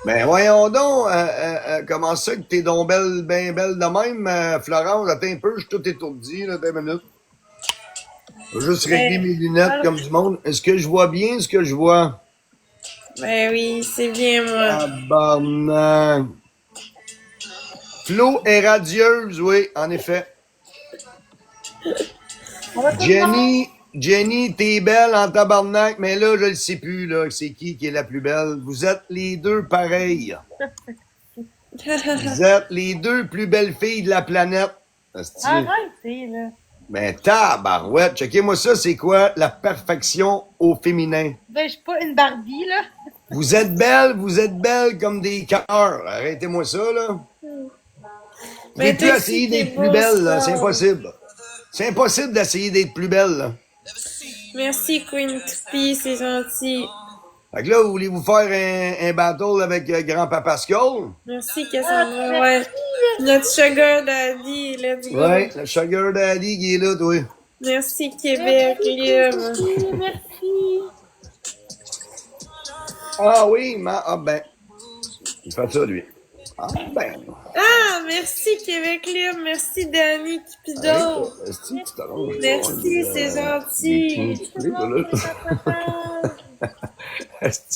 Ben voyons donc, comment ça que t'es donc belle, ben belle de même, Florence, attends un peu, je suis tout étourdi, là, 2 minutes. Je vais juste régler Ben, mes lunettes alors, comme du monde. Est-ce que je vois bien ce que je vois? ben oui, c'est bien moi. Tabarnak. Flo est radieuse, oui, en effet. Jenny, t'es belle en tabarnak, mais là, je le sais plus, là, c'est qui est la plus belle. Vous êtes les deux pareilles. Vous êtes les deux plus belles filles de la planète. Asti. Arrêtez, là. Ben, tabarouette. Checkez-moi ça, c'est quoi la perfection au féminin? Ben, je suis pas une Barbie, là. Vous êtes belles comme des cœurs. Arrêtez-moi ça, là. Vous pouvez Mais plus toi essayer aussi, t'es d'être plus beau, belle, là. C'est Simon. impossible. C'est impossible d'essayer d'être plus belle, là. Merci, Queen Toupie, c'est gentil. Fait que là, vous voulez vous faire un battle avec grand-papa Skull? Merci, Cassandra. Ouais. Notre sugar daddy, let's go. Ouais, le Sugar Daddy qui est là, toi. Merci, Québec, libre. Merci. Ah oui, ah ben. Il fait ça, lui. Ah ben. Ah, merci, Québec libre. Merci, Danny Cupidon. Est-ce que tu t'arranges? Merci, c'est gentil.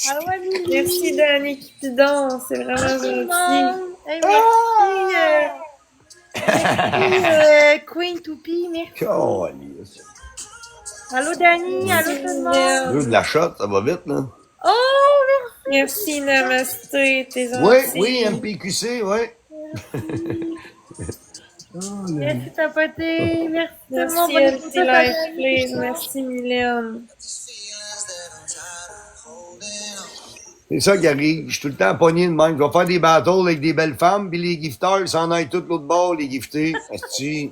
Ah ouais, Lily. Merci, Danny Cupidon. C'est vraiment gentil. Hey, merci. Merci, Queen Toupie, merci. Calice. Allô, Dani. Allô, tout le monde. Deux de la shot, ça va vite, là. Oh, Merci, Namasté. T'es gentil. Oui, oui, MPQC, oui. merci, tapoté. Merci, tout le monde. Merci, Bonne LT écoute, Life Dani. Please. Merci, Mylène. C'est ça qui arrive. Je suis tout le temps pogné de même. Je vais faire des battles avec des belles femmes, puis les gifters, ils s'en aillent tout l'autre bord, les giftés. Est-ce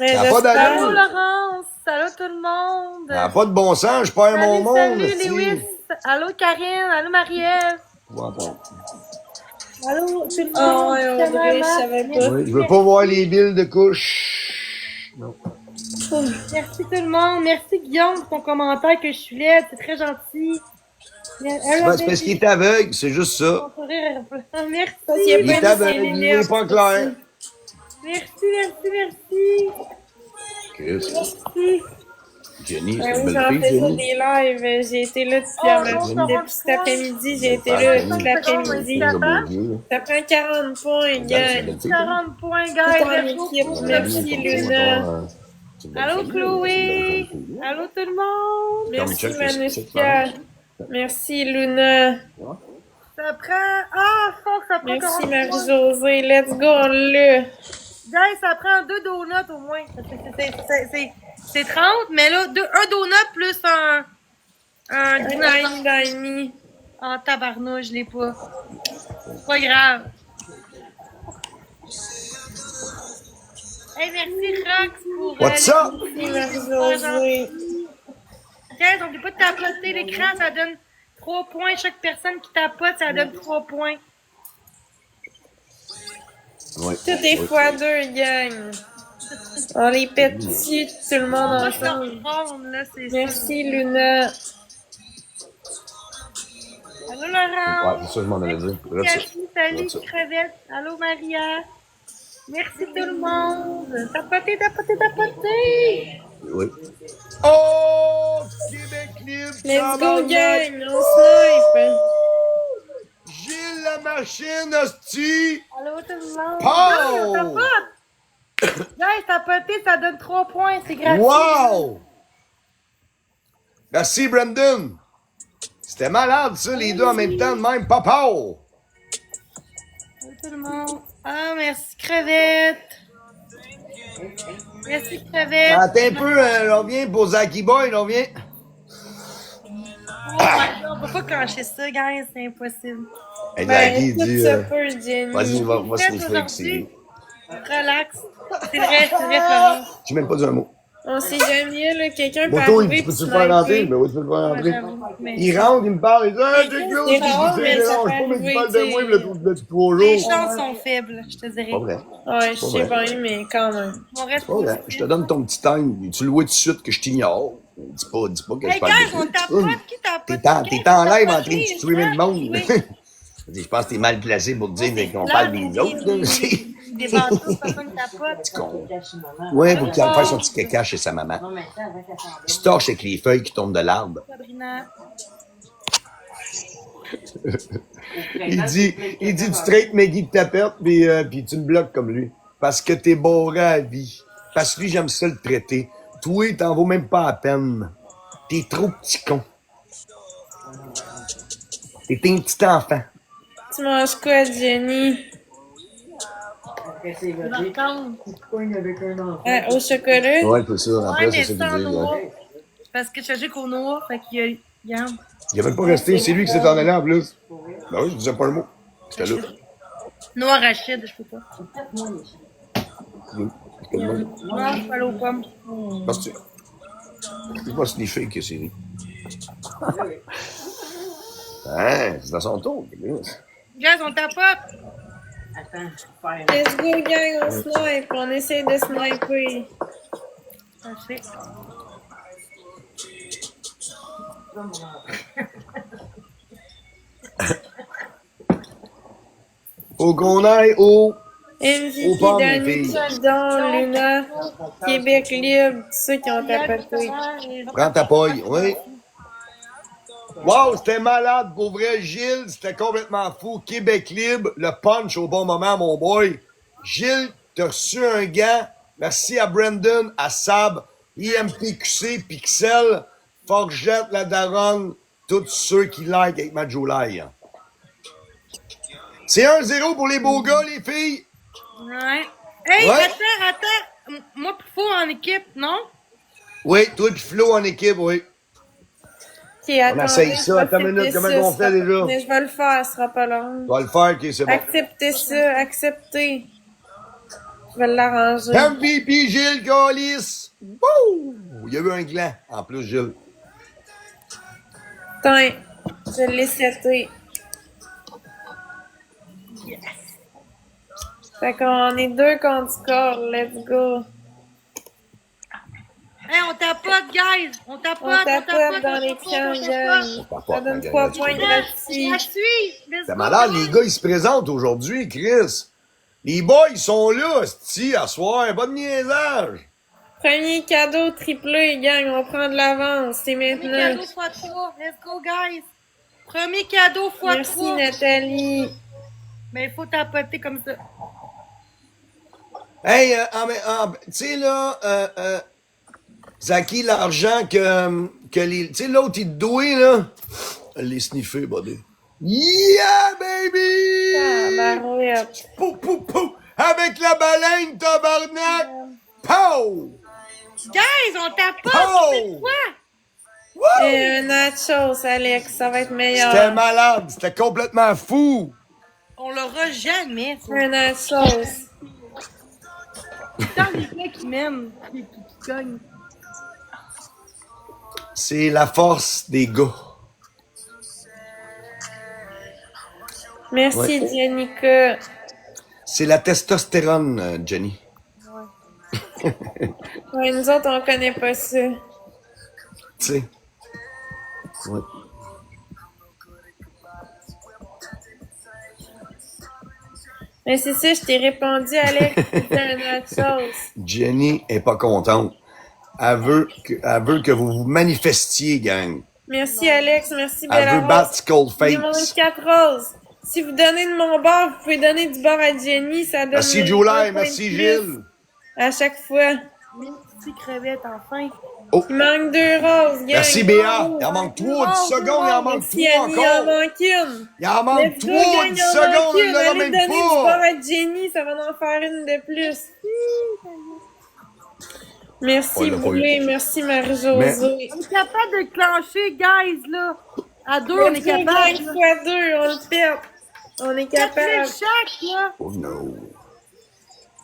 Mais Ça a pas Allô, d'allure. Laurence. Salut, tout le monde. Ça n'a pas de bon sens, je perds mon monde. Salut, esti. Lewis. Allô, Karine. Allô, Marie-Ève. Allô, tout le Oh, monde. ouais, Audrey, je savais pas. Oui, je veux pas voir les billes de couche. Non. Merci tout le monde. Merci Guillaume pour ton commentaire que je suis laide. C'est très gentil. C'est parce qu'il est aveugle, c'est juste ça. Merci. Il y a Il est pas de aveugle, il est pas clair. Merci. Qu'est-ce que Merci. Jenny, Ben c'est oui, une j'en belle fais fille, ça Jenny. des lives. J'ai été là depuis cet après-midi. J'ai été là toute l'après-midi. Ça prend 40 points, gang. 40 points, Toute guys. en équipe. Merci, Luna. Allô, Chloé. Allô, tout le monde. Merci, Manuska. Merci, Luna. Ça prend... Ah, je pense que ça prend Merci, 40 points. Marie-Josée. Let's go, on l'a. Guys, ça prend 2 donuts au moins. C'est 30, mais là, un donut plus un Nine Diny. en tabarnouche, je l'ai pas. C'est pas grave. Hey, merci Rox pour... What's up? Merci, Marie-Josée. Guys, n'oublie pas de tapoter l'écran, ça donne 3 points. Chaque personne qui tapote, ça donne 3 points. Oui. Tout est fois deux, gang. On les pète dessus, tout le monde ensemble. Là, c'est Merci, Luna. Allô, Ouais, Laurent. c'est ça, je m'en allais dire. Regarde ça. Cathy, salut, Regarde ça. crevette. Allô, Maria. Merci tout le monde. Tapotez. Oui. Oh! Québec libre! Let's go, tabarnak. gang. On snipe. Gilles la machine, hostie! Allô, tout le monde. Pow! Tapote. Guys, tapoter, ça donne 3 points. C'est gratuit. Wow! Merci, Brandon. C'était malade, ça, les deux en même temps, de même. Papa! Allô, tout le monde. Ah, merci, crevette. Merci, crevette. Attends un peu, on revient pour Zaki Boy, on revient. On peut pas clencher ça, guys. C'est impossible. Hey, Ben, Zaki écoute dit, ça peu, Jenny. vas-y, on va se Faites réfléchir. aujourd'hui. Relax. C'est vrai, Florent. Je sais même pas dire un mot. On sait jamais, là, quelqu'un peut Moto, arriver tu peux-tu puis le faire rentrer? sniper. Ben oui, tu peux le faire rentrer. J'avoue, mais Il rentre, il me parle, il dit, ah, C'est j'ai rare, mais ça peut je dérange pas, mais arriver, il parle de moi, tu sais. depuis 3 les jours. chances sont faibles, je te dirais. Pas vrai. Ouais, je Pas sais vrai. bien, mais quand même. On reste Pas vrai. Je te donne ton petit time. Tu le vois tout de suite que je t'ignore. Dis pas que Hey, je parle guys, de on toi. tapote, qui tapote? T'es en live en train de streamer le monde. Je pense que t'es mal placé pour te dire qu'on parle des autres, là. Des ventouses, personne capote. Ouais, faut qu'il aille faire son petit caca chez sa maman. Il se torche avec les feuilles qui tombent de l'arbre. Sabrina. Il dit, tu traites Maggie de ta perte, puis tu me bloques comme lui. Parce que t'es bourré à vie. Parce que lui, j'aime ça le traiter. Toi, t'en vaut même pas la peine. T'es trop petit con. T'es un petit enfant. Tu manges quoi, Jenny? Au chocolat? Ouais, c'est ça. En Ouais, fait, mais c'est ça sans que tu dis. noix. Ouais. Parce que je sais qu'au noir, fait qu'il y a. Regarde. Il avait pas resté, c'est lui qui s'est en allé en plus. Ben oui, je disais pas le mot. C'était là. Noir arachide, je peux pas. Oui. C'était le mot. Noir, je peux aller aux pommes. Parce que c'est pas sniffer que c'est. Hein, c'est dans son tour. Guys, on tapote. Let's go, gang, on snipe. On essaie de sniper. Parfait. Faut qu'on aille au... MVP, pommes, Danny, filles. Don, Luna, Québec libre, tous ceux qui ont tapoté. Prends ta paille, oui. Wow, c'était malade, pour vrai, Gilles, c'était complètement fou. Québec libre, le punch au bon moment, mon boy. Gilles, t'as reçu un gant. Merci à Brandon, à Sab, IMPQC, Pixel, Forgette, La Daronne, tous ceux qui like avec ma July. C'est 1-0 pour les beaux gars, les filles. Ouais. Hey, Ouais. attends. Moi, plus faux en équipe, non? Oui, toi et Flo en équipe, oui. Ok, attendez, essaye ça. je vais Attends une minute, accepter comment ça, on fait ce sera- déjà? Mais je vais le faire, ce sera pas long. Tu vas le faire, ok, c'est bon. Acceptez ça, acceptez. Je vais l'arranger. MVP Gilles Gallis. Wouh! Il y a eu un gland, en plus, Gilles. Tiens, je l'ai seté. Fait qu'on est deux contre score, let's go. Hey, on tapote, guys. On tapote, On tapote dans les camps, gang. Ça donne 3 points gratuits. Gratuit. C'est malade, les gars, ils se présentent aujourd'hui, Chris. Les boys, ils sont là, c'ti, à soir, pas de niaisage. Premier cadeau triplé, gang, on prend de l'avance, c'est Premier maintenant. cadeau x3. Let's go, guys. Premier cadeau x3. Merci Nathalie. Mais il faut tapoter comme ça. Hey, tu sais, là, Zaki, l'argent que les... Tu sais, l'autre, il te douait, là. Les sniffer, buddy. Yeah, baby! Tabarouette. Pou, pou, pou! Avec la baleine, tabarnak! Pow! Guys, on tapote. Oh! C'est quoi? Wouh! Et un nachos, Alex, ça va être meilleur. C'était malade, c'était complètement fou! On l'aura jamais, ça. Un nachos. Tant les gars qui m'aiment, qui cognent. C'est la force des gars. Merci Ouais. Jenica. C'est la testostérone, Jenny. Ouais, nous autres, on connaît pas ça. Tu sais. Ouais. Mais c'est ça, je t'ai répondu, Alex, c'était un nachos. Jenny est pas contente. Elle veut que vous vous manifestiez, gang. Merci Alex, merci Elle veut Bella battre Rose. Il manque Skullface. 4 roses. Si vous donnez de mon bord, vous pouvez donner du bord à Jenny, ça donne Merci un Julie, point merci de plus Gilles. à chaque fois. Merci, crevette, enfin. Il manque 2 roses, gang. Merci Béa. Il en manque 3, 10 secondes, il en manque Merci 3 Annie, il en encore. manque une. Il en manque Let's go, 3, gang, 10 il en secondes, manque il une. n'en a Allez même donner du bord pas. à Jenny, ça va en faire une de plus. Merci On l'a pas Boulé, eu. merci Marie-Josée. On est capable de clencher, guys, là. À deux, on est capable. là. Fois 2, on le fait. On est 4 capable. chaque, là. Oh no.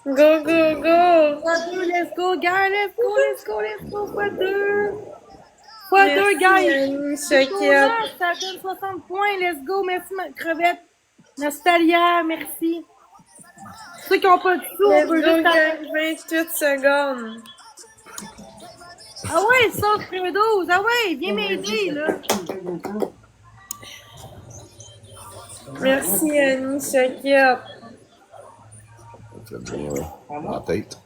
Go, go, go. Fois 2, let's go, guys. Let's go, let's go, let's go. Fois 2. Fois 2, guys. Annie, C'est Choquette. ça donne 60 points. Let's go. Merci, ma crevette. Nastalia, merci. Ceux qui n'ont pas de sous, on Let's peut go, juste gang, 28 secondes. Ah ouais, sauce Fredo. Ah ouais, viens m'aider, là. Merci, Annie Choquette. En tête.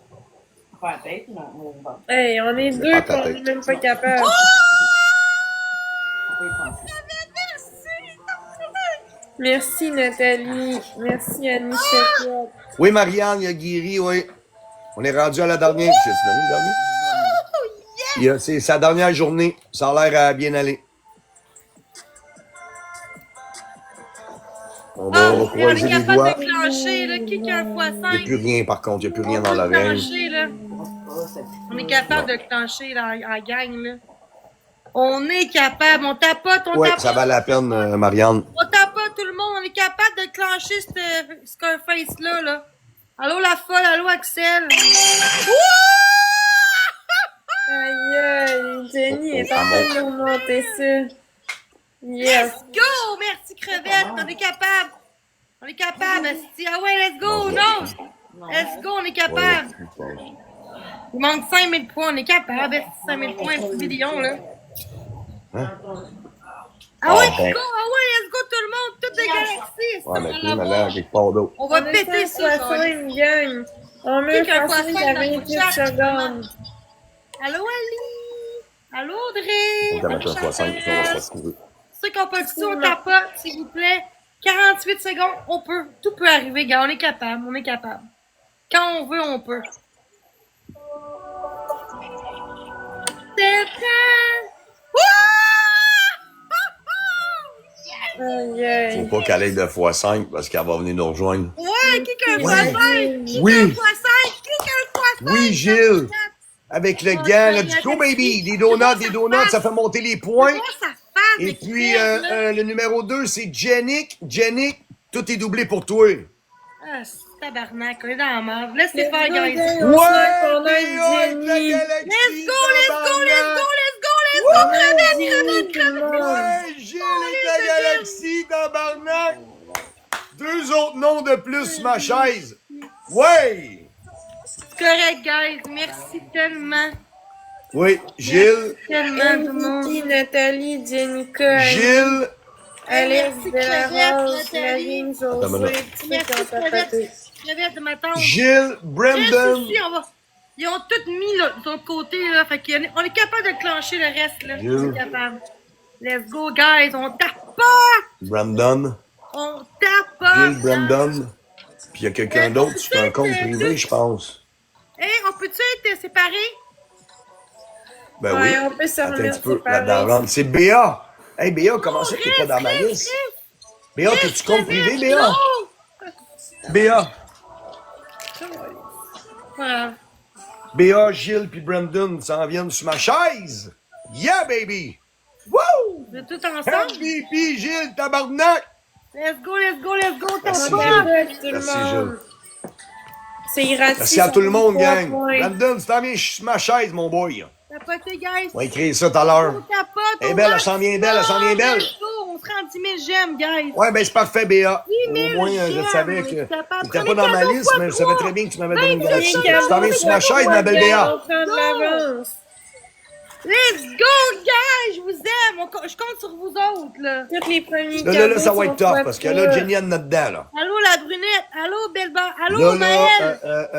Pas la tête, non. Hey, on est deux, Pas puis ta on est tête. même pas capable. Merci, Nathalie. Merci, Annie Choquette. Oui, Marianne, il y a Guiri, oui. On est rendu à la dernière. C'est le dernier? C'est sa dernière journée. Ça a l'air à bien aller. On va On croiser est les capable doigts. de clencher, là. Qui a un Il n'y a x5? plus rien, par contre. Il n'y a plus rien On dans peut l'oreille. clencher, là. On est capable de clencher là, en gang, là. On est capable, on tapote, on Oui, tapote. ça valait la peine, Marianne. On tapote tout le monde, on est capable de clencher ce Scarface-là, là. Allô la folle, allô Axel. Aïe, aïe, Jenny est en train de nous remonter ça. Yes. Let's go! Merci crevette, on est capable. On est capable, esti. Ah ouais, let's go, non! Let's go, on est capable. Il manque 5000 points, on est capable, esti, 5000 points, un petit vidéo, là. Hein? Ah ouais, ben. let's go, ah ouais, let's go tout le monde, toutes les galaxies. Ouais, mais on tu va m'as l'avoir. l'air quelque part d'autre. On va On est péter ça, ça va aller. 160, gang. On met Qui a un 160 poisson à dans le 28 chat? secondes. Allô Ali! Allô Audrey! On va mettre un Allô 60, on va Chantal? se trouver. Ceux qui n'ont pas le coup, on tapote, s'il vous plaît. 48 secondes, on peut. Tout peut arriver, gars. On est capable, on est capable. Quand on veut, on peut. C'est prêt! Aïe, aïe. Faut pas qu'elle aille de x5 parce qu'elle va venir nous rejoindre. Ouais, qui a un Ouais. x5? Qui a un Oui. x5? Qui a un x5? Oui, Gilles. Avec le gant, là, du go, baby. Des donuts, ça fait monter les points. Comment ça fait? Et puis, le numéro 2, c'est Jennick. Jennick, tout est doublé pour toi. Ah, c'est tabarnak, on est dans la merde. Laissez faire, guys. On Ouais, sent qu'on a Léa de la Jenny. galaxie, Let's go, let's go, let's go, tabarnak. let's go, let's go, On a crevette, Jenny, crevette, tout le crevette. monde. Ouais, Gilles est de la galaxie, tabarnak. 2 autres noms de plus sur ma chaise. Ouais. C'est correct, guys. Merci tellement. Oui, Gilles, Tellement, tout le monde. MVP, Nathalie, Jennica, Gilles. Alex Merci, Delarose, Crevette, Nathalie. Marine, Attends une José, minute. tous ceux Merci, qui ont crevette. tapoté. Crevette de ma tante. Gilles, Brandon. Ici, on va... Ils ont tout mis là, de l'autre côté, là. Fait qu'on est capable de clencher le reste, là. On est capable. Let's go, guys. On tape pas! Brandon. On tape pas! Gilles, Brandon. Puis il y a quelqu'un d'autre sur un compte privé, je pense. Hey, on peut-tu être séparés? Ben Ouais, oui. on peut se Attends un remettre petit peu. La séparés. daronne. C'est Béa. Hey, Béa, comment ça que t'es pas dans ma liste? Béa, t'es-tu compte privé, Béa? Béa. Voilà. Béa, Gilles puis Brandon s'en viennent sur ma chaise. Yeah, baby! Woo! Vous êtes tous ensemble? MVP, Gilles, tabarnak! Let's go, let's go, let's go! Merci, Tape Gilles. pas! Tapote, tout le Merci, monde. Gilles. C'est Irati. Merci à tout le monde, ça fait gang. 3 points. Brandon, tu t'en viens sur ma chaise, mon boy. Tapotez, guys! On va écrire ça tout à On l'heure. tapote! Elle est belle, elle s'en vient belle, elle s'en vient belle. Let's go! On se rend 10 000 j'aime, guys! Ouais, ben c'est parfait, Béa. 10 000 Au moins, je j'aime, savais on que est capable. tu n'étais pas Prenez dans ma cadeau liste, mais je savais très bien que tu m'avais donné une galaxie. Tu t'en viens sur ma chaise, ma belle Béa. On prend de l'avance. Let's go, guys! Je vous aime! Je compte sur vous autres, là! Tous les premiers Là, ça va cadeaux être sont tough, fois parce que là, 3. Jenny en a dedans, là. Allô, la brunette! Allô, Belle-Bar! Allô, Là, Maëlle!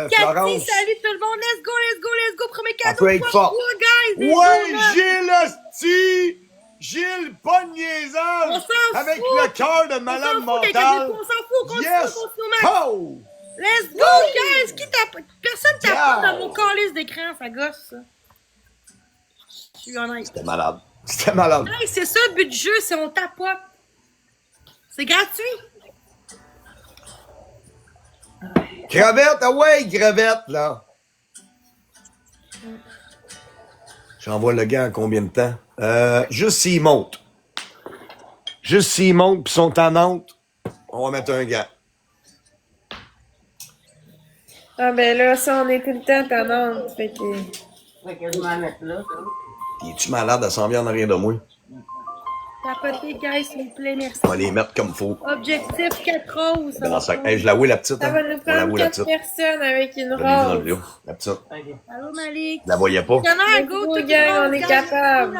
Cathy, Florence. salut tout le monde! Let's go, let's go, let's go! Premier Ça cadeau! peut être fois fort. 3, guys! Let's Ouais, go, là. Gilles Asti! Gilles, pas de niaisage! On s'en Avec fout. le cœur de On malade s'en fout, quelqu'un mental! dit qu'on s'en fout! Continue, Yes! continue, Max! Oh! Let's go, guys! Qui tape? Personne tape pas Yeah. dans mon calice d'écran, ça gosse, ça. Je suis honnête. C'était malade. C'était malade. Hey, c'est ça le but du jeu, c'est on tape pas. C'est gratuit. Crevette, ah ouais, crevette, là. J'envoie le gars en combien de temps? Juste s'il monte. Juste s'il monte pis sont en Nantes, on va mettre un gars. Ah ben là, ça, on est tout le temps tannante. Fait que... Fait que je m'en mette là. Pis es-tu malade? Elle s'en vient en arrière de moi. Tapotez, guys, s'il vous plaît, merci. On va les mettre comme faut. Objectif 4 roses. ça Dans va le sac. pas. Hey, je la vois, la petite. Ça Hein? va nous On la prendre voit, la 4 petite. personnes avec une Je l'ai vu dans le rose. vidéo. La petite. Ok. Allô, Malik. Je la voyais pas. Il y en a un Let's go, go, tout gang, le monde, on est guys. capable.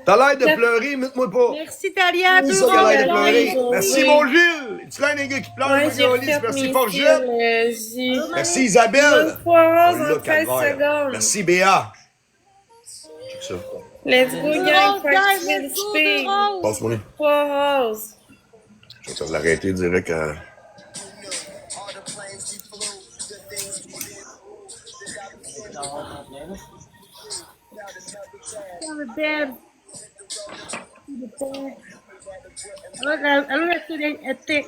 T'as l'air de pleurer, mets-moi pas. Merci, Talia. C'est 2 ça, t'as l'air de ronds. pleurer. Oui. Merci, mon Gilles. Tu l'air d'un gars qui pleure, Ouais, mon j'ai Gaulis. refait Merci, mes Forgette. styles, Merci, Isabelle. 3 Oh, roses là, en 13 calvaire. secondes. Merci, Béa. Check ça. Let's go, gang. Rose, Faut guys, que tu let's go, m'inspires. 2 roses. Passe-moi les. 3 roses. Je vais l'arrêter direct à... Dans le bed. Alors,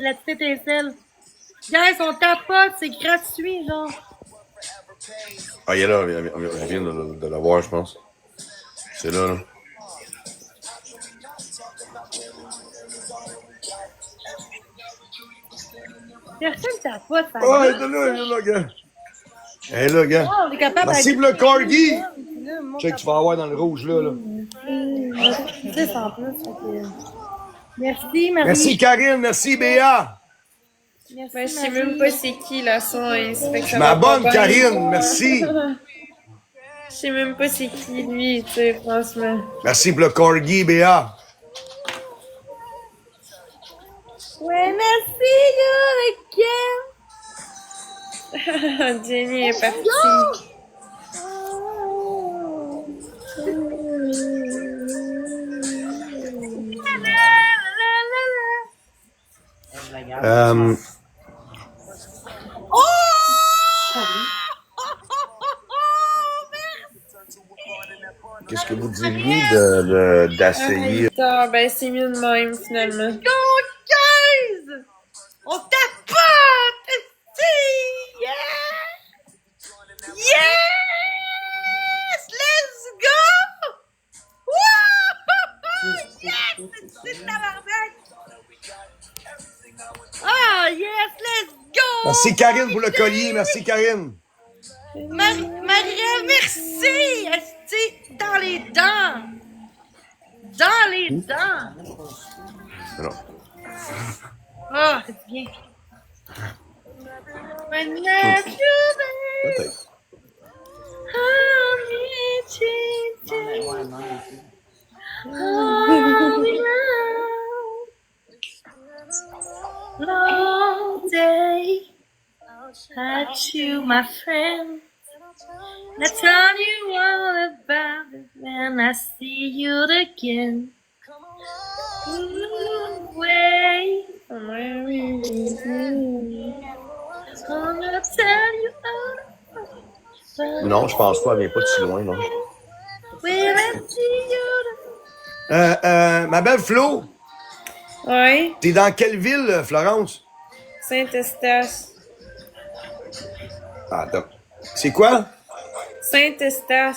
la petite étincelle. Guys, on tapote, c'est gratuit, genre. Ah, il est là, elle vient de la voir, je pense. C'est là, là. Personne tapote, ça. Oh, elle est là, gars. Elle est là, gars. On est capable Merci d'aller- pour le corgi. Là, mon Check, tu vas avoir dans le rouge, là. Tu sais, ça en plus. Fait que... Merci, Marie. Merci, Karine. Merci, Béa. Merci, Ben, je sais Marie. même pas c'est qui la son. Je m'abonne, Karine. Merci. Je sais même pas c'est qui lui, tu sais, franchement. Merci pour le corgi, Béa. When I see you again. Jenny est partie. Qu'est-ce que vous diriez d'essayer? Ah, ben c'est mieux de même, finalement. Go, guys! On tapote! Yeah! Yes! Let's go! Wouh! Yes! C'est tabarnak! Ah, yes! Let's go! Merci, Karine, pour le collier. Merci, Karine. Marie, merci! Esti, dans les dents! Dans les dents! Non. Ah, c'est bien. When I feel that Peut-être. long day, I chew my friend. I tell you all about it when I see you again. Way, gonna tell you all about Non, je pense pas. Elle vient pas de si loin, non. when I see you. Ma belle Flo, Ouais, t'es dans quelle ville, Florence? Saint-Eustache. Ah, attends. C'est quoi? Saint-Eustache.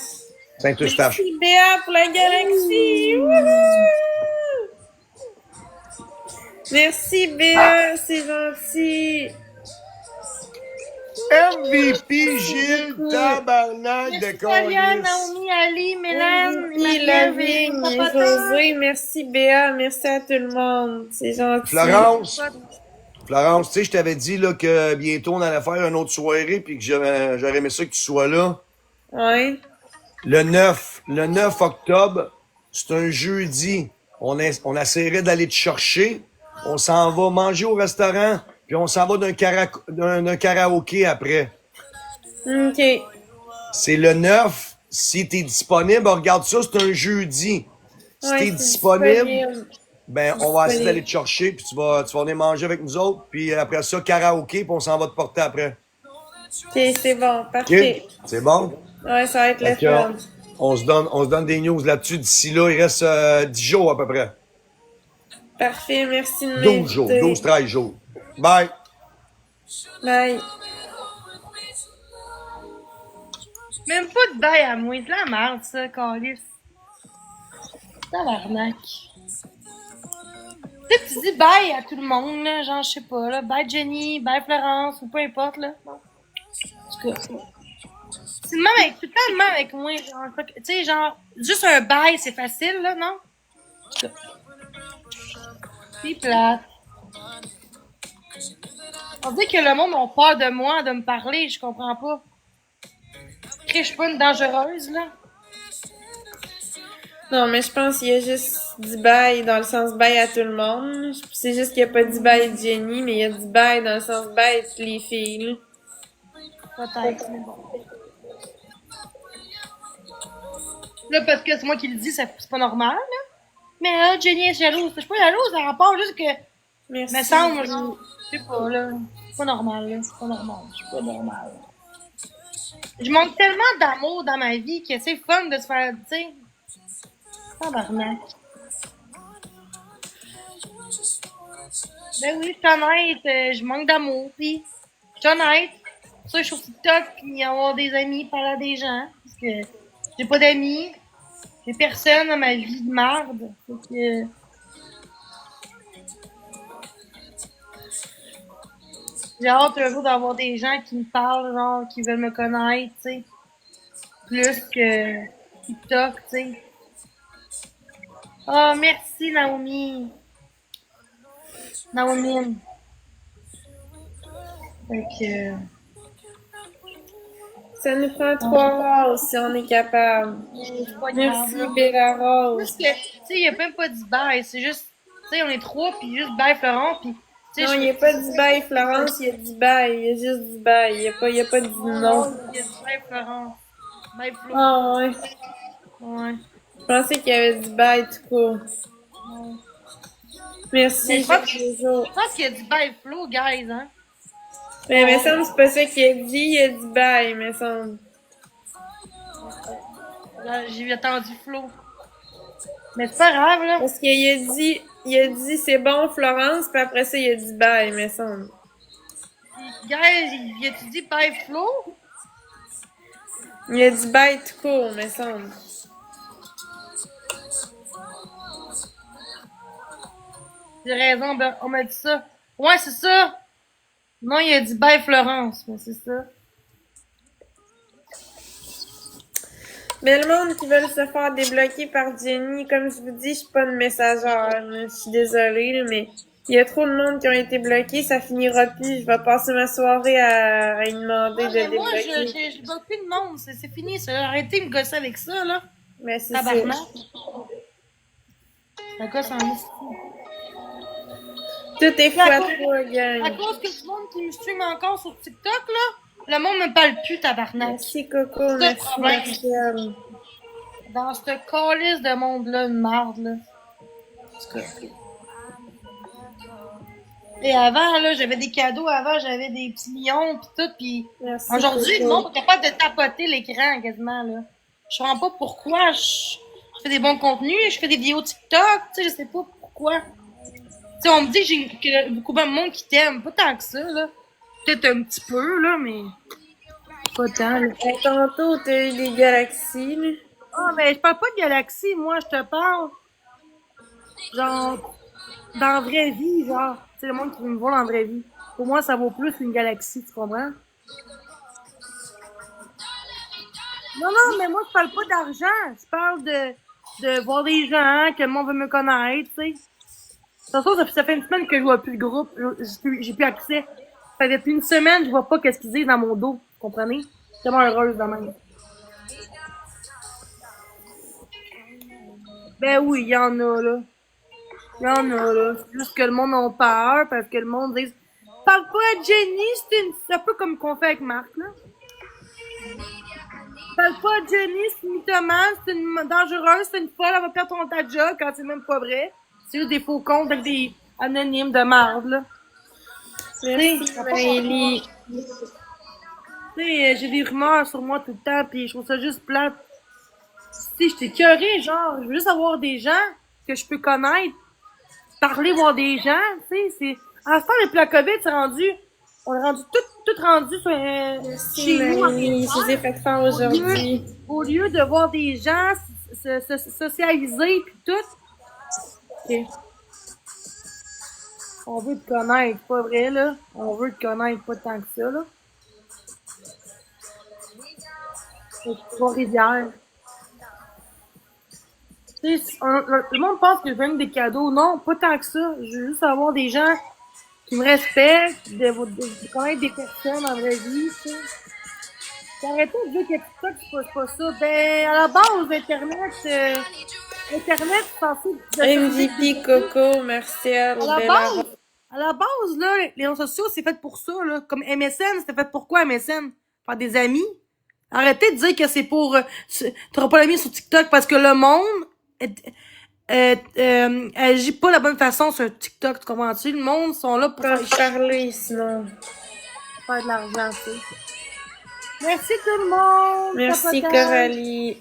Saint-Eustache. Merci Béa pour la galaxie. Wouhou! Merci Béa, c'est gentil. MVP Gilles, tabarnak de Fabienne, colis. Naomi, Ali, Mélane, Oui, la vigne, José, merci Béa, merci à tout le monde, c'est gentil. Florence, tu sais, je t'avais dit là, que bientôt on allait faire une autre soirée puis que j'aurais aimé ça que tu sois là. Ouais. Le 9 octobre, c'est un jeudi. On essaierait d'aller te chercher. On s'en va manger au restaurant puis on s'en va d'un karaoké après. Ok. C'est le 9. Si t'es disponible, regarde ça, c'est un jeudi. Si Ouais, t'es c'est disponible, ben on va essayer disponible. d'aller te chercher, puis tu vas venir manger avec nous autres, puis après ça, karaoké, puis on s'en va te porter après. Ok, c'est bon, OK? parfait. C'est bon? Ouais, ça va être le Fait que, fun. on se donne des news là-dessus. D'ici là, il reste 10 jours à peu près. Parfait, merci de 12 jours, m'inviter. 12-13 jours. Bye! Bye. Même pas de bail à moi, c'est la merde, ça, Calis. Tabarnak. Tu sais, tu dis bye à tout le monde, là, genre, je sais pas, là, bye Jenny, bye Florence, ou peu importe, là. Bon. En tout cas, c'est le même avec, tout le temps le même avec moi, genre, tu sais, genre, juste un bye, c'est facile, là, non? En tout cas. C'est plate. On dit que le monde a peur de moi, de me parler, je comprends pas. Je suis pas une dangereuse, là. Non, mais je pense qu'il y a juste dit bye dans le sens bye à tout le monde. C'est juste qu'il n'y a pas dit bye Jenny, mais il y a dit bye dans le sens bye à toutes les filles. Peut-être, mais bon. Là, parce que c'est moi qui le dis, c'est pas normal, là. Mais là, Jenny est jalouse. Je suis pas jalouse, ça rapporte juste que. Merci. Me semble, genre, je sais pas, là. C'est pas normal, là. C'est pas normal. Je suis pas normal. Je manque tellement d'amour dans ma vie que c'est fun de se faire, tu sais. Tabarnak. Ben oui, je suis honnête, je manque d'amour, pis je suis honnête. Pour ça, je suis sur TikTok, pis avoir des amis, parler à des gens. Parce que j'ai pas d'amis. J'ai personne dans ma vie de merde. Fait que... J'ai hâte un jour d'avoir des gens qui me parlent, genre, qui veulent me connaître, tu sais. Plus que TikTok, tu sais. Oh, merci, Naomi. Naomi. Fait que... Ça nous prend 3 roses si on est capable. c'est pas Merci, grave, là. Bella Rose. Parce que, tu sais, il y a même pas dit bye. C'est juste, tu sais, on est 3, puis juste bye Florent, puis... tu sais, Non, je- il n'y a pas dit bye Florence, il y a dit bye. Il y a juste dit bye. Il y a pas dit non. Il y a dit bye Florent. Bye Flo. Ah ouais. Ouais. Je pensais qu'il y avait dit bye tout court. Merci, Mais je pense- toujours. Je pense qu'il a dit bye Flo, guys, hein. Mais me semble que c'est pas ça qu'il a dit, il a dit bye, me semble. Là, j'ai attendu Flo. Mais c'est pas grave, là. Parce qu'il a dit c'est bon Florence, puis après ça il a dit bye, me semble. Guys, il a-tu dit bye Flo? Il a dit bye tout court, me semble. J'ai raison, ben, on m'a dit ça. Ouais, c'est ça. Non, il a dit bye Florence, mais c'est ça. Mais le monde qui veut se faire débloquer par Jenny, comme je vous dis, je suis pas une messagère. Je suis désolée, là, mais il y a trop de monde qui ont été bloqués, ça finira plus. Je vais passer ma soirée à y demander de Mais moi, débloquer. je bloque plus de monde. C'est fini, ça. Arrêtez de me gosser avec ça, là. Mais c'est ça. Tabarnak. Ça gosse en esti. Tout est fou À à cause- toi, À gang. cause que le monde qui me stream encore sur TikTok, là, le monde me parle plus, tabarnak. Merci Coco, merci problème. Martial. Dans cette calice de monde-là, une marde, là. Et avant, là, j'avais des cadeaux, avant, j'avais des petits millions, pis tout, pis Merci, aujourd'hui, le Coco. monde est capable de tapoter l'écran, quasiment, là. Je comprends pas pourquoi je fais des bons contenus, je fais des vidéos TikTok, tu sais, je sais pas pourquoi. Tu sais, on me dit que j'ai beaucoup de monde qui t'aime, pas tant que ça, là. Peut-être un petit peu, là, mais pas tant, là. Hey, tantôt, t'as eu des galaxies, là. Ah, mais je parle pas de galaxie, moi, je te parle. Genre, dans la vraie vie, genre. Tu sais, le monde qui veut me voir dans la vraie vie. Pour moi, ça vaut plus qu'une galaxie, tu comprends? Non, mais moi, je parle pas d'argent. Je parle de voir des gens, que le monde veut me connaître, tu sais. De toute façon, ça fait une semaine que je vois plus le groupe. J'ai plus accès. Ça fait depuis une semaine, je vois pas qu'est-ce qu'ils disent dans mon dos. Vous comprenez? Je suis tellement heureuse de même. Ben oui, il y en a, là. Il y en a, là. C'est juste que le monde a peur, parce que le monde dit « Parle pas à Jenny, c'est un peu comme qu'on fait avec Marc, là. Parle pas à Jenny, c'est une mythomane, c'est une dangereuse, c'est une folle, elle va perdre ta job quand c'est même pas vrai. » C'est juste des faux comptes avec des anonymes de merde, là. Merci, Maëlie. Tu sais, j'ai des rumeurs sur moi tout le temps, pis je trouve ça juste plate. Tu sais, j'étais curée, genre, je veux juste avoir des gens que je peux connaître, parler, voir des gens, tu sais, c'est... À ce temps, depuis la COVID, c'est rendu... On est rendu tout rendu sur Merci, chez nous. Maëlie. Je vous ai fait faire aujourd'hui. Au lieu de voir des gens, se socialiser pis tout. Ok. On veut te connaître, pas vrai, là. On veut te connaître pas tant que ça, là. C'est Trois-Rivières. Tu sais, le monde pense que je donne des cadeaux. Non, pas tant que ça. Je veux juste avoir des gens qui me respectent, de connaître des personnes dans la vraie vie, tu sais. Arrêtez de dire que TikTok, c'est pas ça. Ben, à la base, Internet, Internet, c'est censé... MVP Coco, Martial, Bella. À la base, là, les réseaux sociaux, c'est fait pour ça, là. Comme MSN, c'était fait pour quoi, MSN? Faire des amis? Arrêtez de dire que c'est pour... t'auras pas d'amis sur TikTok parce que le monde agit pas de la bonne façon sur TikTok, tu comprends-tu? Le monde sont là pour Pas parler, sinon. faire de l'argent, tu sais. Merci tout le monde! Merci, Capotage. Coralie.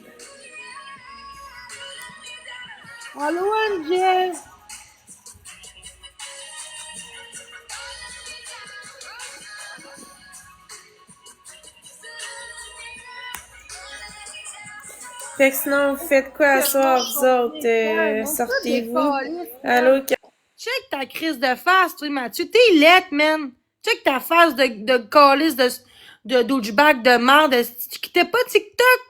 Allô, Angel! Fait que sinon, vous faites quoi à soir, vous autres? Sortez-vous? Allô, Check ta crise de face, toi, Mathieu. T'es laite, man. Check ta face de calice de douchebag de merde. T'es pas TikTok.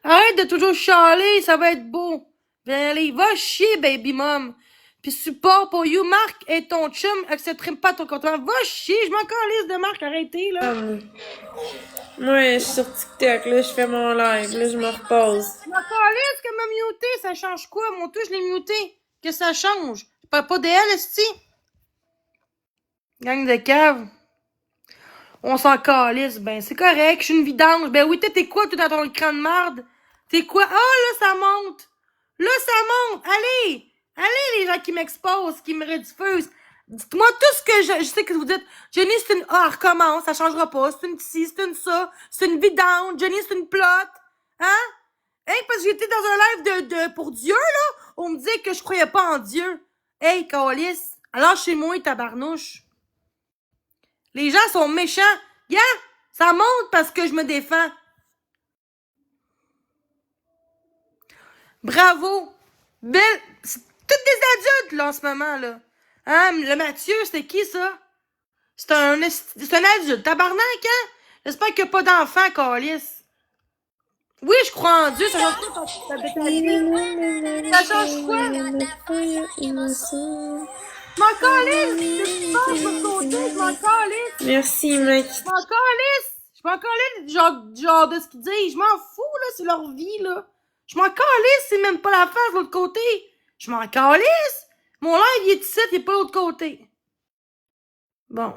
Arrête de toujours chialer, ça va être beau. Allez, va chier, baby mom. Pis support pour you, Marc et ton chum accepterait pas ton compte. Va chier, je m'en calisse de Marc, arrêtez, là. Moi, je suis sur TikTok, là, je fais mon live, là, je me repose. Je m'en calisse que m'a muté, ça change quoi? Mon tout, je l'ai muté. Que ça change? Je parle pas d'elle, esti. Gang de cave. On s'en calisse, ben c'est correct, je suis une vidange. Ben oui, t'es quoi, tout dans ton écran de marde? T'es quoi? Ah, là, ça monte! Là, ça monte! Allez! Allez, les gens qui m'exposent, qui me rediffusent. Dites-moi tout ce que je sais que vous dites. Jenny, c'est une... Ah, recommence, ça changera pas. C'est une ci, c'est une ça. C'est une vidange. Jenny, c'est une plotte. Hein? Hey, parce que j'étais dans un live pour Dieu, là. On me disait que je croyais pas en Dieu. Hey, calice. Alors, chez moi, tabarnouche. Les gens sont méchants. Yeah, ça monte parce que je me défends. Bravo. Belle. C'est toutes des adultes, là, en ce moment, là. Hein, le Mathieu, c'était qui, ça? C'est un adulte. Tabarnak, hein? J'espère qu'il n'y a pas d'enfant, calice. Oui, je crois en Dieu, ça change quoi, ta bétaline? Ça change quoi? Je m'en calisse! Je je m'en calisse! Merci, mec. Je m'en calisse! Je m'en calisse genre de ce qu'ils disent. Je m'en fous, là, c'est leur vie, là. Je m'en calisse, c'est même pas la face de l'autre côté. Je m'en calisse! Mon live, il est ici, il est pas de l'autre côté. Bon,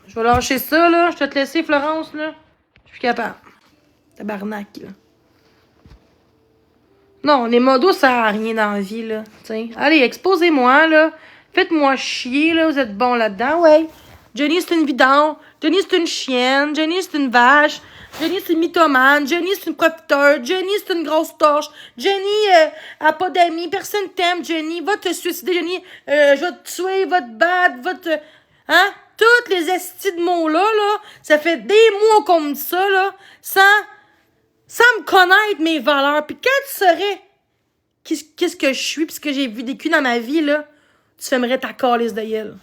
je vais lâcher ça, là. Je vais te laisser, Florence, là. Je suis capable. Tabarnak, là. Non, les modos, ça sert à rien dans la vie, là. T'sais. Allez, exposez-moi, là. Faites-moi chier, là. Vous êtes bons là-dedans, ouais. Jenny, c'est une vidange. Jenny, c'est une chienne. Jenny, c'est une vache. Jenny, c'est une mythomane. Jenny, c'est une profiteur. Jenny, c'est une grosse torche. Jenny, a pas d'amis. Personne t'aime, Jenny. Va te suicider, Jenny. Je vais te tuer, va te battre, va te... Hein? Toutes les estis de mots-là, là. Ça fait des mois qu'on me dit ça, là. Sans me connaître mes valeurs. Puis quand tu saurais qu'est-ce que je suis pis ce que j'ai vécu dans ma vie, là, tu fermerais ta calisse de gueule.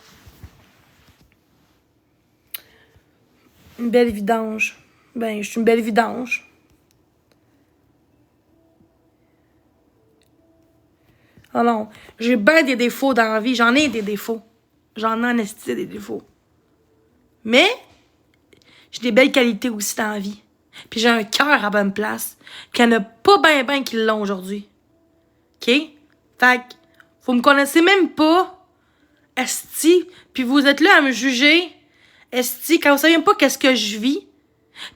Une belle vidange. Ben, je suis une belle vidange. Oh non, j'ai ben des défauts dans la vie. J'en ai des défauts. J'en ai en esti des défauts. Mais, j'ai des belles qualités aussi dans la vie. Puis j'ai un cœur à bonne place. Puis il y en a pas ben qui l'ont aujourd'hui. OK? Fait que, vous me connaissez même pas, esti, puis vous êtes là à me juger, esti, quand vous savez même pas qu'est-ce que je vis,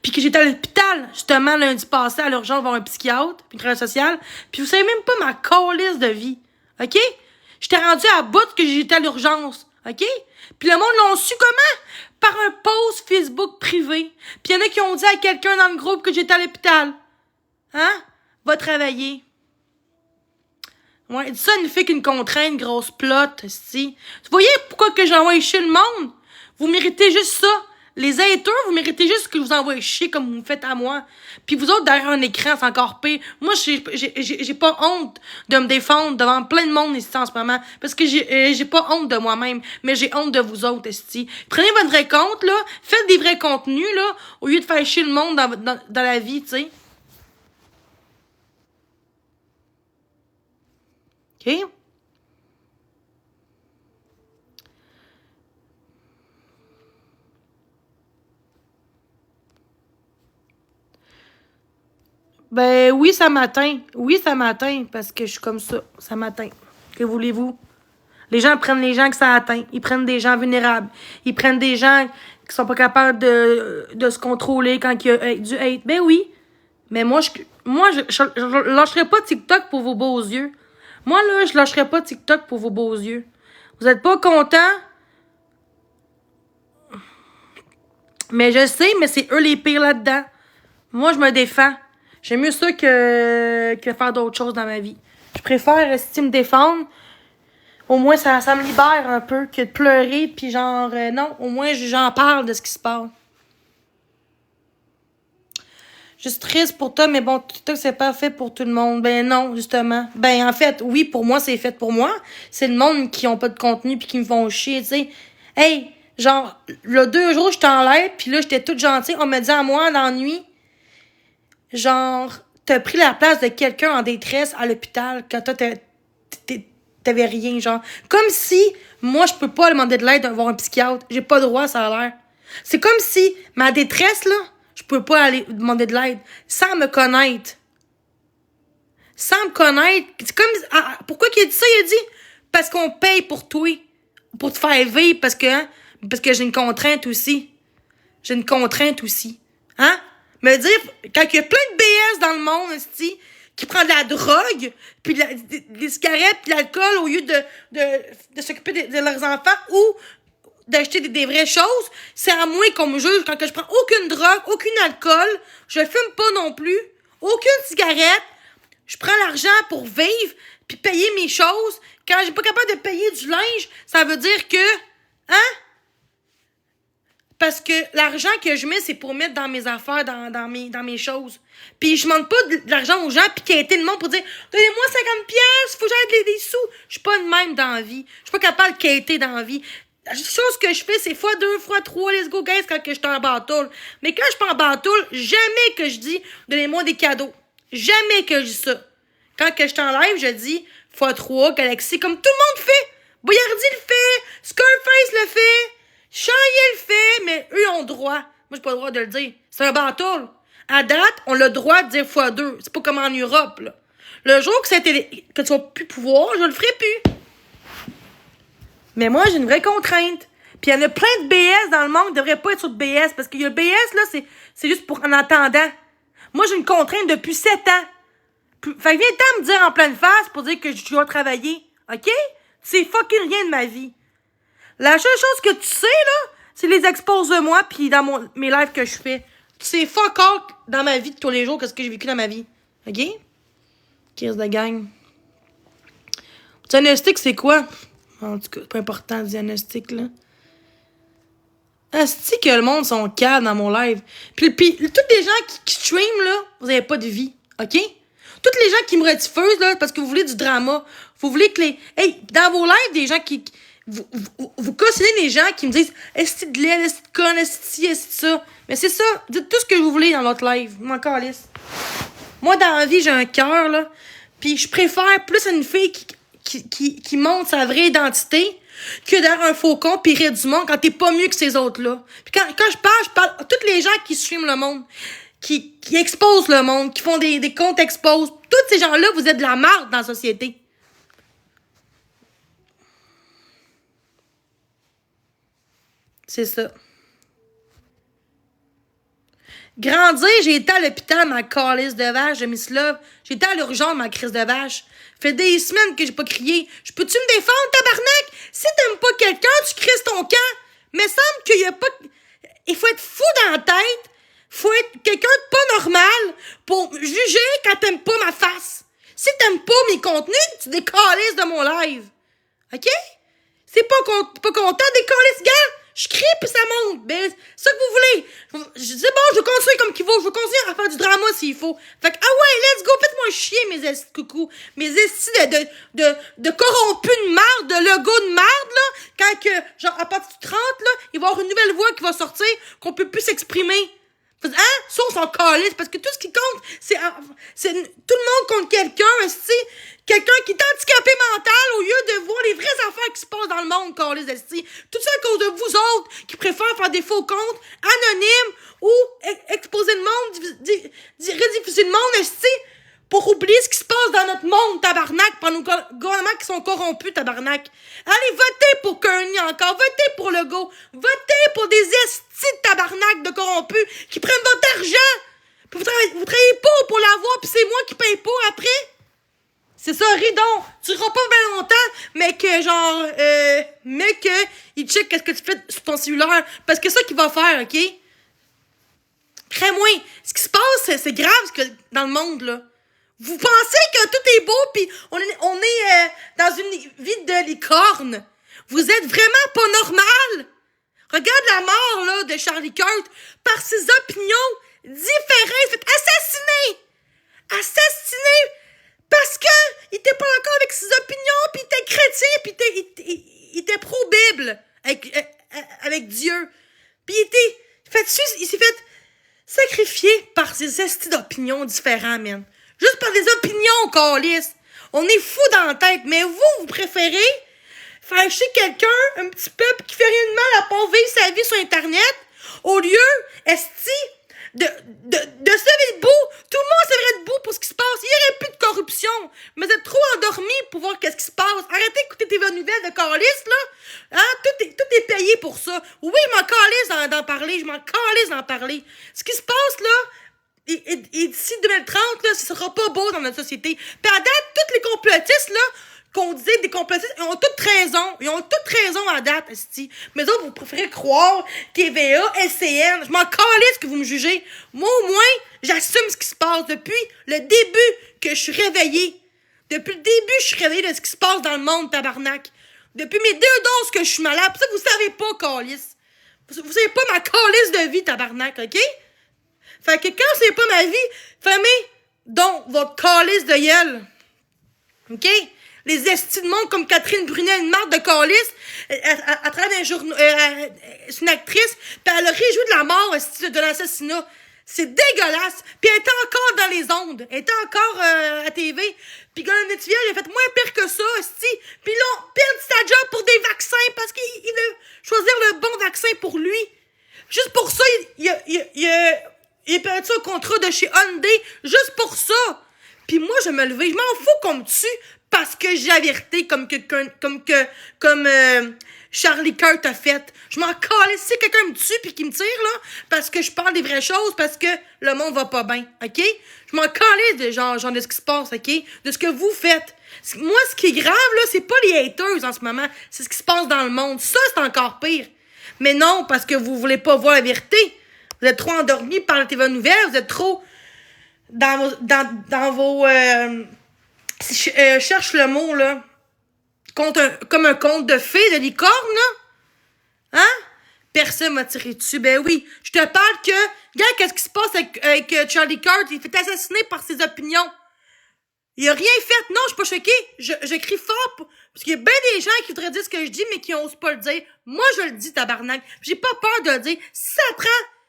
puis que j'étais à l'hôpital, justement, lundi passé, à l'urgence, voir un psychiatre, puis une travailleuse sociale, puis vous savez même pas ma calisse de vie. OK? J'étais rendu à bout que j'étais à l'urgence. OK? Puis le monde l'ont su comment? Par un post Facebook privé. Puis il y en a qui ont dit à quelqu'un dans le groupe que j'étais à l'hôpital. Hein? Va travailler. Ouais, ça ne fait qu'une contrainte, grosse plotte, si. Vous voyez pourquoi que j'envoie chier le monde? Vous méritez juste ça. Les haters, vous méritez juste que je vous envoie chier comme vous me faites à moi. Puis vous autres, derrière un écran, c'est encore pire. Moi, j'ai pas honte de me défendre devant plein de monde ici en ce moment. Parce que j'ai pas honte de moi-même, mais j'ai honte de vous autres, esti. Prenez votre vrai compte, là. Faites des vrais contenus, là, au lieu de faire chier le monde dans la vie, tu sais. OK? Ben oui, ça m'atteint. Oui, ça m'atteint parce que je suis comme ça. Ça m'atteint. Que voulez-vous? Les gens prennent les gens que ça atteint. Ils prennent des gens vulnérables. Ils prennent des gens qui sont pas capables de se contrôler quand il y a du hate. Ben oui. Mais moi, je lâcherai pas TikTok pour vos beaux yeux. Moi, là, je lâcherai pas TikTok pour vos beaux yeux. Vous êtes pas contents? Mais je sais, mais c'est eux les pires là-dedans. Moi, je me défends. J'aime mieux ça que faire d'autres choses dans ma vie. Je préfère me défendre. Au moins, ça me libère un peu que de pleurer. Puis genre, non, au moins, j'en parle de ce qui se passe. Je suis triste pour toi, mais bon, TikTok, c'est pas fait pour tout le monde. Ben non, justement. Ben en fait, oui, pour moi, c'est fait pour moi. C'est le monde qui ont pas de contenu puis qui me font chier, tu sais. Hey, genre, là, 2 jours, j'étais en live, puis là, j'étais toute gentille. On me dit à moi, dans la nuit, genre, t'as pris la place de quelqu'un en détresse à l'hôpital quand toi, t'avais rien, genre. Comme si, moi, je peux pas demander de l'aide d'avoir un psychiatre. J'ai pas le droit, ça a l'air. C'est comme si, ma détresse, là, je peux pas aller demander de l'aide sans me connaître. Sans me connaître. C'est comme... pourquoi qu'il a dit ça? Il a dit, parce qu'on paye pour toi. Pour te faire vivre, parce que j'ai une contrainte aussi. J'ai une contrainte aussi. Hein? Me dire, quand il y a plein de BS dans le monde, qui prend de la drogue, puis des cigarettes, puis de l'alcool, au lieu de s'occuper de leurs enfants, ou d'acheter des vraies choses, c'est à moi qu'on me juge quand que je prends aucune drogue, aucun alcool, je fume pas non plus, aucune cigarette, je prends l'argent pour vivre, puis payer mes choses. Quand j'ai pas capable de payer du linge, ça veut dire que, hein? Parce que l'argent que je mets, c'est pour mettre dans mes affaires, dans mes choses. Puis je demande pas de l'argent aux gens, puis quitter le monde pour dire « Donnez-moi 50 pièces, faut que j'aille des sous. » Je suis pas de même dans la vie. Je suis pas capable de quitter dans la vie. La chose que je fais, c'est x2, x3, let's go guys, quand que je suis en battle. Mais quand je suis en battle, jamais que je dis « Donnez-moi des cadeaux. » Jamais que je dis ça. Quand que je suis en live, je dis x3, Galaxy, comme tout le monde fait. Boyardi le fait, Scarface le fait, Chaillé le fait, mais eux ont le droit. Moi, j'ai pas le droit de le dire. C'est un battle. À date, on a le droit de dire x2. C'est pas comme en Europe, là. Le jour que tu vas plus pouvoir, je le ferai plus. Mais moi, j'ai une vraie contrainte. Puis il y en a plein de BS dans le monde qui devraient pas être sur de BS. Parce que le BS, là, c'est juste pour en attendant. Moi, j'ai une contrainte depuis 7 ans. Fait que viens-t'en me dire en pleine face pour dire que je dois travailler. OK? C'est fucking rien de ma vie. La seule chose que tu sais, là, c'est les exposes de moi pis dans mes lives que je fais. Tu sais fuck all dans ma vie de tous les jours qu'est-ce que j'ai vécu dans ma vie. OK? Crise de gang. Diagnostic, c'est quoi? En tout cas, pas important, le diagnostic, là. Asti que le monde sont calmes dans mon live. Puis toutes les gens qui stream, là, vous avez pas de vie. OK? Toutes les gens qui me rediffusent, là, parce que vous voulez du drama. Vous voulez que les... Hey, dans vos lives, des gens qui... Vous cautionnez les gens qui me disent « Est-ce de l'aile, est-ce de conne, est-ce de ça? » Mais c'est ça. Dites tout ce que vous voulez dans votre live. Moi, calisse. Moi, dans la vie, j'ai un cœur, là. Puis je préfère plus une fille qui montre sa vraie identité que derrière un faux con pis rire du monde quand t'es pas mieux que ces autres-là. Puis quand je parle à tous les gens qui streament le monde, qui exposent le monde, qui font des comptes exposent. Tous ces gens-là, vous êtes de la marde dans la société. C'est ça. Grandir, j'ai été à l'hôpital, ma calice de vache, de Miss Love. J'ai été à l'urgence, ma crise de vache. Fait des semaines que j'ai pas crié. Je peux-tu me défendre, tabarnak? Si t'aimes pas quelqu'un, tu crises ton camp. Mais semble qu'il y a pas... Il faut être fou dans la tête. Faut être quelqu'un de pas normal pour juger quand t'aimes pas ma face. Si t'aimes pas mes contenus, tu décalisses de mon live. OK? C'est pas content, décalisse, gars. Je crie pis ça monte. Ben, c'est ça que vous voulez. Je dis bon, je vais continuer comme qu'il faut. Je vais continuer à faire du drama s'il faut. Fait que, ah ouais, let's go, faites-moi chier, mes estis de coucou. Mes estis de corrompus de marde, de logo de marde, là. Quand que, genre, à partir du 30, là, il va y avoir une nouvelle voix qui va sortir, qu'on peut plus s'exprimer. Hein? Ça, on s'en calisse, parce que tout ce qui compte, c'est tout le monde contre quelqu'un, esti. Quelqu'un qui est handicapé mental au lieu de voir les vraies affaires qui se passent dans le monde, calisse, esti. Tout ça à cause de vous autres qui préfèrent faire des faux comptes anonymes ou exposer le monde, rediffuser le monde, esti, pour oublier ce qui se passe dans notre monde, tabarnak, par nos gouvernements qui sont corrompus, tabarnak. Allez, votez pour Kearney encore, votez pour Legault, votez pour des estis de tabarnak de corrompus qui prennent votre argent. Puis vous travaillez pas pour l'avoir, puis c'est moi qui paye pas après. C'est ça, ridon. Tu iras pas bien longtemps, mais que genre, mais que il check qu'est-ce que tu fais sur ton cellulaire, parce que c'est ça qu'il va faire, ok? Crée-moi, ce qui se passe, c'est grave dans le monde, là. Vous pensez que tout est beau pis on est dans une vie de licorne. Vous êtes vraiment pas normal. Regarde la mort, là, de Charlie Kirk par ses opinions différentes. Il fait assassiner parce que il était pas d'accord avec ses opinions pis il était chrétien pis il était pro-Bible avec Dieu. Pis il s'est fait sacrifier par ses estis d'opinions différents, man. Juste par des opinions, câlisse. On est fous dans la tête, mais vous préférez faire chier quelqu'un, un petit peuple qui fait rien de mal à pas vivre sa vie sur Internet, au lieu, esti, de se lever debout. Tout le monde se leverait debout pour ce qui se passe. Il n'y aurait plus de corruption. Mais vous êtes trop endormis pour voir qu'est-ce qui se passe. Arrêtez d'écouter TV nouvelles de câlisse, là. Hein? Tout est payé pour ça. Oui, je m'en calisse d'en parler. Je m'en calisse d'en parler. Ce qui se passe, là, et d'ici 2030, là, ce sera pas beau dans notre société. Puis à date, tous les complotistes, là, qu'on disait des complotistes, ils ont toutes raison. Ils ont toutes raison à date, esti. Mais autres, vous préférez croire TVA, SCN. Je m'en calisse que vous me jugez. Moi, au moins, j'assume ce qui se passe depuis le début que je suis réveillée. Depuis le début, je suis réveillée de ce qui se passe dans le monde, tabarnak. Depuis mes 2 doses que je suis malade. Pour ça, vous savez pas, calisse. Vous savez pas ma calisse de vie, tabarnak, OK? Fait que quand c'est pas ma vie, fermez donc votre calice de gueule. OK? Les estis de monde comme Catherine Brunet, une marde de calice, à travers un journal, c'est une actrice, pis elle a réjoui de la mort de l'assassinat. C'est dégueulasse. Pis elle était encore dans les ondes. Elle était encore à TV. Pis Golden Netviel, il a fait moins pire que ça, esti. Pis là, on perd sa job pour des vaccins parce qu'il veut choisir le bon vaccin pour lui. Juste pour ça, il a perdu son contrat de chez Hyundai, juste pour ça. Puis moi, je me levais, je m'en fous qu'on me tue parce que j'ai la vérité comme Charlie Kirk a fait. Je m'en calisse si quelqu'un me tue puis qu'il me tire, là, parce que je parle des vraies choses, parce que le monde va pas bien, OK? Je m'en calisse de genre de ce qui se passe, OK? De ce que vous faites. Moi, ce qui est grave, là, c'est pas les haters en ce moment, c'est ce qui se passe dans le monde. Ça, c'est encore pire. Mais non, parce que vous voulez pas voir la vérité. Vous êtes trop endormis par la TV nouvelle, vous êtes trop dans vos cherche le mot, là. Comme un conte de fées, de licorne, là. Hein? Personne m'a tiré dessus. Ben oui. Je te parle que, regarde qu'est-ce qui se passe avec Charlie Kirk. Il fait assassiner par ses opinions. Il a rien fait. Non, je suis pas choquée. Je crie fort parce qu'il y a bien des gens qui voudraient dire ce que je dis, mais qui osent pas le dire. Moi, je le dis, tabarnak. J'ai pas peur de le dire. Si ça prend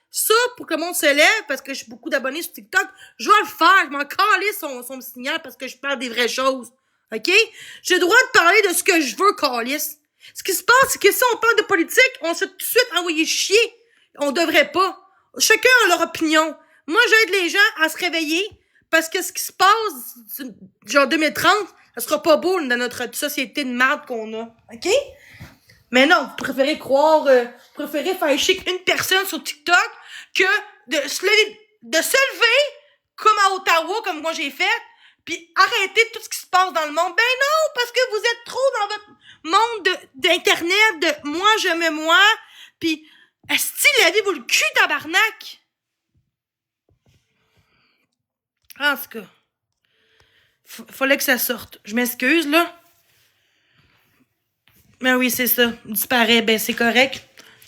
ça pour que le monde se lève, parce que j'ai beaucoup d'abonnés sur TikTok, je vais le faire. Je m'en calisse son signal parce que je parle des vraies choses. OK? J'ai le droit de parler de ce que je veux, calisse. Ce qui se passe, c'est que si on parle de politique, on se fait tout de suite envoyer chier. On devrait pas. Chacun a leur opinion. Moi, j'aide les gens à se réveiller parce que ce qui se passe, genre 2030, ça sera pas beau dans notre société de merde qu'on a. OK? Mais non, vous préférez croire, vous préférez faire chier une personne sur TikTok que de se lever comme à Ottawa, comme moi j'ai fait, puis arrêter tout ce qui se passe dans le monde. Ben non, parce que vous êtes trop dans votre monde d'internet, de moi je me moi, puis est-ce que la vie vous le cul, tabarnak? En tout cas, fallait que ça sorte. Je m'excuse, là. Mais oui, c'est ça. Disparaît, ben c'est correct.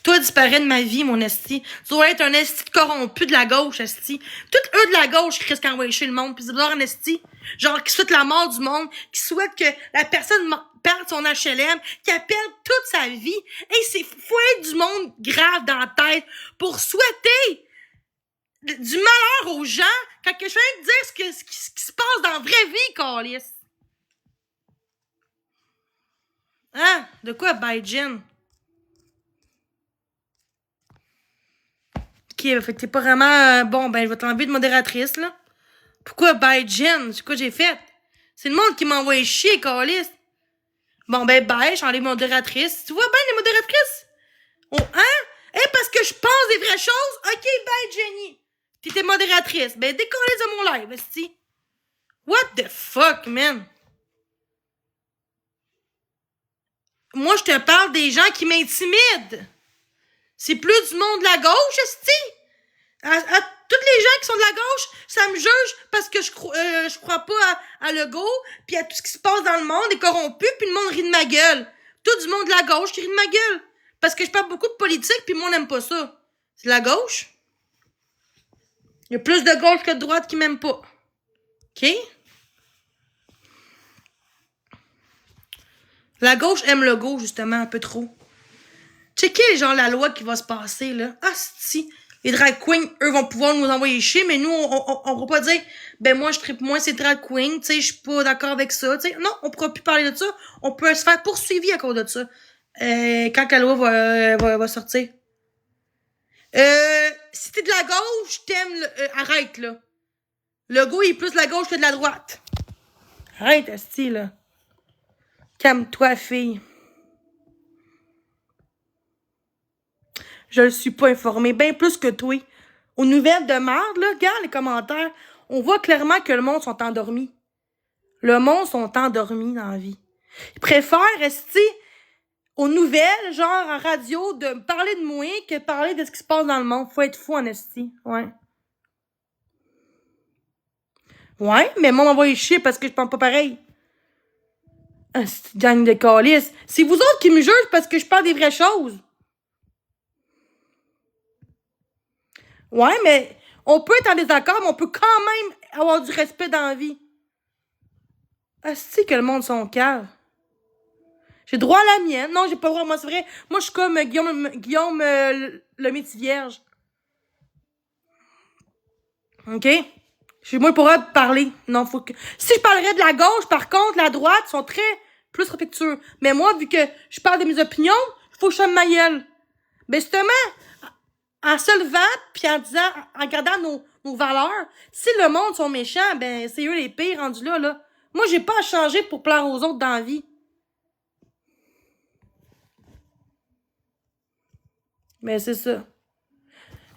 Toi, disparaît de ma vie, mon esti. Tu dois être un esti corrompu de la gauche, esti. Tous eux de la gauche qui risquent d'envoyer chez le monde, pis c'est un esti. Genre, qui souhaite la mort du monde, qui souhaite que la personne perde son HLM, qui perde toute sa vie. Et faut être du monde grave dans la tête pour souhaiter du malheur aux gens quand je viens de dire ce qui se passe dans la vraie vie, câlisse. Hein? De quoi, Biden? OK. fait que t'es pas vraiment... bon, ben, je vais t'enlever de modératrice, là. Pourquoi? Bye, Jen. C'est quoi j'ai fait? C'est le monde qui m'a envoyé chier, câlisse. Bon, ben, bye, j'enlève modératrice. Tu vois bien les modératrices? Oh, hein? Parce que je pense des vraies choses? OK, bye, Jenny. T'étais modératrice. Ben, décollez de mon live, esti. What the fuck, man? Moi, je te parle des gens qui m'intimident. C'est plus du monde de la gauche, esti. À toutes les gens qui sont de la gauche, ça me juge parce que je crois pas à Legault, puis à tout ce qui se passe dans le monde est corrompu, puis le monde rit de ma gueule. Tout du monde de la gauche qui rit de ma gueule. Parce que je parle beaucoup de politique, puis moi, on n'aime pas ça. C'est de la gauche. Il y a plus de gauche que de droite qui m'aiment pas. OK? La gauche aime Legault, justement, un peu trop. Checkez, genre, la loi qui va se passer, là. Ah, si. Les drag queens, eux, vont pouvoir nous envoyer chier, mais nous, on va pas dire, ben, moi, je tripe moins ces drag queens, tu sais, je suis pas d'accord avec ça, tu sais. Non, on pourra plus parler de ça. On peut se faire poursuivre à cause de ça. Quand la loi va sortir. Si t'es de la gauche, t'aimes, arrête, là. Le gars, il est plus de la gauche que de la droite. Arrête, asti, là. Calme-toi, fille. Je ne suis pas informée, bien plus que toi. Aux nouvelles de merde, là, regarde les commentaires. On voit clairement que le monde sont endormis. Le monde sont endormis dans la vie. Ils préfèrent rester aux nouvelles, genre en radio, de me parler de moi que de parler de ce qui se passe dans le monde. Faut être fou en esti. Ouais. Ouais, mais moi, on va y chier parce que je pense pas pareil. C'est gang de calices. C'est vous autres qui me jugent parce que je parle des vraies choses. Ouais, mais on peut être en désaccord, mais on peut quand même avoir du respect dans la vie. C'est que le monde sont cave. J'ai droit à la mienne. Non, j'ai pas le droit. Moi, c'est vrai. Moi, je suis comme Guillaume le métier vierge. OK? Moi, je pourrais parler. Non, faut que... Si je parlerais de la gauche, par contre, la droite sont très plus respectueux. Mais moi, vu que je parle de mes opinions, il faut que je sois ma gueule. Ben, justement, en se levant, puis en disant, en gardant nos valeurs, si le monde sont méchants, ben, c'est eux les pires rendus là, là. Moi, j'ai pas à changer pour plaire aux autres dans la vie. Mais c'est ça.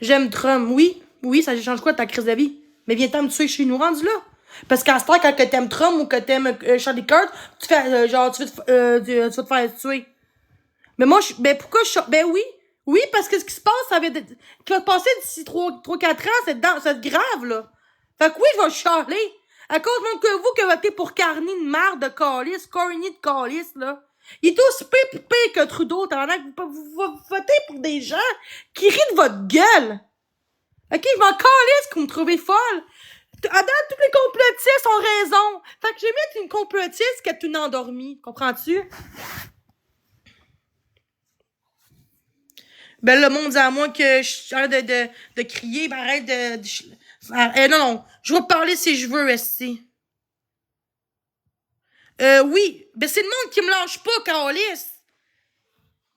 J'aime Trump, oui. Oui, ça change quoi ta crise de vie? Mais viens-t'en me tuer chez nous, rendu là. Parce qu'à ce temps, quand t'aimes Trump ou que t'aimes Charlie Kirk, tu fais, genre, tu vas te faire tuer. Mais moi, pourquoi ben oui. Oui, parce que ce qui se passe, ça va qui va passer d'ici 3-4 ans, c'est grave, là. Fait que oui, je vais chialer. À cause même que vous, que votez pour Carney de marde de calice, Corny de calice, là. Il est aussi pire que Trudeau, vous votez pour des gens qui rient de votre gueule. OK, je m'en calisse que vous me trouvez folle. À date, tous les complotistes ont raison. Fait que je vais mettre une complotiste qui est une endormie. Comprends-tu? Ben, le monde dit à moi que j'arrête de crier, ben arrête non, je vais parler si je veux, esti. Oui, ben c'est le monde qui me lâche pas, Carlis.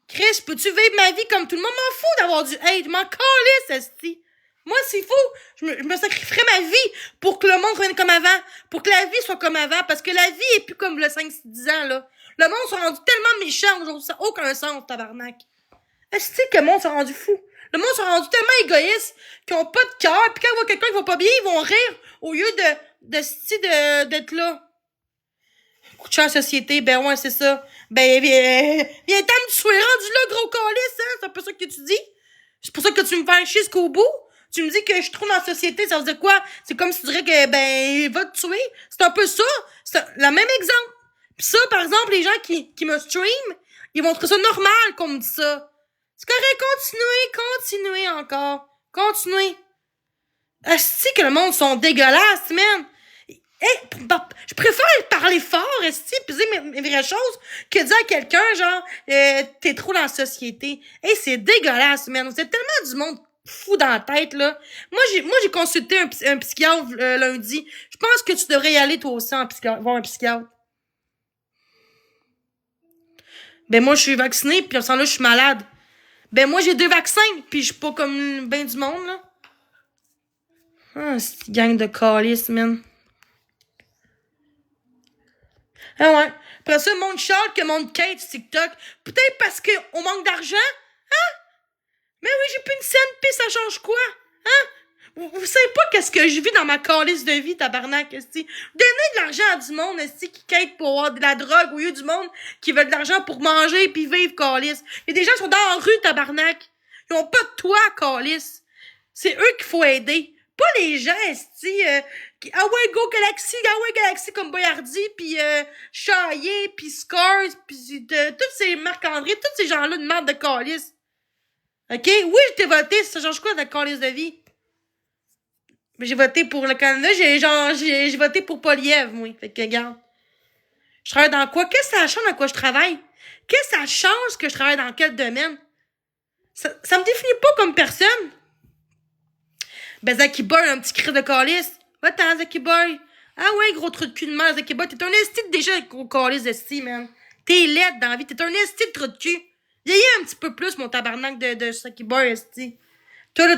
Chris, peux-tu vivre ma vie comme tout le monde? M'en fous d'avoir du hate, m'en calisse, esti. Moi, s'il faut, je me sacrifierais ma vie pour que le monde revienne comme avant, pour que la vie soit comme avant, parce que la vie est plus comme le 5-10 ans, là. Le monde s'est rendu tellement méchant aujourd'hui, ça n'a aucun sens, tabarnak. Est-ce que le monde s'est rendu fou? Le monde s'est rendu tellement égoïste qu'ils ont pas de cœur, pis quand ils voient quelqu'un qui va pas bien, ils vont rire au lieu d'être là. Coup de société, ben ouais, c'est ça. Ben, viens t'en me tuer, rendu là, gros calice, hein? C'est un peu ça que tu dis? C'est pour ça que tu me fais chier jusqu'au bout? Tu me dis que je suis trop dans la société, ça veut dire quoi? C'est comme si tu dirais que, ben, il va te tuer. C'est un peu ça. C'est le même exemple. Pis ça, par exemple, les gens qui me stream, ils vont trouver ça normal qu'on me dise ça. C'est correct, continuez encore. Continuez. Esti que le monde sont dégueulasses, man. Je préfère parler fort, esti, pis dire mes vraies choses, que dire à quelqu'un, genre, t'es trop dans la société. C'est dégueulasse, man. Vous êtes tellement du monde fou dans la tête, là. Moi, j'ai consulté un psychiatre lundi. Je pense que tu devrais y aller, toi aussi, voir un psychiatre. Ben, moi, je suis vaccinée, pis en ce temps-là, je suis malade. Ben, moi, j'ai 2 vaccins, pis je suis pas comme ben du monde, là. Ah, c'est une gang de calices, man. Ah ouais. Après ça, monde Charles que monde Kate sur TikTok. Peut-être parce qu'on manque d'argent? Hein? Mais oui, j'ai plus une scène, pis ça change quoi? Hein? Vous savez pas qu'est-ce que je vis dans ma calice de vie, tabarnak, esti. Donnez de l'argent à du monde, esti, qui quête pour avoir de la drogue, au lieu du monde qui veut de l'argent pour manger pis vivre, calice. Il y a des gens qui sont dans la rue, tabarnak. Ils ont pas de toit, calice. C'est eux qu'il faut aider. Pas les gens, esti, ah ouais, Go Galaxy, comme Boyardi, pis Chaillé, pis Scars, pis toutes ces Marc-André, tous ces gens-là de merde de calice. OK? Oui, je t'ai voté, ça change quoi de la calice de vie? Mais j'ai voté pour le Canada, j'ai voté pour Poliev, moi. Fait que, regarde. Je travaille dans quoi? Qu'est-ce que ça change dans quoi je travaille? Qu'est-ce que ça change que je travaille dans quel domaine? Ça me définit pas comme personne. Ben, Zaki Boy, un petit cri de calice. Va-t'en, Zaki Boy. Ah ouais, gros trou de cul de merde, Zaki Boy. T'es un esti déjà, gros calice d'esti, man. T'es laide dans la vie. T'es un esti de trou de cul. Vieillis un petit peu plus, mon tabarnak de Zaki Boy, esti. Toi, là,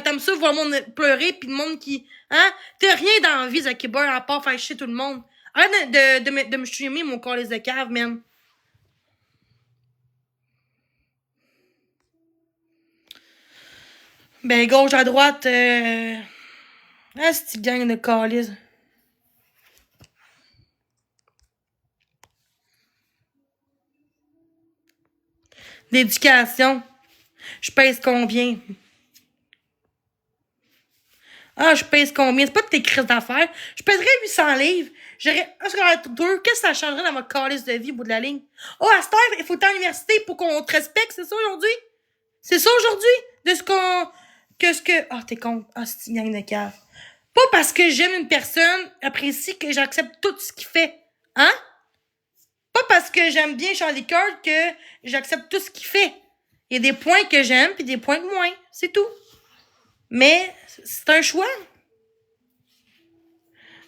t'aimes ça voir le monde pleurer, pis le monde qui... Hein? T'as rien dans la vie, Zaki Boy, à part faire chier tout le monde. Arrête de me streamer, mon calice de cave, man. Ben, gauche à droite, ah, c'est une gang de calice. D'éducation. Je pèse combien? Ah, je pèse combien? C'est pas de tes crises d'affaires. Je pèserais 800 livres. J'aurais un secondaire 2. Qu'est-ce que ça changerait dans ma calice de vie au bout de la ligne? Oh, à cette heure, il faut être à l'université pour qu'on te respecte, c'est ça aujourd'hui? C'est ça aujourd'hui? De ce qu'on... Ah, t'es con. Ah, c'est une gang de cave. Pas parce que j'aime une personne, apprécie que j'accepte tout ce qu'il fait. Hein? Pas parce que j'aime bien Charlie Kirk que j'accepte tout ce qu'il fait. Il y a des points que j'aime pis des points que moins. C'est tout. Mais, c'est un choix.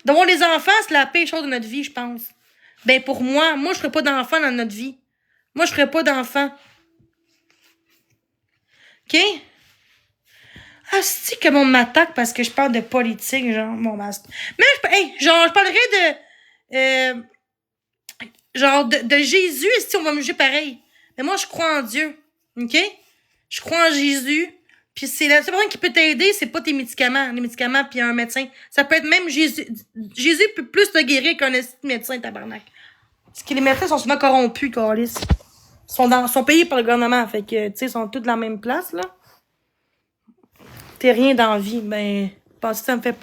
D'avoir des enfants, c'est la pire chose de notre vie, je pense. Ben, pour moi, je ferais pas d'enfants dans notre vie. Moi, je ferais pas d'enfants. OK? Ah, c'est que mon m'attaque parce que je parle de politique, genre, mon masque. Mais, je parlerais de Jésus, si on va me juger pareil. Mais moi, je crois en Dieu. OK? Je crois en Jésus. Puis c'est la seule personne qui peut t'aider, c'est pas tes médicaments. Les médicaments puis un médecin. Ça peut être même Jésus. Jésus peut plus te guérir qu'un médecin, tabarnak. Parce que les médecins sont souvent corrompus, câlisse. Sont payés par le gouvernement. Fait que, tu sais, ils sont tous dans la même place, là. T'es rien dans la vie. Ben, parce que ça me fait...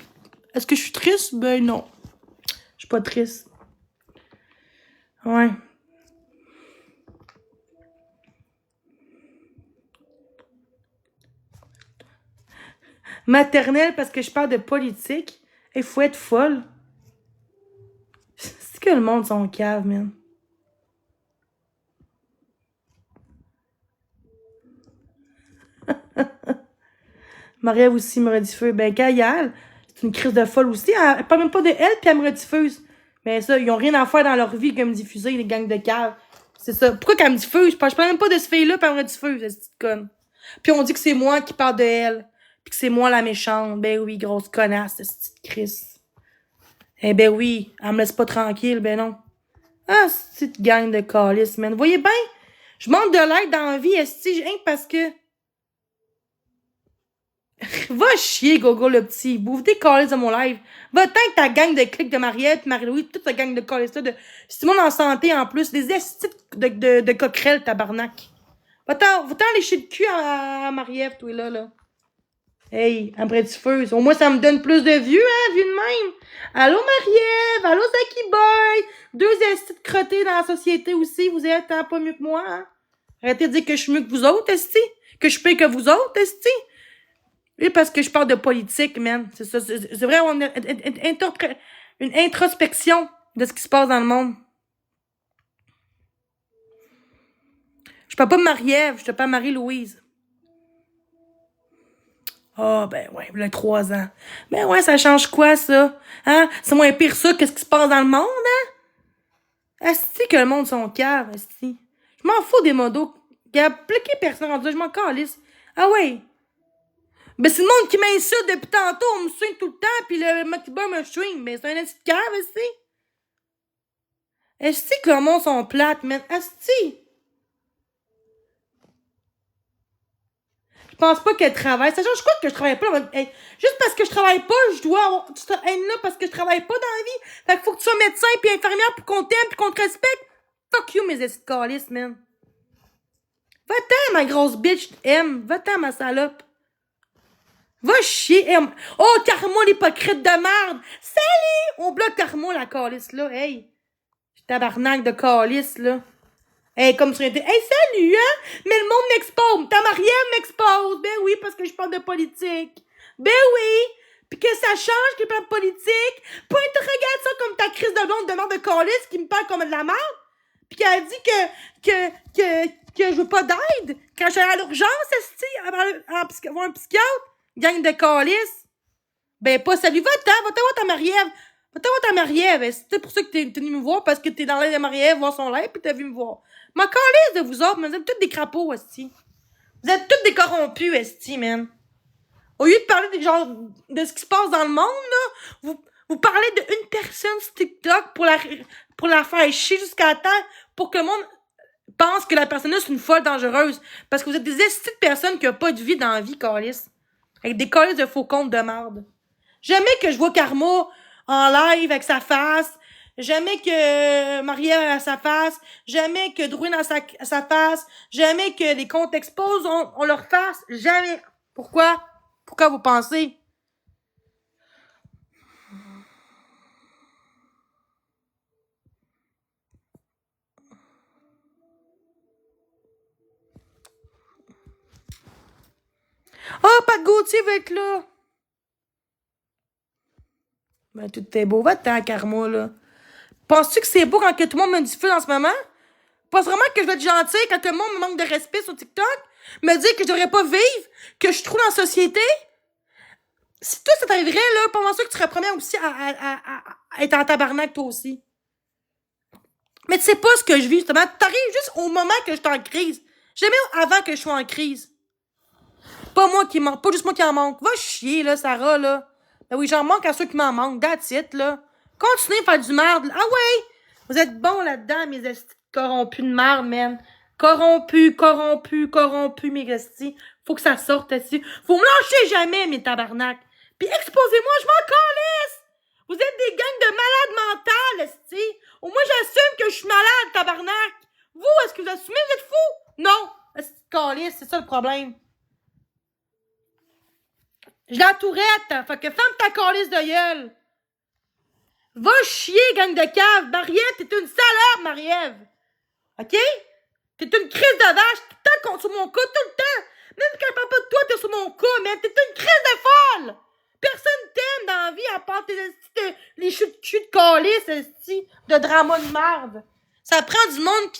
Est-ce que je suis triste? Ben, non. Je suis pas triste. Ouais. Maternelle parce que je parle de politique. Il faut être folle. C'est que le monde sont cave, man. Marie-Ève aussi me rediffuse. Ben, Gaïal, c'est une crise de folle aussi. Elle parle même pas de elle, puis elle me rediffuse. Mais ça, ils ont rien à faire dans leur vie que me diffuser, les gangs de cave. C'est ça. Pourquoi qu'elle me diffuse? Je parle même pas de ce fille-là, puis elle me rediffuse, cette petite conne. Puis on dit que c'est moi qui parle de elle. Puis que c'est moi la méchante. Ben oui, grosse connasse, cette petite Chris. Eh ben oui, elle me laisse pas tranquille, ben non. Ah, cette gang de calices, man. Vous voyez bien? Je manque de l'aide dans la vie, esti, rien que parce que... Va chier, Gogo, le petit. Bouffe des calices de mon live. Va-t'en avec ta gang de clics de Mariette, Marie-Louise, toute ta gang de calices-là, de Simon en santé en plus, des estis de coquerelles, tabarnak. Va-t'en lécher le cul à Marie-Ève, toi, là. Hey, un petit feu. Au moins, ça me donne plus de vues, hein, vues de même. Allô, Marie-Ève. Allô, Zaki Boy. 2 estis de crottés dans la société aussi. Vous êtes pas mieux que moi, hein. Arrêtez de dire que je suis mieux que vous autres, esti. Que je paye que vous autres, esti. Oui, parce que je parle de politique, man. C'est ça. C'est vraiment une introspection de ce qui se passe dans le monde. Je parle pas de Marie-Ève, je te parle de Marie-Louise. Ah, ben ouais, il y a 3 ans. Ben ouais, ça change quoi, ça? Hein? C'est moins pire ça que ce qui se passe dans le monde, hein? Asti que le monde sont caves, asti. Je m'en fous des modos Il a bloqué personne rendu là, je m'en calisse. Ah ouais. Ben c'est le monde qui m'insulte depuis tantôt, on me swing tout le temps, pis le Motiba me swing, mais c'est un esti de cave, esti. Esti que le monde sont plates, man. Esti. Je pense pas qu'elle travaille. Ça change quoi que je travaille pas? Hey, juste parce que je travaille pas, je dois avoir toute cette haine-là parce que je travaille pas dans la vie. Fait qu'il faut que tu sois médecin pis infirmière pour qu'on t'aime pis qu'on te respecte. Fuck you, mes esti de calices, man. Va-t'en, ma grosse bitch, M. Va-t'en, ma salope. Va chier, M. Oh, Carmo, l'hypocrite de merde. Salut! On bloque Carmo, la calice, là. Hey. Tabarnak de calice, là. Hey, comme tu étais. Hey, salut, hein? Mais le monde m'expose. Ta Marielle m'expose. Ben oui, parce que je parle de politique. Ben oui. Puis que ça change qu'il parle de politique. Pas tu regardes ça comme ta crise de blonde de merde de calice qui me parle comme de la merde. Puis qu'elle dit que je veux pas d'aide. Quand je suis à l'urgence, esti, voir un psychiatre. Gang de calice. Ben, pas salut. Va-t'en voir ta Marie-Ève. Va-t'en voir ta Marie-Ève. C'est pour ça que t'es venu me voir, parce que t'es dans l'air de Marie-Ève, voir son lait, pis t'es venu me voir. Ma calisse de vous autres, mais vous êtes tous des crapauds, esti. Vous êtes tous des corrompus, esti, man. Au lieu de parler des genre, de ce qui se passe dans le monde, là, vous parlez d'une personne sur TikTok pour la faire chier jusqu'à la terre, pour que le monde pense que la personne-là, c'est une folle dangereuse. Parce que vous êtes des estis de personnes qui n'ont pas de vie dans la vie, calice. Avec des calices de faux comptes de merde. Jamais que je vois Karma en live avec sa face. Jamais que Marie-Ève a sa face. Jamais que Druin a sa face. Jamais que les comptes exposent ont leur face. Jamais. Pourquoi? Pourquoi vous pensez? Oh, Pat Gauthier va être là. Ben, tout est beau. Va-t'en, Karma, là. Penses-tu que c'est beau quand que tout le monde me diffuse en ce moment? Penses vraiment que je vais être gentil quand le monde me manque de respect sur TikTok? Me dire que je devrais pas vivre? Que je suis trop dans la société? Si toi, ça t'arriverait, là, pendant ça que tu serais première aussi à être en tabarnak, toi aussi. Mais tu sais pas ce que je vis, justement. T'arrives juste au moment que je suis en crise. Jamais avant que je sois en crise. Pas moi qui manque, pas juste moi qui en manque. Va chier, là, Sarah, là. Ben oui, j'en manque à ceux qui m'en manquent. That's it, là. Continuez à faire du merde. Ah ouais! Vous êtes bons là-dedans, mes estis corrompus de merde, man. Corrompus, mes estis. Faut que ça sorte, estis. Vous me lâchez jamais, mes tabarnak. Puis exposez-moi, je m'en calisse! Vous êtes des gangs de malades mentales, esti. Au moins, j'assume que je suis malade, tabarnak. Vous, est-ce que vous assumez, vous êtes fous? Non! Esti de calisse, c'est ça le problème. Je la tourette, fait que ferme ta calisse de gueule. Va chier, gang de cave. Mariette, t'es une salope, Marie-Ève. OK? T'es une crise de vache. Tout le temps sur mon cas, tout le temps. Même quand je parle pas de toi, t'es sur mon cas, mais t'es une crise de folle. Personne t'aime dans la vie à part les chutes de calice, de drama de merde. Ça prend du monde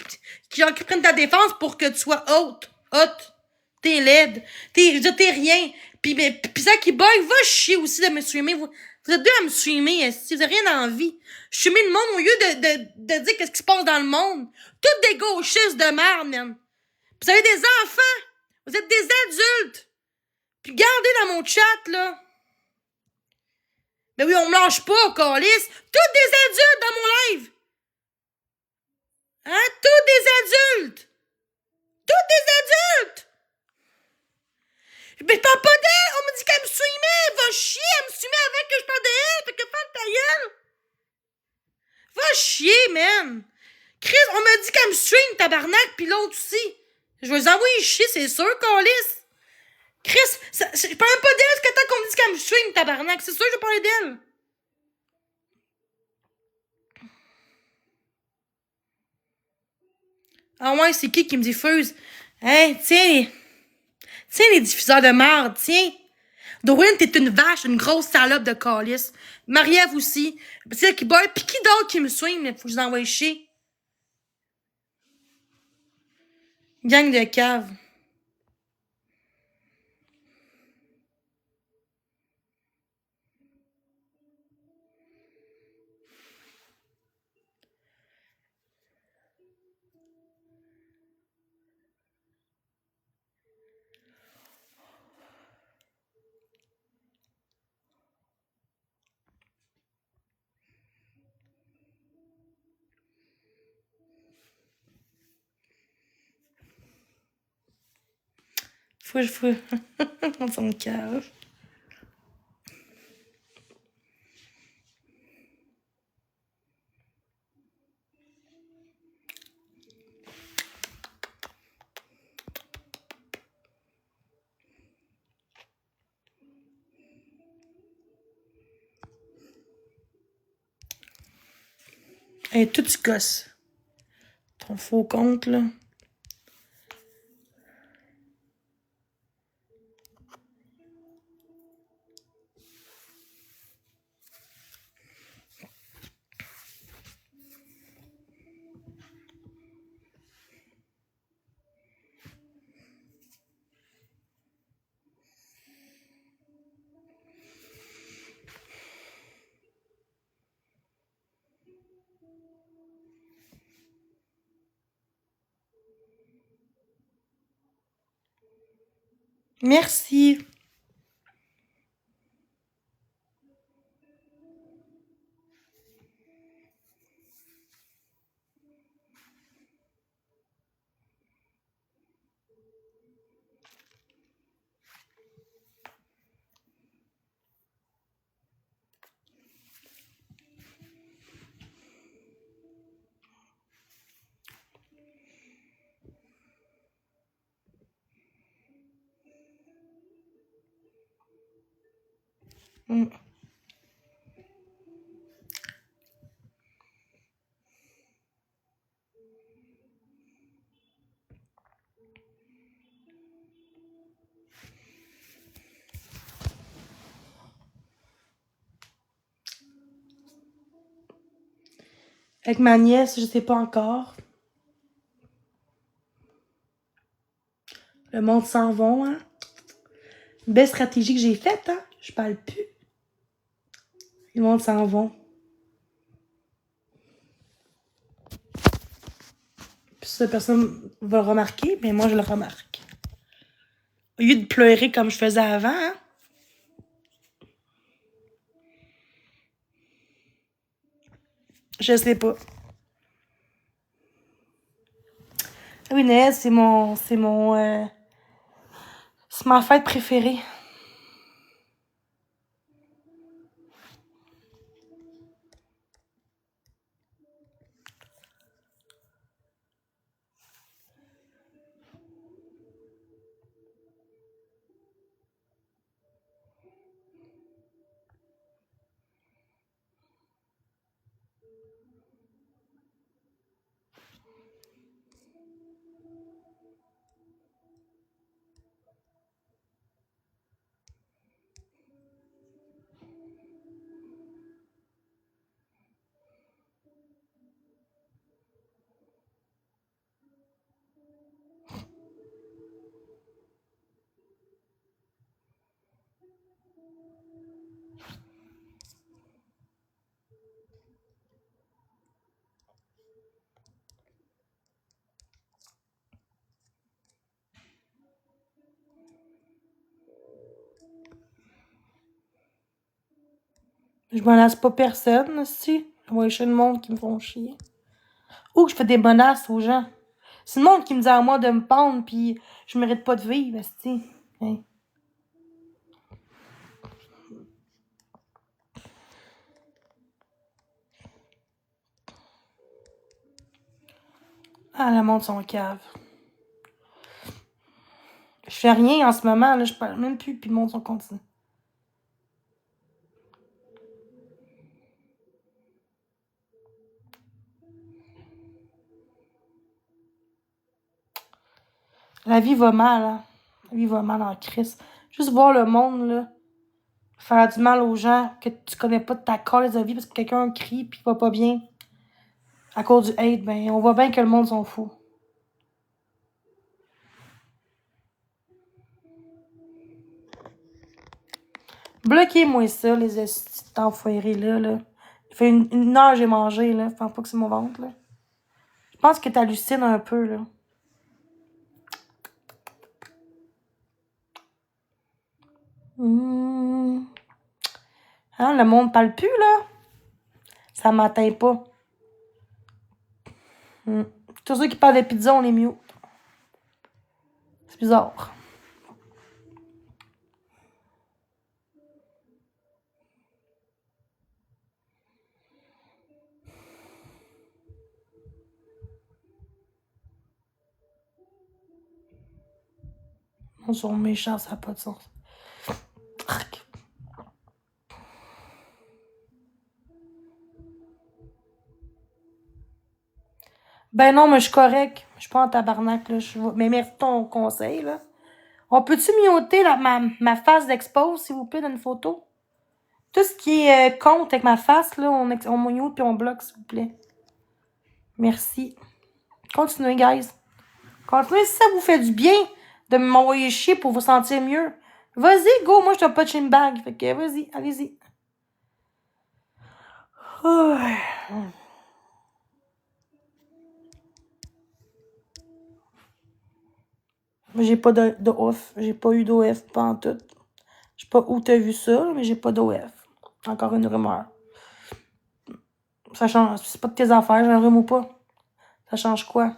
qui prenne ta défense pour que tu sois haute. T'es laide. T'es rien. Pis ça qui bug, va chier aussi de me streamer. Vous êtes deux à me streamer, si vous avez rien envie. Je streamer le monde au lieu de dire qu'est-ce qui se passe dans le monde. Toutes des gauchistes de merde, man. Pis vous avez des enfants. Vous êtes des adultes. Puis gardez dans mon chat, là. Ben oui, on me lâche pas, calice. Toutes des adultes dans mon live. Hein? Toutes des adultes. Toutes des adultes. Mais je parle pas d'elle! On me dit qu'elle me streamait! Va chier! Elle me streamait avec que je parle d'elle! Fait que ferme ta gueule! Va chier, man! Chris, on me dit qu'elle me stream, tabarnak, pis l'autre aussi! Je vais les envoyer chier, c'est sûr, calice! Chris, je parle même pas d'elle, c'est que tant qu'on me dit qu'elle me stream, tabarnak! C'est sûr que je vais parler d'elle! Ah ouais, c'est qui me diffuse? Hein, tiens! Tiens, les diffuseurs de merde, tiens! Dorine, t'es une vache, une grosse salope de calice. Marie-Ève aussi. C'est elle qui boit. Pis qui d'autre qui me soigne, mais faut que je les envoie chier. Gang de cave. Faut. On s'en cave. Hey, tout tu gosses. Ton faux compte, là. Merci. Mm. Avec ma nièce, je sais pas encore. Le monde s'en va, hein. Belle stratégie que j'ai faite, hein. Je parle plus. Le monde s'en va. Puis ça, personne va le remarquer, mais moi, je le remarque. Au lieu de pleurer comme je faisais avant, hein. Je sais pas. Ah oui, Noël, c'est ma fête préférée. Je menace pas personne, si. Moi, je suis le monde qui me font chier. Ou que je fais des menaces aux gens. C'est le monde qui me dit à moi de me pendre, pis je mérite pas de vivre, esti. Hein. Ah, le monde son cave. Je fais rien en ce moment, là, je parle même plus, puis le monde son continue. La vie va mal, hein. La vie va mal en crise. Juste voir le monde, là, faire du mal aux gens que tu connais pas de ta cause de vie parce que quelqu'un crie pis va pas bien à cause du hate, ben, on voit bien que le monde s'en fout. Bloquez-moi ça, les estis d'enfoirés là. Ça fait une heure que j'ai mangé, là. Enfin, pas que c'est mon ventre, là. Je pense que t'hallucines un peu, là. Hein, le monde parle plus, là. Ça m'atteint pas. Tous ceux qui parlent de pizza, on les mute. C'est bizarre. Ils sont méchants, ça n'a pas de sens. Ben non, mais je suis correct. Je suis pas en tabarnak, là. Mais merci ton conseil, là. On peut-tu muter ma face d'expose, s'il vous plaît, dans une photo? Tout ce qui est compte avec ma face, là, on mute puis on bloque, s'il vous plaît. Merci. Continuez, guys. Continuez si ça vous fait du bien de m'envoyer chier pour vous sentir mieux. Vas-y, go, moi je t'ai pas de chin bag. Fait que vas-y, allez-y. Oh. J'ai pas de off. J'ai pas eu d'OF pantoute. Je sais pas où t'as vu ça, mais j'ai pas d'OF. Encore une rumeur. Ça change. C'est pas de tes affaires, j'ai un rhume ou pas. Ça change quoi?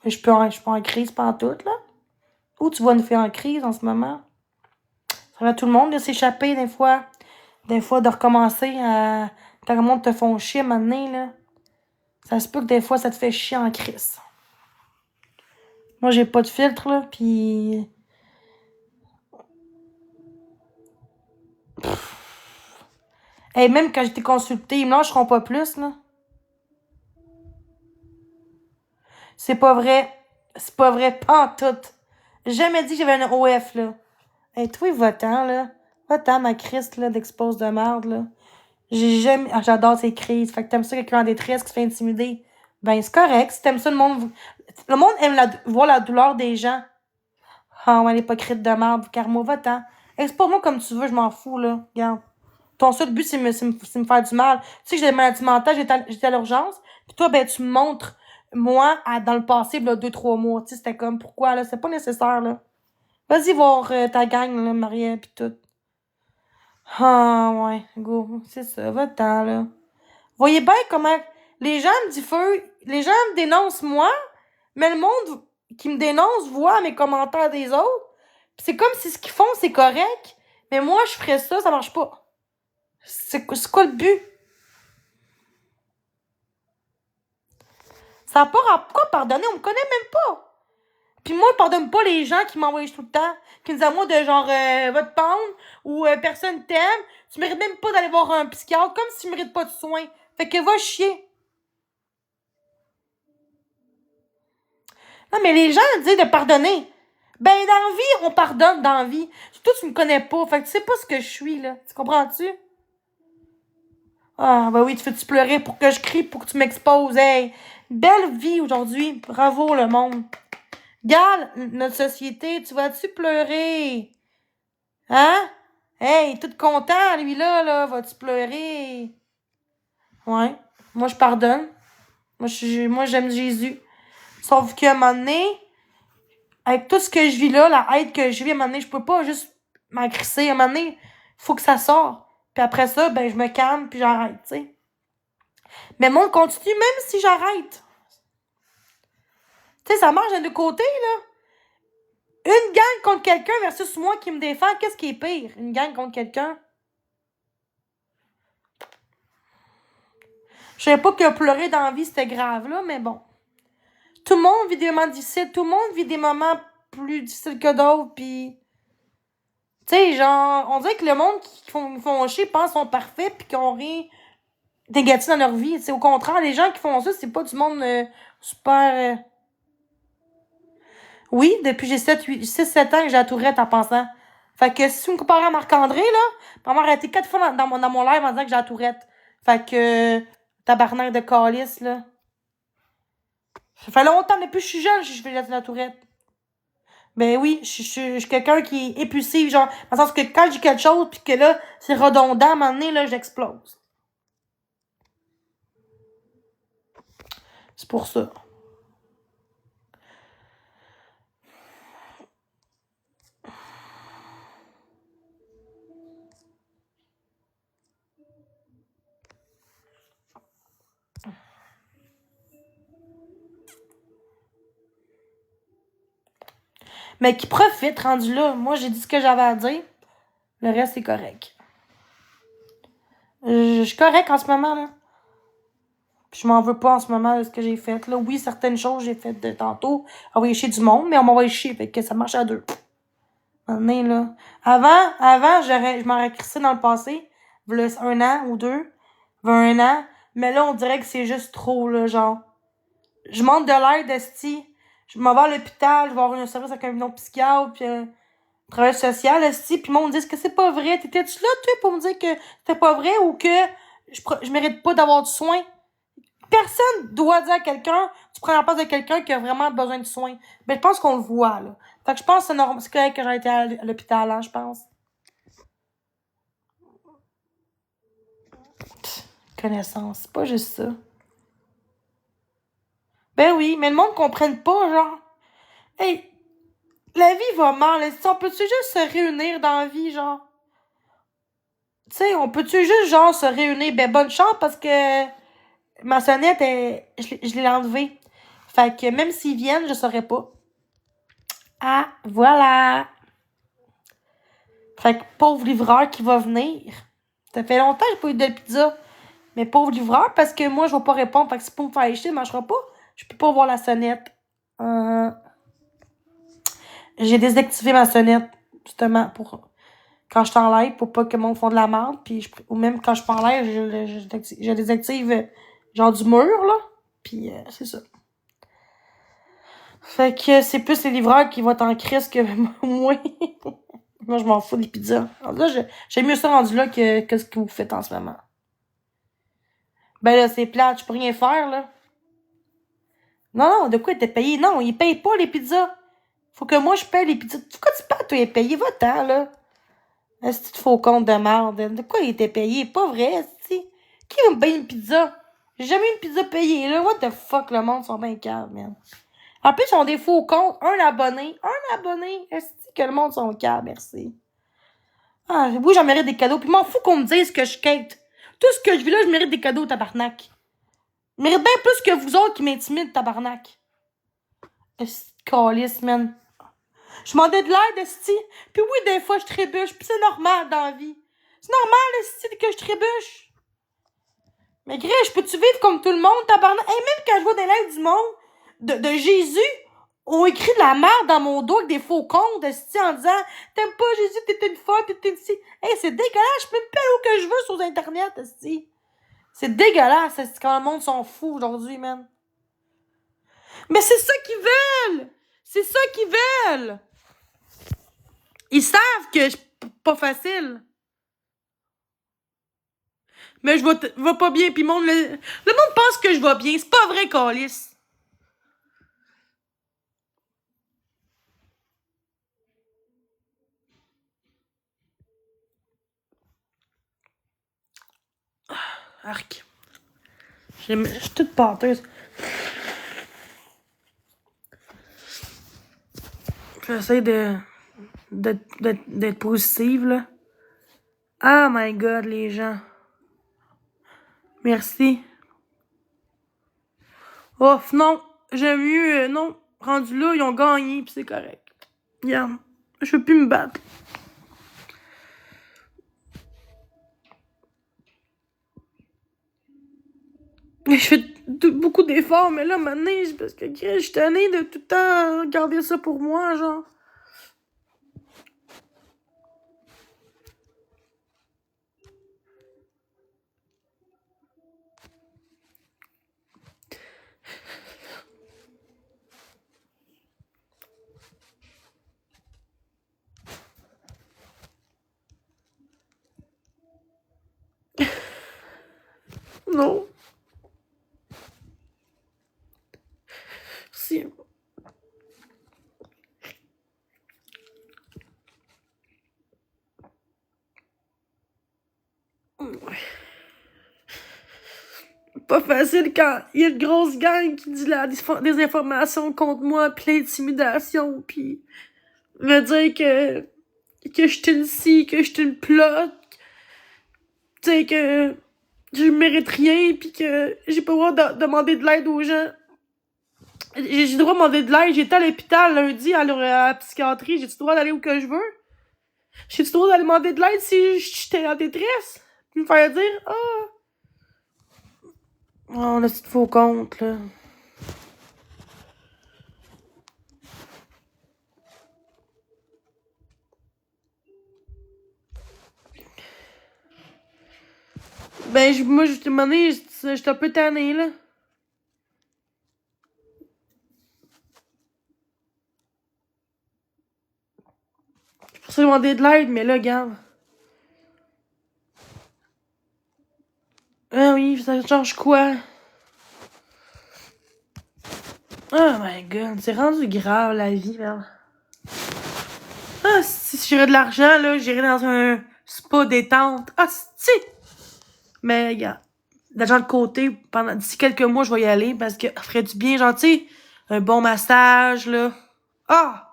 Je suis pas en crise pantoute, là. Où tu vois une fille en crise en ce moment? Ça va tout le monde de s'échapper des fois. Des fois de recommencer à. Quand le monde te font chier maintenant, là. Ça se peut que des fois ça te fait chier en crise. Moi j'ai pas de filtre, là, pis. Hey, même quand j'étais consultée, ils me lâcheront pas plus, là. C'est pas vrai. C'est pas vrai, pas en tout. J'ai jamais dit que j'avais un OF, là. Hey, toi, va-t'en, là. Va-t'en, ma Christ, là, d'expose de merde, là. J'ai jamais. Ah, j'adore ces crises. Fait que t'aimes ça, quelqu'un en détresse qui se fait intimider. Ben, c'est correct. Si t'aimes ça, le monde. Le monde aime voir la douleur des gens. Ah, ouais, l'hypocrite de merde. Karma, va-t'en. Expose-moi comme tu veux, je m'en fous, là. Regarde. Ton seul but, c'est me faire du mal. Tu sais que j'ai des maladies mentales, j'étais à l'urgence. Puis toi, ben, tu me montres, moi, dans le passé, là, 2-3 mois. Tu sais, c'était comme, pourquoi, là? C'est pas nécessaire, là. Vas-y voir ta gang, là, Maria, pis tout. Ah, ouais, go. C'est ça, va-t'en, là. Voyez bien comment les gens me disent feu, les gens me dénoncent moi, mais le monde qui me dénonce voit mes commentaires des autres. Pis c'est comme si ce qu'ils font, c'est correct, mais moi, je ferais ça, ça marche pas. C'est quoi le but? Ça n'a pas pourquoi pardonner? On me connaît même pas. Puis moi, je pardonne pas les gens qui m'envoient tout le temps, qui me disent à moi de genre, va te pendre, ou personne t'aime. Tu mérites même pas d'aller voir un psychiatre, comme si tu mérites pas de soins. Fait que va chier. Non, mais les gens disent de pardonner. Ben, dans la vie, on pardonne dans la vie. Surtout, tu me connais pas. Fait que tu sais pas ce que je suis, là. Tu comprends-tu? Ah, ben oui, tu fais-tu pleurer pour que je crie, pour que tu m'exposes. Hey, belle vie aujourd'hui. Bravo, le monde. Regarde, notre société, tu vas-tu pleurer? Hein? Hey, tout content, lui, là, vas-tu pleurer? Ouais. Moi, je pardonne. Moi, j'aime Jésus. Sauf qu'à un moment donné, avec tout ce que je vis là, la haine que je vis, à un moment donné, je peux pas juste m'en crisser. À un moment donné, faut que ça sorte. Puis après ça, ben, je me calme, puis j'arrête, tu sais. Mais le monde continue, même si j'arrête. Tu sais, ça marche de deux côtés, là. Une gang contre quelqu'un versus moi qui me défend, qu'est-ce qui est pire? Une gang contre quelqu'un? Je savais pas que pleurer dans la vie, c'était grave, là, mais bon. Tout le monde vit des moments difficiles, tout le monde vit des moments plus difficiles que d'autres, pis... Tu sais, genre, on dirait que le monde qui font chier pense qu'ils sont parfaits pis qu'ils ont rien de négatif dans leur vie. C'est au contraire, les gens qui font ça, c'est pas du monde super... Oui, depuis j'ai 6-7 ans que j'ai la tourette en pensant. Fait que si tu me comparais à Marc-André, là, ma mère a été 4 fois dans mon live en disant que j'ai la tourette. Fait que, tabarnak de calice, là. Ça fait longtemps, depuis que je suis jeune, je fais la tourette. Ben oui, je suis quelqu'un qui est épulsif, genre, dans le sens que quand j'ai quelque chose, pis que là, c'est redondant, à un moment donné, là, j'explose. C'est pour ça. Mais qui profite, rendu là. Moi, j'ai dit ce que j'avais à dire. Le reste, c'est correct. Je suis correct en ce moment, là. Puis je m'en veux pas en ce moment de ce que j'ai fait. Là, oui, certaines choses j'ai faites de tantôt. Envoyer chier du monde, mais on m'envoie chier. Fait que ça marche à deux. Maintenant, là. Avant, je m'aurais crissé dans le passé. V'là 1 an ou 2. V'là 1 an. Mais là, on dirait que c'est juste trop, là, genre. Je manque de l'aide, esti. Je m'en vais à l'hôpital, je vais avoir un service avec un psychiatre, puis travail social, esti. Puis moi, on me dit que c'est pas vrai. T'étais-tu là, toi, pour me dire que c'était pas vrai ou que je mérite pas d'avoir du soin? Personne doit dire à quelqu'un, tu prends la place de quelqu'un qui a vraiment besoin de soins. Mais je pense qu'on le voit, là. Fait que je pense que c'est correct que j'ai été à l'hôpital, hein, je pense. Connaissance, c'est pas juste ça. Ben oui, mais le monde comprenne pas, genre. Hey, la vie va mal, on peut-tu juste se réunir dans la vie, genre? Tu sais, on peut-tu juste, genre, se réunir? Ben, bonne chance, parce que ma sonnette, je l'ai enlevée. Fait que même s'ils viennent, je saurais pas. Ah, voilà! Fait que pauvre livreur qui va venir. Ça fait longtemps que j'ai pas eu de pizza. Mais pauvre livreur, parce que moi, je vais pas répondre. Fait que c'est pour me faire chier, ça marchera pas. Je peux pas voir la sonnette. J'ai désactivé ma sonnette, justement, pour quand je suis en live, pour pas que le monde fasse de la merde. Puis ou même quand je suis pas en live, je désactive genre du mur, là. Puis c'est ça. Fait que c'est plus les livreurs qui vont être en crise que moi. Moi, je m'en fous des pizzas. Alors là, j'aime mieux ça rendu là que ce que vous faites en ce moment. Ben là, c'est plate, je peux rien faire, là. Non, de quoi il était payé? Non, il paye pas les pizzas. Faut que moi, je paye les pizzas. Pourquoi tu parles, toi, il est payé? Va-t'en, là. Est-ce que tu te faux compte de merde? De quoi il était payé? Pas vrai, est-ce qui va me payer une pizza? J'ai jamais eu une pizza payée, là. What the fuck, le monde sont bien calmes, man. En plus, ils ont des faux comptes. Un abonné. Est-ce que le monde sont calmes? Merci. Ah, oui, j'en mérite des cadeaux. Puis m'en fous qu'on me dise que je quête. Tout ce que je vis là, je mérite des cadeaux, tabarnak. Je mérite bien plus que vous autres qui m'intimident, tabarnak. Calice, man. Je demandais de l'aide, esti. Puis oui, des fois, je trébuche. Puis c'est normal dans la vie. C'est normal, esti, que je trébuche. Mais Gré, je peux-tu vivre comme tout le monde, tabarnak? Et même quand je vois des lettres du monde, de Jésus, ont écrit de la merde dans mon dos avec des faux comptes, esti, en disant « T'aimes pas Jésus, t'es une folle, t'es une... » Hey, c'est dégueulasse, je peux me payer où que je veux sur Internet, esti. C'est dégueulasse, esti, quand le monde s'en fout aujourd'hui, man. Mais c'est ça qu'ils veulent! C'est ça qu'ils veulent! Ils savent que je pas facile. Mais je vais pas bien, pis le monde pense que je vais bien. C'est pas vrai, câlisse. Arc. Je suis toute pâteuse. J'essaie d'être positive, là. Oh my God, les gens. Merci. Oh, non. J'aime mieux, non. Rendu là, ils ont gagné, pis c'est correct. Regarde. Je veux plus me battre. Je fais beaucoup d'efforts, mais là, maintenant, c'est parce que je suis tannée de tout le temps garder ça pour moi, genre. Non. Si. Pas facile quand il y a une grosse gang qui dit des informations contre moi, pis l'intimidation, pis me dire que je suis une scie, que je suis une plot, tu sais, que je mérite rien, pis que j'ai pas le droit de demander de l'aide aux gens. J'ai le droit de demander de l'aide. J'étais à l'hôpital lundi à la psychiatrie. J'ai-tu le droit d'aller où que je veux? J'ai-tu le droit d'aller demander de l'aide si j'étais en détresse? Puis me faire dire, Oh, le petit faux compte, là. Ben, moi, je t'ai demandé, j'étais un peu tannée, là. C'est pour ça que j'ai demandé de l'aide, mais là, regarde. Ah oui, ça change quoi? Oh my god, c'est rendu grave, la vie, là. Ah, si j'aurais de l'argent, là, j'irais dans un spa détente. Ah, si! Mais, regarde, l'argent de côté, d'ici quelques mois, je vais y aller parce que ça ferait du bien, gentil. Un bon massage, là. Ah!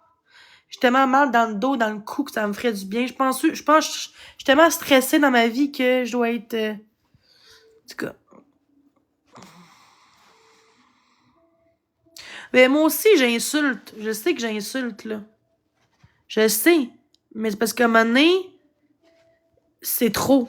J'ai tellement mal dans le dos, dans le cou que ça me ferait du bien. Je pense que je suis tellement stressée dans ma vie que je dois être... en tout cas. Mais moi aussi, j'insulte. Je sais que j'insulte, là. Je sais. Mais c'est parce qu'à un moment donné, c'est trop.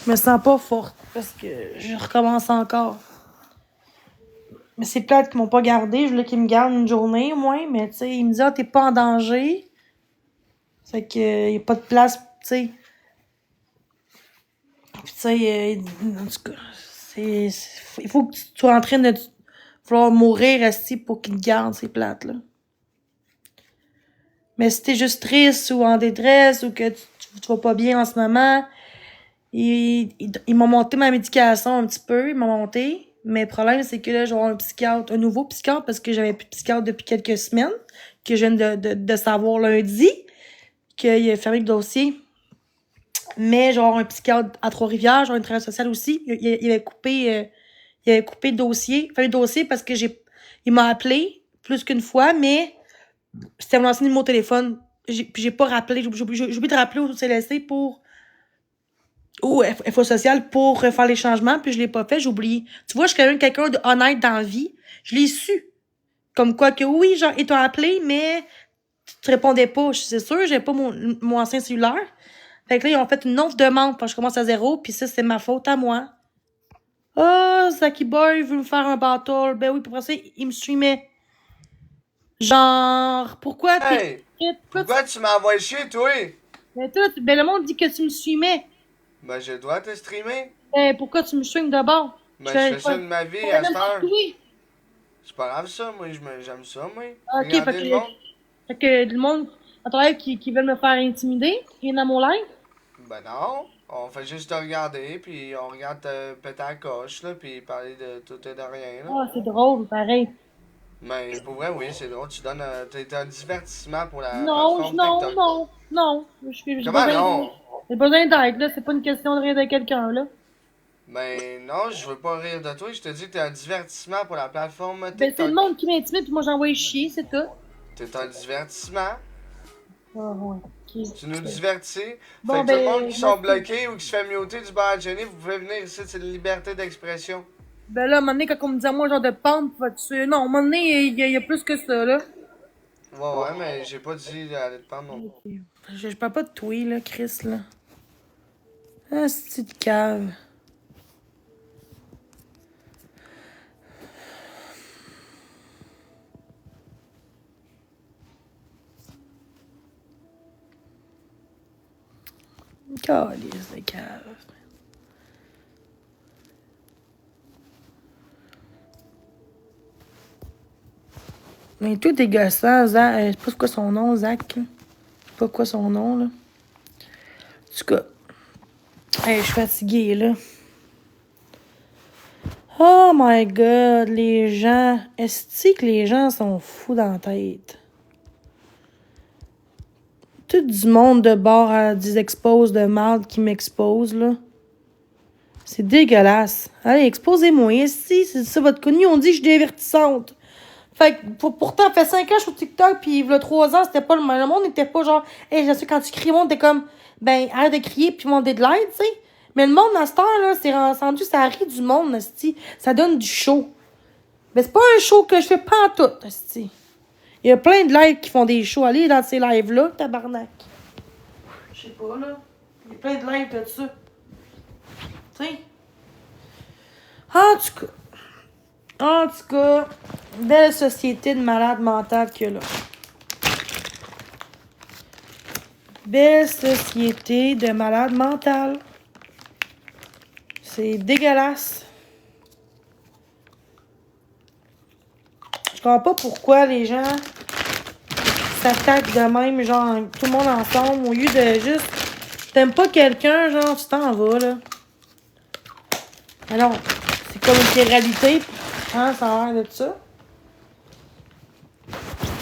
Je me sens pas forte parce que je recommence encore. Mais c'est plate qu'ils m'ont pas gardé. Je voulais qu'ils me gardent une journée au moins, mais tu sais, ils me disent, ah, t'es pas en danger. Fait que y a pas de place, tu sais. Puis tu sais, en tout cas, il faut que tu sois en train de vouloir mourir assis pour qu'ils te gardent, c'est plate, là. Mais si t'es juste triste ou en détresse ou que tu vas pas bien en ce moment, ils m'ont monté ma médication un petit peu, ils m'ont monté. Mais le problème, c'est que là, je vais avoir un nouveau psychiatre, parce que j'avais plus de psychiatre depuis quelques semaines, que je viens de savoir lundi, qu'il a fermé le dossier. Mais je vais avoir un psychiatre à Trois-Rivières, je vais avoir une travailleuse sociale aussi. Il avait coupé le dossier, fait le dossier parce que il m'a appelé plus qu'une fois, mais c'était mon ancien numéro de téléphone. Puis j'ai pas rappelé, j'ai oublié de rappeler au CLSC ou FO social pour faire les changements, puis je l'ai pas fait, j'ai oublié. Tu vois, je suis quand même quelqu'un d'honnête dans la vie. Je l'ai su. Comme quoi que oui, genre, ils t'ont appelé, mais tu répondais pas. C'est sûr, j'ai pas mon ancien cellulaire. Fait que là, ils ont fait une autre demande quand je commence à zéro, puis ça, c'est ma faute à moi. Ah, Zaki Boy veut me faire un battle. Ben oui, puis après ça, il me streamait. Genre, pourquoi t'es... Hey! Pourquoi tu m'as envoyé chier, toi? Ben, toi, ben, le monde dit que tu me streamais. Ben, je dois te streamer. Ben, pourquoi tu me streames d'abord? Ben, je fais ça de ma vie à cette heure. Oui. C'est pas grave, ça. Moi, j'aime ça, moi. Ok, Regardez le monde. fait que le monde à travers qui veulent me faire intimider, qui viennent dans mon live. Ben non. On fait juste te regarder, puis on regarde te péter à la coche, là, puis parler de tout et de rien, là. Ah, c'est drôle, pareil. Mais pour vrai, oui, c'est drôle. Tu donnes t'es un divertissement pour la Non, plateforme non, TikTok. non, non. J'ai Comment besoin non? J'ai besoin d'aide, là. C'est pas une question de rire de quelqu'un, là. Ben non, je veux pas rire de toi. Je te dis que t'es un divertissement pour la plateforme Ben, c'est le TikTok. monde qui m'intimide, puis moi, j'envoie chier, c'est tout. T'es un divertissement. Ah, ouais. Ok. Tu nous divertis. Bon, Fait que tout le ben, monde qui sont merci. bloqués ou qui se fait muter du bar à Jenny, vous pouvez venir ici, c'est une liberté d'expression. Ben là, à un moment donné, quand on me dit à moi, genre de pente, tu vas tuer. Non, à un moment donné, il y a plus que ça, là. Ouais, mais j'ai pas dit d'aller te prendre non. Ok. Je parle pas de toi, là, Chris, là. Ah, c'est de cave. Calice de cave. Mais tout est gossant, Zach. Je sais pas quoi son nom, Zach. Je sais pas quoi son nom, là. En tout cas. Hey, je suis fatiguée, là. Oh my God, les gens. Est-ce que les gens sont fous dans la tête? Tout du monde de bord à des exposes de marde qui m'exposent, là. C'est dégueulasse. Allez, exposez-moi. Si, c'est ça votre connu. On dit que je suis divertissante. Fait que, pourtant, ça fait 5 ans que je suis sur TikTok, puis il y a 3 ans, c'était pas le même. Le monde n'était pas genre, hey, je sais, quand tu cries, le monde était comme, ben, arrête de crier, puis demander de l'aide, tu sais. Mais le monde, dans ce temps-là, c'est rendu, ça rit du monde, esti. Ça donne du show. Mais c'est pas un show que je fais pas en tout, esti. Il y a plein de lives qui font des shows. Allez dans ces lives-là, tabarnak. Je sais pas, là. Il y a plein de lives de ça. Tu sais. En tout cas, belle société de malades mentales qu'il y a là. Belle société de malades mentales. C'est dégueulasse. Je comprends pas pourquoi les gens s'attaquent de même, genre, tout le monde ensemble, au lieu de juste... T'aimes pas quelqu'un, genre, tu t'en vas, là. Alors, c'est comme une réalité. Hein, ça a l'air de ça.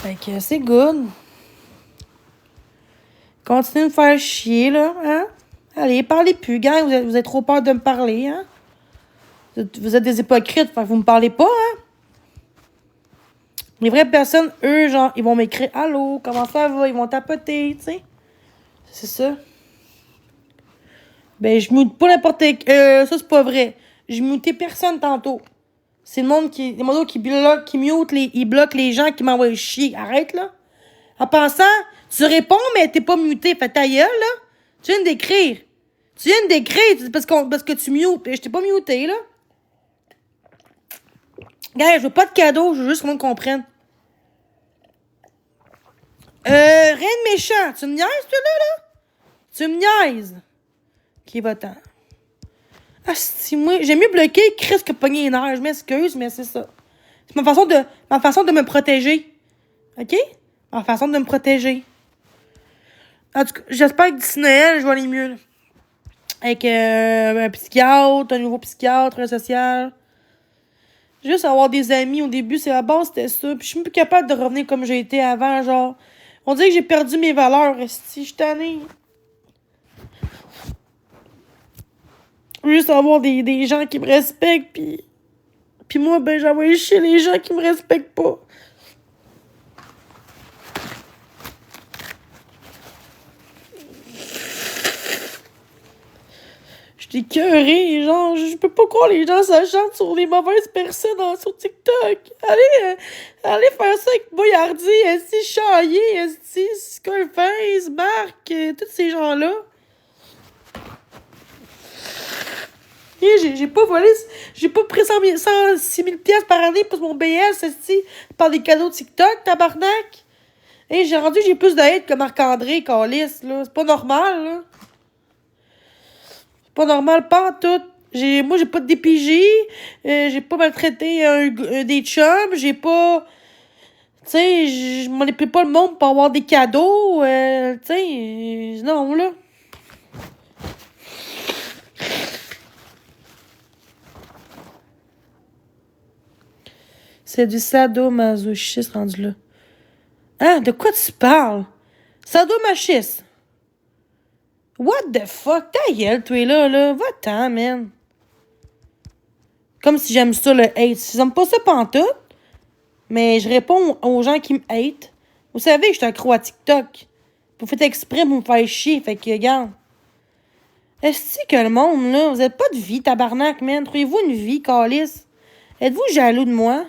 Fait que c'est good. Continuez de me faire chier, là, hein? Allez, parlez plus, gang. Vous avez trop peur de me parler, hein? Vous êtes des hypocrites, fait que vous me parlez pas, hein? Les vraies personnes, eux, genre, ils vont m'écrire « Allô, comment ça va? » Ils vont tapoter, tu sais. C'est ça. Ben, je mute pas n'importe... ça, c'est pas vrai. Je mutais personne tantôt. C'est le monde qui mute, il bloque les gens qui m'envoient chier. Arrête, là. En pensant, tu réponds, mais t'es pas muté. Fais ta gueule, là. Tu viens d'écrire. Parce que tu mutes. Je t'ai pas muté, là. Gars, je veux pas de cadeau. Je veux juste qu'on me comprenne. Rien de méchant. Tu me niaises, toi, là? Tu me niaises. Ok, va-t'en. Ah, si, moi, j'aime mieux bloquer Chris que pogner les nerfs. Je m'excuse, mais c'est ça. C'est ma façon de me protéger. OK? Ma façon de me protéger. En tout cas, j'espère que d'ici Noël, je vais aller mieux. Là. Avec un psychiatre, un nouveau psychiatre, un social. Juste avoir des amis au début, c'est la base, c'était ça. Puis je suis plus capable de revenir comme j'ai été avant, genre. On dirait que j'ai perdu mes valeurs, esti. Je suis tannée. Juste avoir des gens qui me respectent, puis moi, ben, j'envoie chier les gens qui me respectent pas. J'étais écœurée, genre, je peux pas croire les gens s'acharnent sur les mauvaises personnes sur TikTok. Allez faire ça avec Boyardi, esti, Chaillé, esti, Scarface, Marc, tous ces gens-là. J'ai pas volé, j'ai pas pris 6 000 piastres par année pour mon BS, esti, par des cadeaux de TikTok, tabarnak. J'ai plus de hate que Marc-André, Calis, là. C'est pas normal, là. C'est pas normal, pas en tout. Moi, j'ai pas de DPJ, j'ai pas maltraité des chums, j'ai pas... Tu sais, je manipule pas le monde pour avoir des cadeaux, tu sais, non, là. C'est du sadomasochisme rendu là. Hein? De quoi tu parles? Sadomasochisme? What the fuck? Ta gueule, toi, là. Va-t'en, man. Comme si j'aime ça, le hate. J'aime pas ça pantoute, mais je réponds aux gens qui me hate. Vous savez que je suis accro à TikTok. Vous faites exprès pour me faire chier, fait que, regarde. Est-ce que le monde, là, vous êtes pas de vie, tabarnak, man? Trouvez-vous une vie, calice? Êtes-vous jaloux de moi?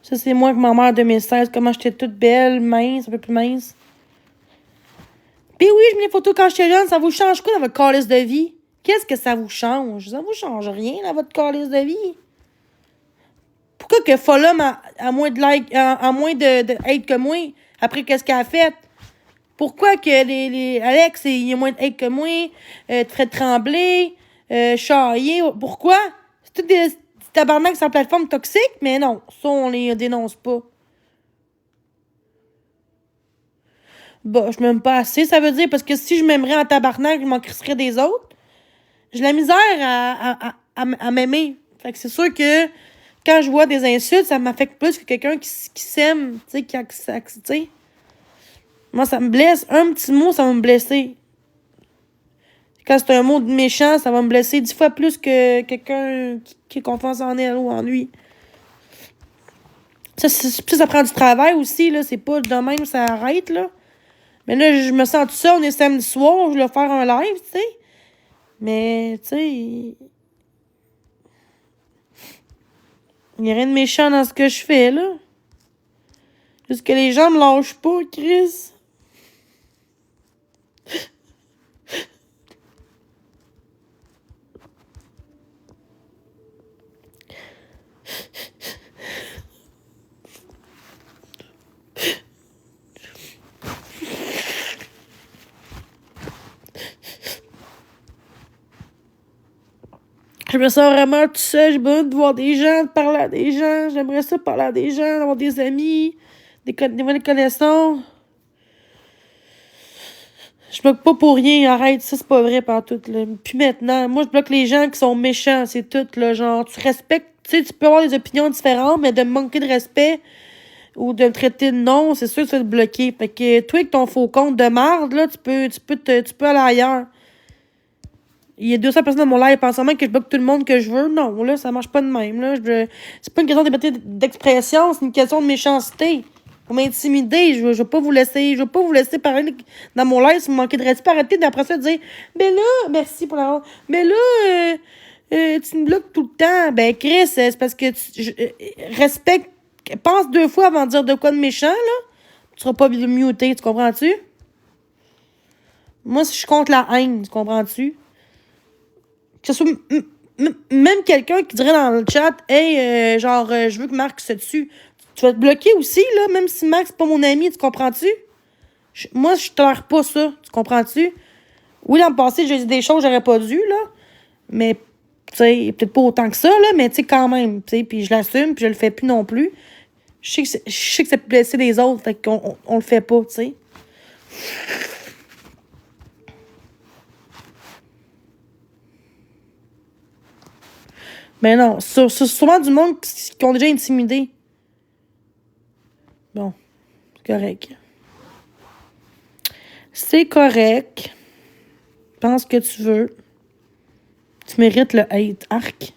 Ça, c'est moi avec ma mère en 2016, comment j'étais toute belle, mince, un peu plus mince. Puis oui, je mets des photos quand j'étais jeune, ça vous change quoi dans votre calice de vie? Qu'est-ce que ça vous change? Ça vous change rien dans votre calice de vie? Pourquoi que Folum a moins de likes, a moins de hate que moi, après qu'est-ce qu'elle a fait? Pourquoi que Alex, il y a moins de hate que moi, Fred Tremblay, Charrier, pourquoi? C'est toutes tabarnak sur la plateforme toxique, mais non, ça, on les dénonce pas. Bah, je m'aime pas assez, ça veut dire, parce que si je m'aimerais en tabarnak, je m'en crisserais des autres. J'ai la misère à m'aimer. Fait que c'est sûr que quand je vois des insultes, ça m'affecte plus que quelqu'un qui s'aime, tu sais, tu sais. Moi, ça me blesse. Un petit mot, ça va me blesser. Quand c'est un mot méchant, ça va me blesser 10 fois plus que quelqu'un qui a confiance en elle ou en lui. Ça prend du travail aussi, là. C'est pas de même, ça arrête, là. Mais là, je me sens tout seul, on est samedi soir, je vais faire un live, tu sais. Mais, tu sais, il n'y a rien de méchant dans ce que je fais, là. Juste que les gens me lâchent pas, Chris. Je me sens vraiment tout seul, j'ai besoin de voir des gens, de parler à des gens. J'aimerais ça parler à des gens, avoir des amis, des nouvelles connaissances. Je bloque pas pour rien, arrête, ça c'est pas vrai partout, là. Puis maintenant, moi je bloque les gens qui sont méchants, c'est tout, là, genre, tu respectes, tu sais, tu peux avoir des opinions différentes, mais de me manquer de respect ou de me traiter de non, c'est sûr que tu vas te bloquer. Fait que toi, avec ton faux compte de marde, là, tu peux aller ailleurs. Il y a 200 personnes dans mon live, pensant même que je bloque tout le monde que je veux. Non, là, ça marche pas de même, là. C'est pas une question de liberté d'expression, c'est une question de méchanceté. Vous m'intimidez, je veux pas vous laisser parler dans mon live si vous manquez de respect. Arrêtez d'après ça de dire, ben là, merci pour la mais là, tu me bloques tout le temps. Ben, Chris, c'est parce que respecte, pense 2 fois avant de dire de quoi de méchant, là. Tu seras pas muté, tu comprends-tu? Moi, si je compte la haine, tu comprends-tu? Que ce soit même quelqu'un qui dirait dans le chat, hey, je veux que Marc se tue. Tu vas te bloquer aussi, là, même si Marc, c'est pas mon ami, tu comprends-tu? Moi, je tolère pas ça, tu comprends-tu? Oui, l'an passé, j'ai dit des choses que j'aurais pas dû, là, mais, tu sais, peut-être pas autant que ça, là, mais, tu sais, quand même, tu sais, puis je l'assume, puis je le fais plus non plus. Je sais que ça peut blesser les autres, fait qu'on on le fait pas, tu sais. Mais non, c'est souvent du monde qui ont déjà intimidé. Bon, c'est correct. C'est correct. Pense que tu veux. Tu mérites le hate. Arc.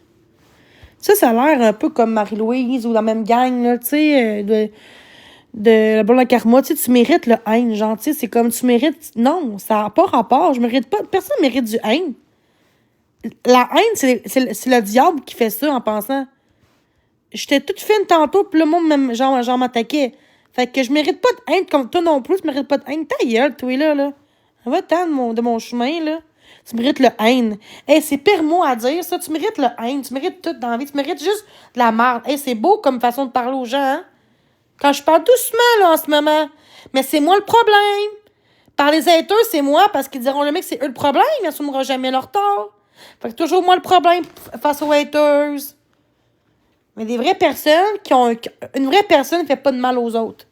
Ça a l'air un peu comme Marie-Louise ou la même gang, là, tu sais, de la Blonde Karma. Tu sais, tu mérites le haine, genre, tu sais, c'est comme tu mérites. Non, ça n'a pas rapport. Je mérite pas. Personne mérite du haine. La haine, c'est le diable qui fait ça en pensant. J'étais toute fine tantôt, puis le monde, même, genre m'attaquait. Fait que je mérite pas de haine comme toi non plus, tu mérites pas de haine. Ta gueule, toi, là. Va-t'en de mon chemin, là. Tu mérites le haine. Hey, c'est pire mot à dire, ça. Tu mérites le haine. Tu mérites tout dans la vie. Tu mérites juste de la merde. Hey, c'est beau comme façon de parler aux gens, hein? Quand je parle doucement, là, en ce moment. Mais c'est moi le problème. Par les haters, c'est moi, parce qu'ils diront jamais que c'est eux le problème. Ils n'assumeront jamais leur tort. Fait que toujours moi le problème face aux haters. Mais des vraies personnes une vraie personne ne fait pas de mal aux autres.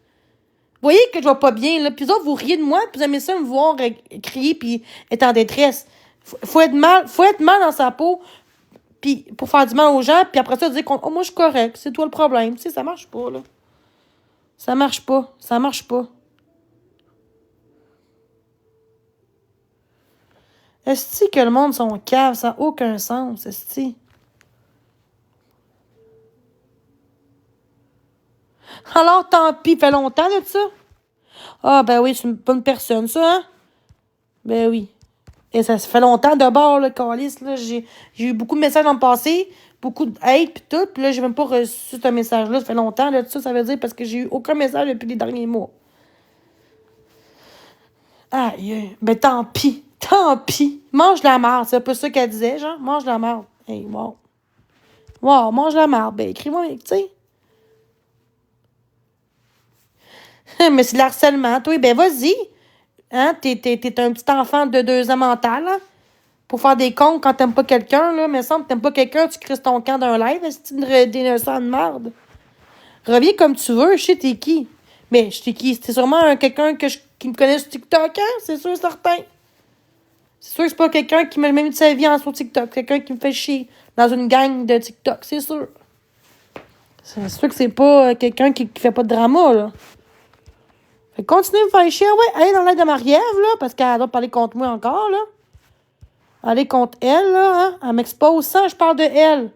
Vous voyez que je vais pas bien, là. Puis les autres, vous riez de moi, puis vous aimez ça me voir crier puis être en détresse. Faut être mal dans sa peau puis pour faire du mal aux gens, puis après ça, dire oh, moi, je suis correct, c'est toi le problème. Tu sais, ça marche pas, là. Ça marche pas. Est-ce que le monde sont caves? Ça n'a aucun sens, est-ce. Alors, tant pis, fait longtemps de ça? Ah, ben oui, c'est une bonne personne, ça, hein? Ben oui. Et ça fait longtemps de bord, le calice, là. J'ai eu beaucoup de messages dans le passé, beaucoup de hate pis tout, pis là, j'ai même pas reçu ce message-là. Ça fait longtemps, là, ça veut dire parce que j'ai eu aucun message depuis les derniers mois. Aïe, ben tant pis. Mange la marde, c'est un peu ça qu'elle disait, genre. Mange la marde. Hey, wow. Wow, mange la marde. Ben, écris-moi, tu sais. Mais c'est de l'harcèlement, toi. Ben, vas-y. Hein, t'es un petit enfant de 2 ans mental, hein? pour faire des comptes quand t'aimes pas quelqu'un, là. Mais il semble que t'aimes pas quelqu'un, tu crises ton camp d'un live, c'est une d'innocent de merde. Reviens comme tu veux, je sais t'es qui. Mais je sais qui? C'était sûrement quelqu'un qui me connaît sur TikTok, hein? C'est sûr, certain. C'est sûr que c'est pas quelqu'un qui m'a même de sa vie en sur TikTok. Quelqu'un qui me fait chier dans une gang de TikTok, c'est sûr. C'est sûr que c'est pas quelqu'un qui fait pas de drama, là. Fait que continuez de me faire chier. Ouais, allez dans l'aide de Marie-Ève, là, parce qu'elle doit parler contre moi encore, là. Aller contre elle, là, hein. Elle m'expose ça, je parle de elle.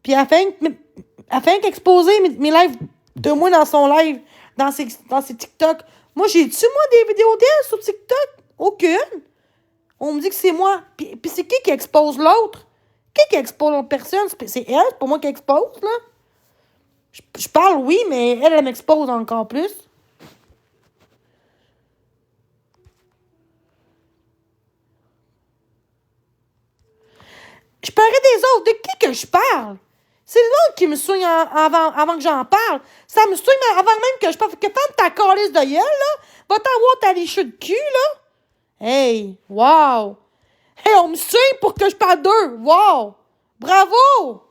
Puis elle fait qu'exposer mes lives de moi dans son live, dans ses TikTok. Moi, j'ai-tu, moi, des vidéos d'elle sur TikTok? Aucune. On me dit que c'est moi. Puis c'est qui expose l'autre? Qui expose l'autre personne? C'est elle, c'est pas moi qui expose, là. Je parle, oui, mais elle m'expose encore plus. Je parlerai des autres. De qui que je parle? C'est les autres qui me soignent avant que j'en parle. Ça me soigne avant même que je parle. Fait que ferme ta calisse de gueule, là. Va t'avoir ta licheux de cul, là. Hey, wow. Hey, on me suit pour que je parle d'eux. Wow. Bravo.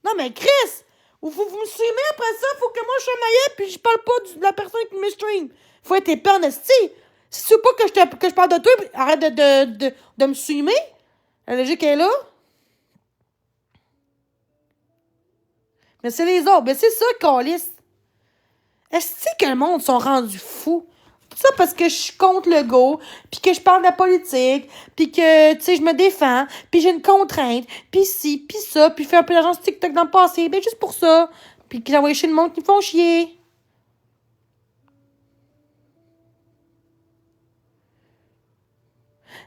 Non, mais Chris, vous me suivez après ça, faut que moi je sois maillette puis je parle pas de la personne qui me stream. Faut être épais en esti. Si tu veux pas que je parle de toi, arrête de me suivre. La logique est là. Mais c'est les autres. Mais c'est ça, câlisse. Est-ce que le monde sont rendus fous? Tout ça parce que je suis contre le go, puis que je parle de la politique, puis que, tu sais, je me défends, puis j'ai une contrainte, puis ci, puis ça, puis je fais un peu d'agence TikTok dans le passé, ben juste pour ça. Puis que j'envoie chez le monde qui me font chier.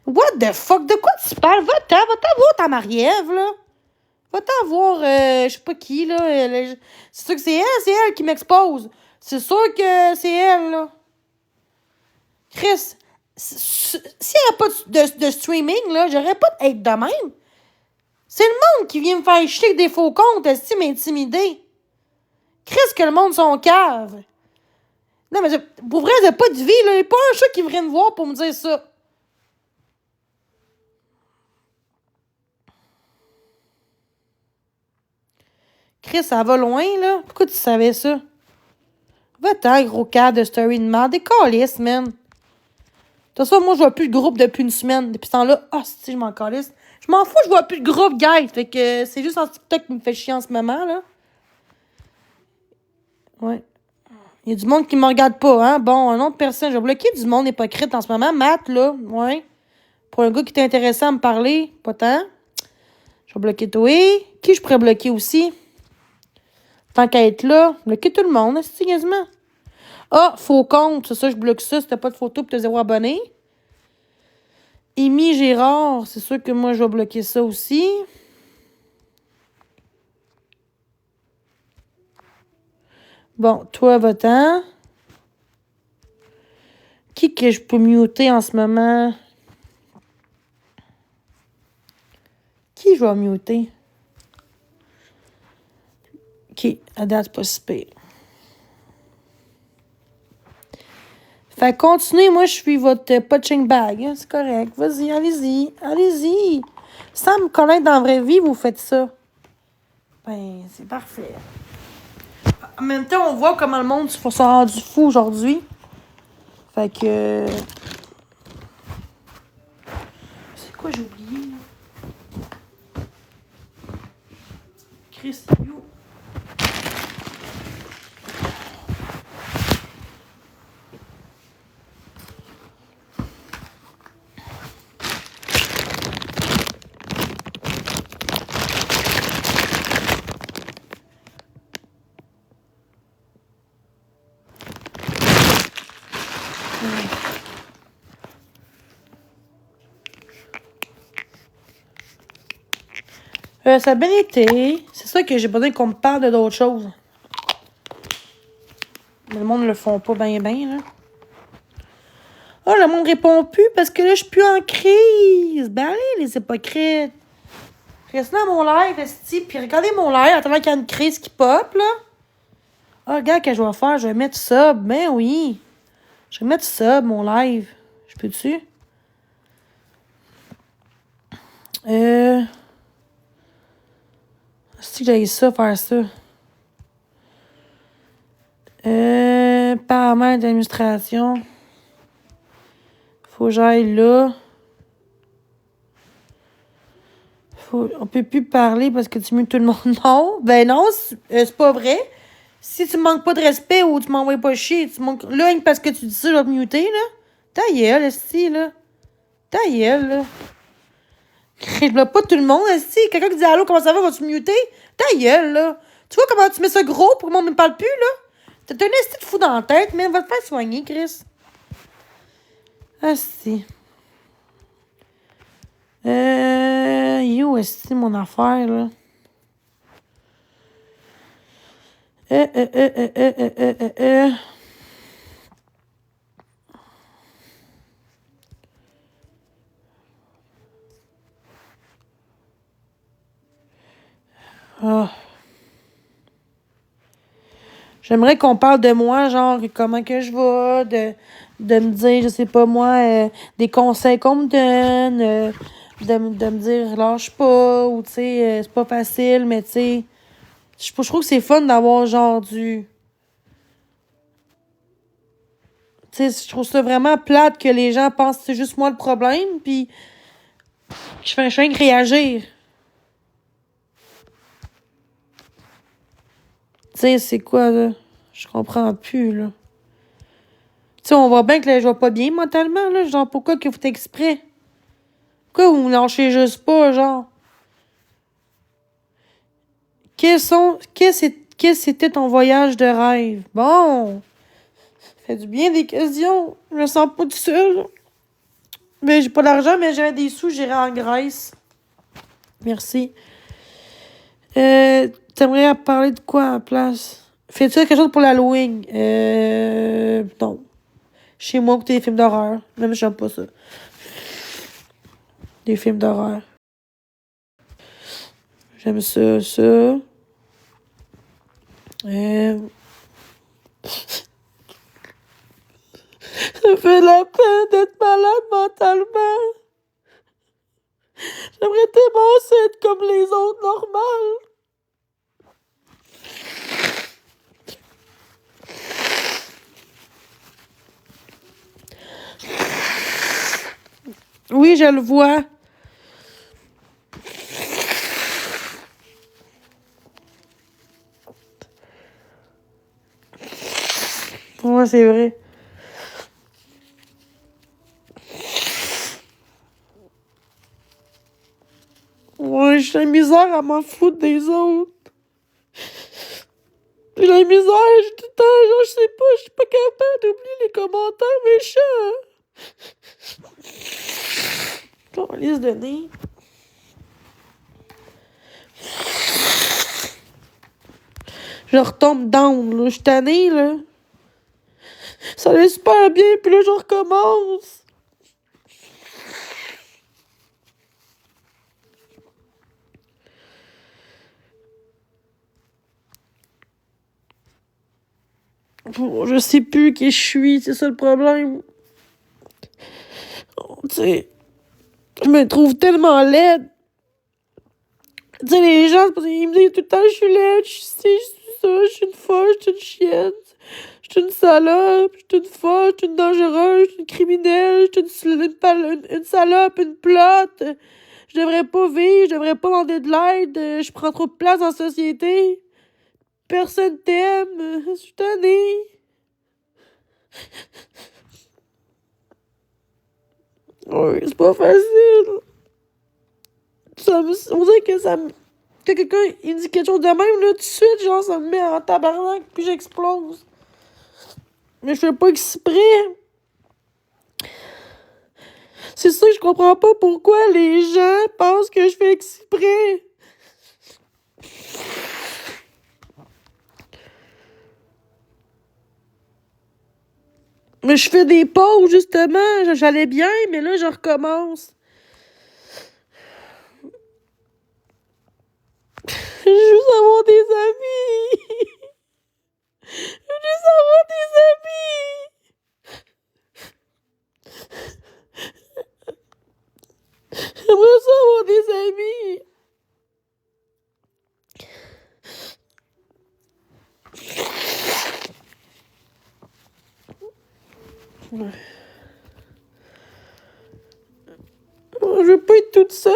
What the fuck? De quoi tu parles? Va-t'en voir ta Marie-Ève, là. Va-t'en voir, je sais pas qui, là. C'est sûr que c'est elle qui m'expose. C'est sûr que c'est elle, là. Chris, s'il n'y a pas de streaming, là, j'aurais pas d'être de même. C'est le monde qui vient me faire chier avec des faux comptes, est-ce m'intimider? Chris, que le monde sont cave. Non, mais pour vrai, j'ai pas de vie, là. Il n'y a pas un chat qui vient me voir pour me dire ça. Chris, ça va loin, là. Pourquoi tu savais ça? Va-t'en, gros cas de story de merde. Des calices, man. De toute façon, moi, je vois plus le groupe depuis une semaine. Depuis ce temps-là, si, je m'en calisse. Je m'en fous, je vois plus le groupe, guys. Fait que c'est juste en TikTok qui me fait chier en ce moment, là. Ouais. Il y a du monde qui me regarde pas, hein. Bon, un autre personne. J'ai bloqué du monde hypocrite en ce moment. Matt, là. Ouais. Pour un gars qui était intéressant à me parler, pas tant. Je vais bloquer toi. Qui je pourrais bloquer aussi? Tant qu'à être là, bloquer tout le monde, c'est quasiment. Ah, faux compte, c'est ça, je bloque ça. Si t'as pas de photo pis t'as 0 abonné. Amy Gérard, c'est sûr que moi, je vais bloquer ça aussi. Bon, toi, va-t'en. Qui que je peux muter en ce moment? Qui je vais muter? OK, à date, c'est pas si pire. Fait continuez, moi, je suis votre punching bag. Hein, c'est correct. Vas-y, allez-y. Allez-y. Sans me connaître dans la vraie vie, vous faites ça. Ben, c'est parfait. En même temps, on voit comment le monde s'est rendu fou aujourd'hui. Fait que... C'est quoi, j'ai oublié? Chris, yo. Ça a bien été. C'est ça que j'ai besoin qu'on me parle de d'autres choses. Mais le monde ne le font pas bien, là. Oh, le monde répond plus parce que là, je suis plus en crise. Ben allez, les hypocrites. Restez dans mon live, esti, puis regardez mon live, attendant qu'il y a une crise qui pop, là. Ah, regarde, qu'est-ce que je vais faire? Je vais mettre sub. Ben oui. Je vais mettre sub, mon live. Je peux-tu? C'est que j'ai ça, faire ça. Paramètres d'administration. Faut que j'aille là. On peut plus parler parce que tu mutes tout le monde. Non, ben non, c'est pas vrai. Si tu me manques pas de respect ou tu m'envoies pas chier, tu manques... Là, rien que parce que tu dis ça, je vais te muter, là. Ta gueule, esti, là. Ta gueule, là. Je bloque pas tout le monde, esti. Quelqu'un qui dit allô, comment ça va, vas-tu me muter? Ta gueule, là. Tu vois comment tu mets ça gros pour que le monde me parle plus, là? T'as un esti de fou dans la tête, mais va te faire soigner, Chris. Esti. Yo, esti, mon affaire, là. Ah. J'aimerais qu'on parle de moi, genre, comment que je vais, de me dire, je sais pas moi, des conseils qu'on me donne, de me dire, lâche pas, ou tu sais, c'est pas facile, mais tu sais, je trouve que c'est fun d'avoir, genre, du... Tu sais, je trouve ça vraiment plate que les gens pensent que c'est juste moi le problème, puis je fais rien que réagir. Tu sais, c'est quoi, là? Je comprends plus, là. Tu sais, on voit bien que là, je vais pas bien mentalement, là. Genre, pourquoi que vous faites exprès? Pourquoi vous me lâchez juste pas, genre? Qu'est-ce que c'était ton voyage de rêve? Bon! Ça fait du bien des questions. Je me sens pas tout seul. Mais j'ai pas d'argent, mais j'avais des sous, j'irai en Grèce. Merci. T'aimerais parler de quoi à la place? Fais-tu quelque chose pour l'Halloween? Non. Chez moi, écouter des films d'horreur. Même j'aime pas ça. Des films d'horreur. J'aime ça, ça. Ça me fait la peine d'être malade mentalement. J'aimerais tellement ça être comme les autres, normal. Oui, je le vois. Ouais, c'est vrai. Ouais, j'ai la misère à m'en foutre des autres. J'ai la misère, j'ai tout le temps, genre, je sais pas, je suis pas capable d'oublier les commentaires méchants. Liste de nez. Je retombe down, là. Je suis tannée, là. Ça allait super bien, puis là, je recommence. Bon, je sais plus qui je suis, c'est ça le problème. Tu sais, je me trouve tellement laide. Tu sais, les gens, ils me disent tout le temps, je suis laide, je suis ci, je suis ça, je suis une folle, je suis une chienne. Je suis une salope, je suis une folle, je suis une dangereuse, je suis une criminelle, je suis une salope, une plotte. Je devrais pas vivre, je devrais pas demander de l'aide, je prends trop de place dans la société. Personne t'aime, je suis tannée. Oui, c'est pas facile. On dirait que ça me... Que quelqu'un, il me dit quelque chose de même, là, tout de suite, genre, ça me met en tabarnak, puis j'explose. Mais je fais pas exprès. C'est ça que je comprends pas pourquoi les gens pensent que je fais exprès. Mais je fais des pauses, justement. J'allais bien, mais là, je recommence. Je veux juste avoir des amis. Je veux juste avoir des amis. J'aimerais ça avoir des amis. Je veux pas être toute seule.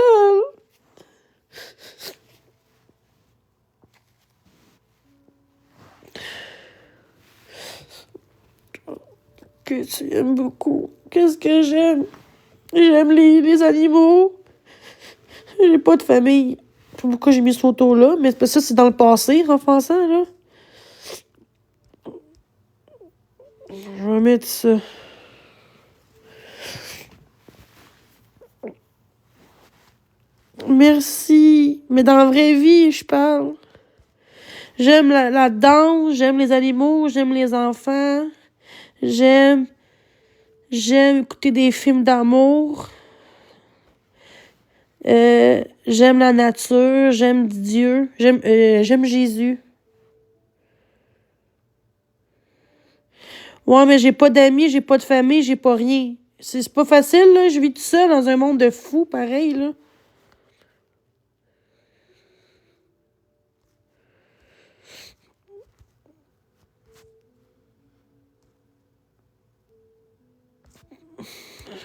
Que tu aimes beaucoup. Qu'est-ce que j'aime? J'aime les animaux. J'ai pas de famille. Je sais pas pourquoi j'ai mis cette photo-là, mais ça, c'est dans le passé, enfant-ça, là. Je vais mettre ça. Merci. Mais dans la vraie vie, je parle. J'aime la danse, j'aime les animaux, j'aime les enfants. J'aime écouter des films d'amour. J'aime la nature, j'aime Dieu, j'aime Jésus. Ouais, mais j'ai pas d'amis, j'ai pas de famille, j'ai pas rien. C'est pas facile, là. Je vis tout seul dans un monde de fous, pareil, là.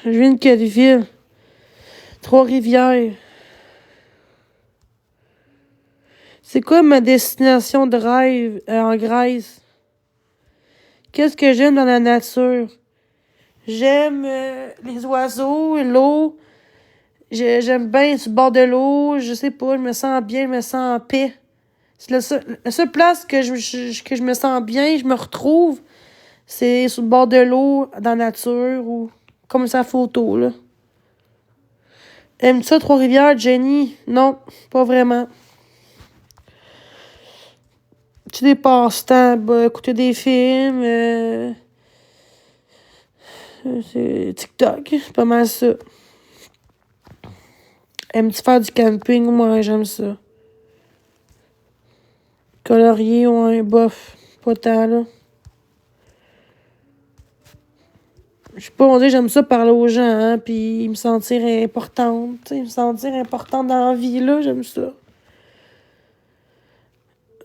Je viens de quelle ville? Trois-Rivières. C'est quoi ma destination de rêve en Grèce? Qu'est-ce que j'aime dans la nature? J'aime les oiseaux, l'eau. J'aime bien sur le bord de l'eau. Je sais pas, je me sens bien, je me sens en paix. C'est la seule place que je me sens bien, je me retrouve, c'est sur le bord de l'eau, dans la nature, ou comme sa photo, là. Aimes-tu ça, Trois-Rivières, Jenny? Non, pas vraiment. Tu des passe-temps, bah, écouter des films, c'est TikTok, c'est pas mal ça. Aimes-tu faire du camping? Moi, j'aime ça. Colorier, ouais, bof, pas tant, là. Je sais pas, on dit j'aime ça parler aux gens, hein, pis me sentir importante, tu sais, me sentir importante dans la vie, là, j'aime ça.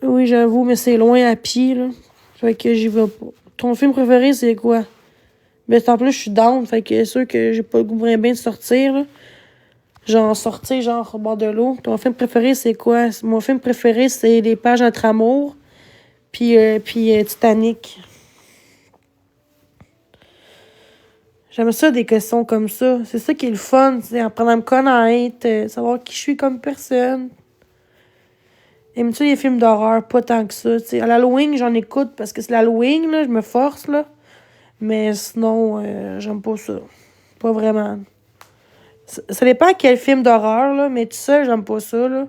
Oui, j'avoue, mais c'est loin à pied, là. Fait que j'y vais pas. Ton film préféré, c'est quoi? Ben, en plus, je suis down, fait que c'est sûr que j'ai pas le goût vraiment bien de sortir, là. Genre, sortir, genre, au bord de l'eau. Ton film préféré, c'est quoi? Mon film préféré, c'est Les pages entre amour, puis Titanic. J'aime ça, des questions comme ça. C'est ça qui est le fun, c'est apprendre à me connaître, savoir qui je suis comme personne. Aimes-tu les films d'horreur? Pas tant que ça. T'sais, à l'Halloween, j'en écoute parce que c'est l'Halloween, là, je me force, là. Mais sinon, j'aime pas ça. Pas vraiment. Ça dépend quel film d'horreur, là, mais tout seul, j'aime pas ça, là.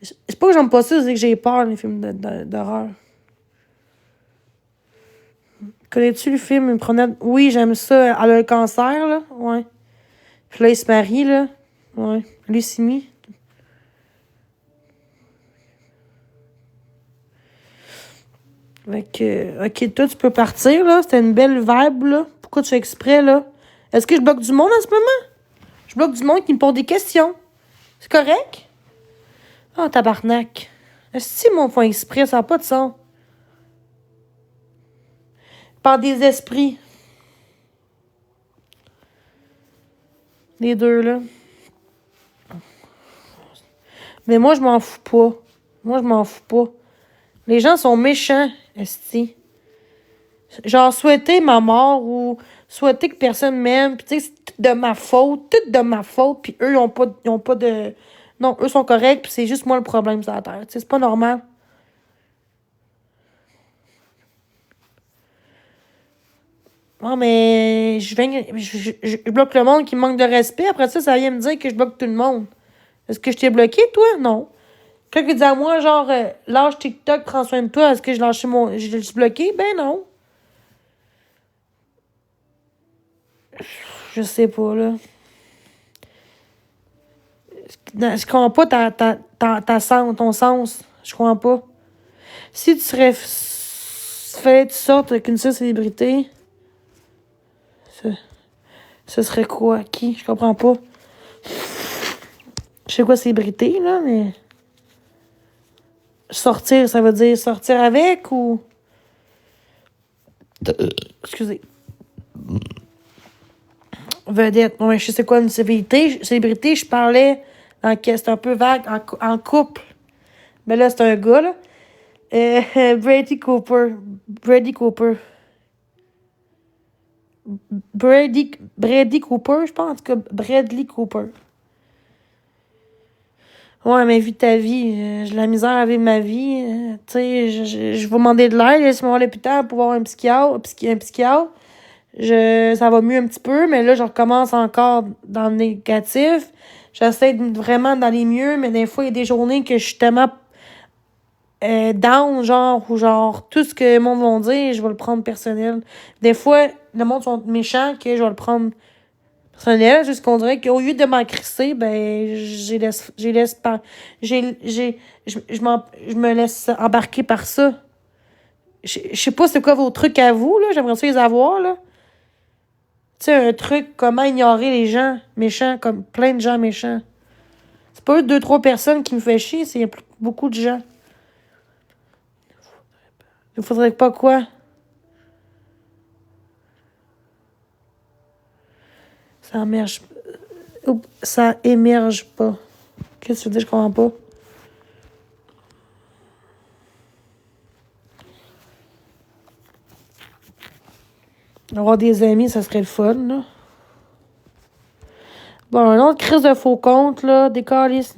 C'est pas que j'aime pas ça, c'est que j'ai peur, les films d'horreur. Connais-tu le film Une promenade? Oui, j'aime ça. Elle a un cancer, là. Ouais. Puis là, il se marie, là. Ouais. Leucémie. Fait que, ok, toi, tu peux partir, là. C'était une belle vibe, là. Pourquoi tu fais exprès, là? Est-ce que je bloque du monde en ce moment? Je bloque du monde qui me pose des questions. C'est correct? Oh, tabarnak. Est-ce que mon point exprès, ça n'a pas de sens? Par des esprits. Les deux, là. Mais moi, je m'en fous pas. Moi, je m'en fous pas. Les gens sont méchants, esti. Genre, souhaiter ma mort ou souhaiter que personne m'aime. Puis, tu sais, c'est tout de ma faute. Tout de ma faute. Puis, eux, ils ont pas de... Non, eux sont corrects. Puis, c'est juste moi le problème sur la terre. Tu sais, c'est pas normal. Non, mais je bloque le monde qui manque de respect. Après ça, ça vient me dire que je bloque tout le monde. Est-ce que je t'ai bloqué, toi? Non. Quelqu'un dit à moi, genre, lâche TikTok, prends soin de toi. Est-ce que je l'ai bloqué? Ben non. Je sais pas, là. Je comprends pas ton sens. Je comprends pas. Si tu serais fait de sorte avec une seule célébrité, ce serait quoi? Qui? Je comprends pas. Je sais quoi célébrité, là, mais... Sortir, ça veut dire sortir avec ou... Excusez. Vedette. Ouais, je sais quoi une célébrité. Célébrité, je parlais c'est un peu vague, en couple. Mais là, c'est un gars, là. Brady Cooper. Brady Cooper. Brady Cooper, je pense. En tout cas, Bradley Cooper. Ouais, mais vu ta vie, j'ai la misère à vivre ma vie. Tu sais, je vais demander de l'aide. Laisse-moi voir l'hôpital pour voir un psychiatre. Ça va mieux un petit peu, mais là, je recommence encore dans le négatif. J'essaie vraiment d'aller mieux, mais des fois, il y a des journées que je suis tellement down, genre, tout ce que le monde va dire, je vais le prendre personnel. Des fois, le monde sont méchants que je vais le prendre personnel, juste qu'on dirait qu'au lieu de m'en crisser, ben, je me laisse embarquer par ça. Je sais pas c'est quoi vos trucs à vous, là, j'aimerais ça les avoir, là. Tu sais, un truc, comment ignorer les gens méchants, comme plein de gens méchants. C'est pas 2-3 personnes qui me fait chier, c'est beaucoup de gens. Il faudrait pas quoi? Ça émerge pas. Qu'est-ce que tu veux dire? Je comprends pas. Avoir des amis, ça serait le fun, là. Bon, un autre crise de faux compte, là, des calices.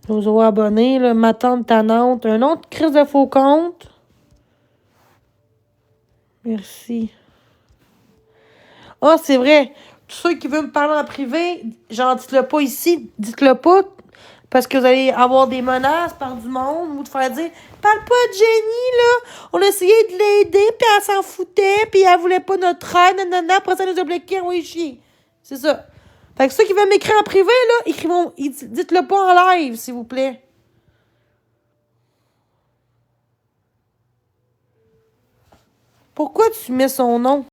Nos abonnés, là, ma tante tannante. Un autre crise de faux compte. Merci. Ah, c'est vrai. Tous ceux qui veulent me parler en privé, genre, dites-le pas ici. Dites-le pas. Parce que vous allez avoir des menaces par du monde ou de faire dire parle pas de Jenny, là. On a essayé de l'aider, puis elle s'en foutait, puis elle voulait pas notre aide, nanana. Après ça, elle nous a bloqués, on va y chier. C'est ça. Fait que ceux qui veulent m'écrire en privé, là, dites-le pas en live, s'il vous plaît. Pourquoi tu mets son nom?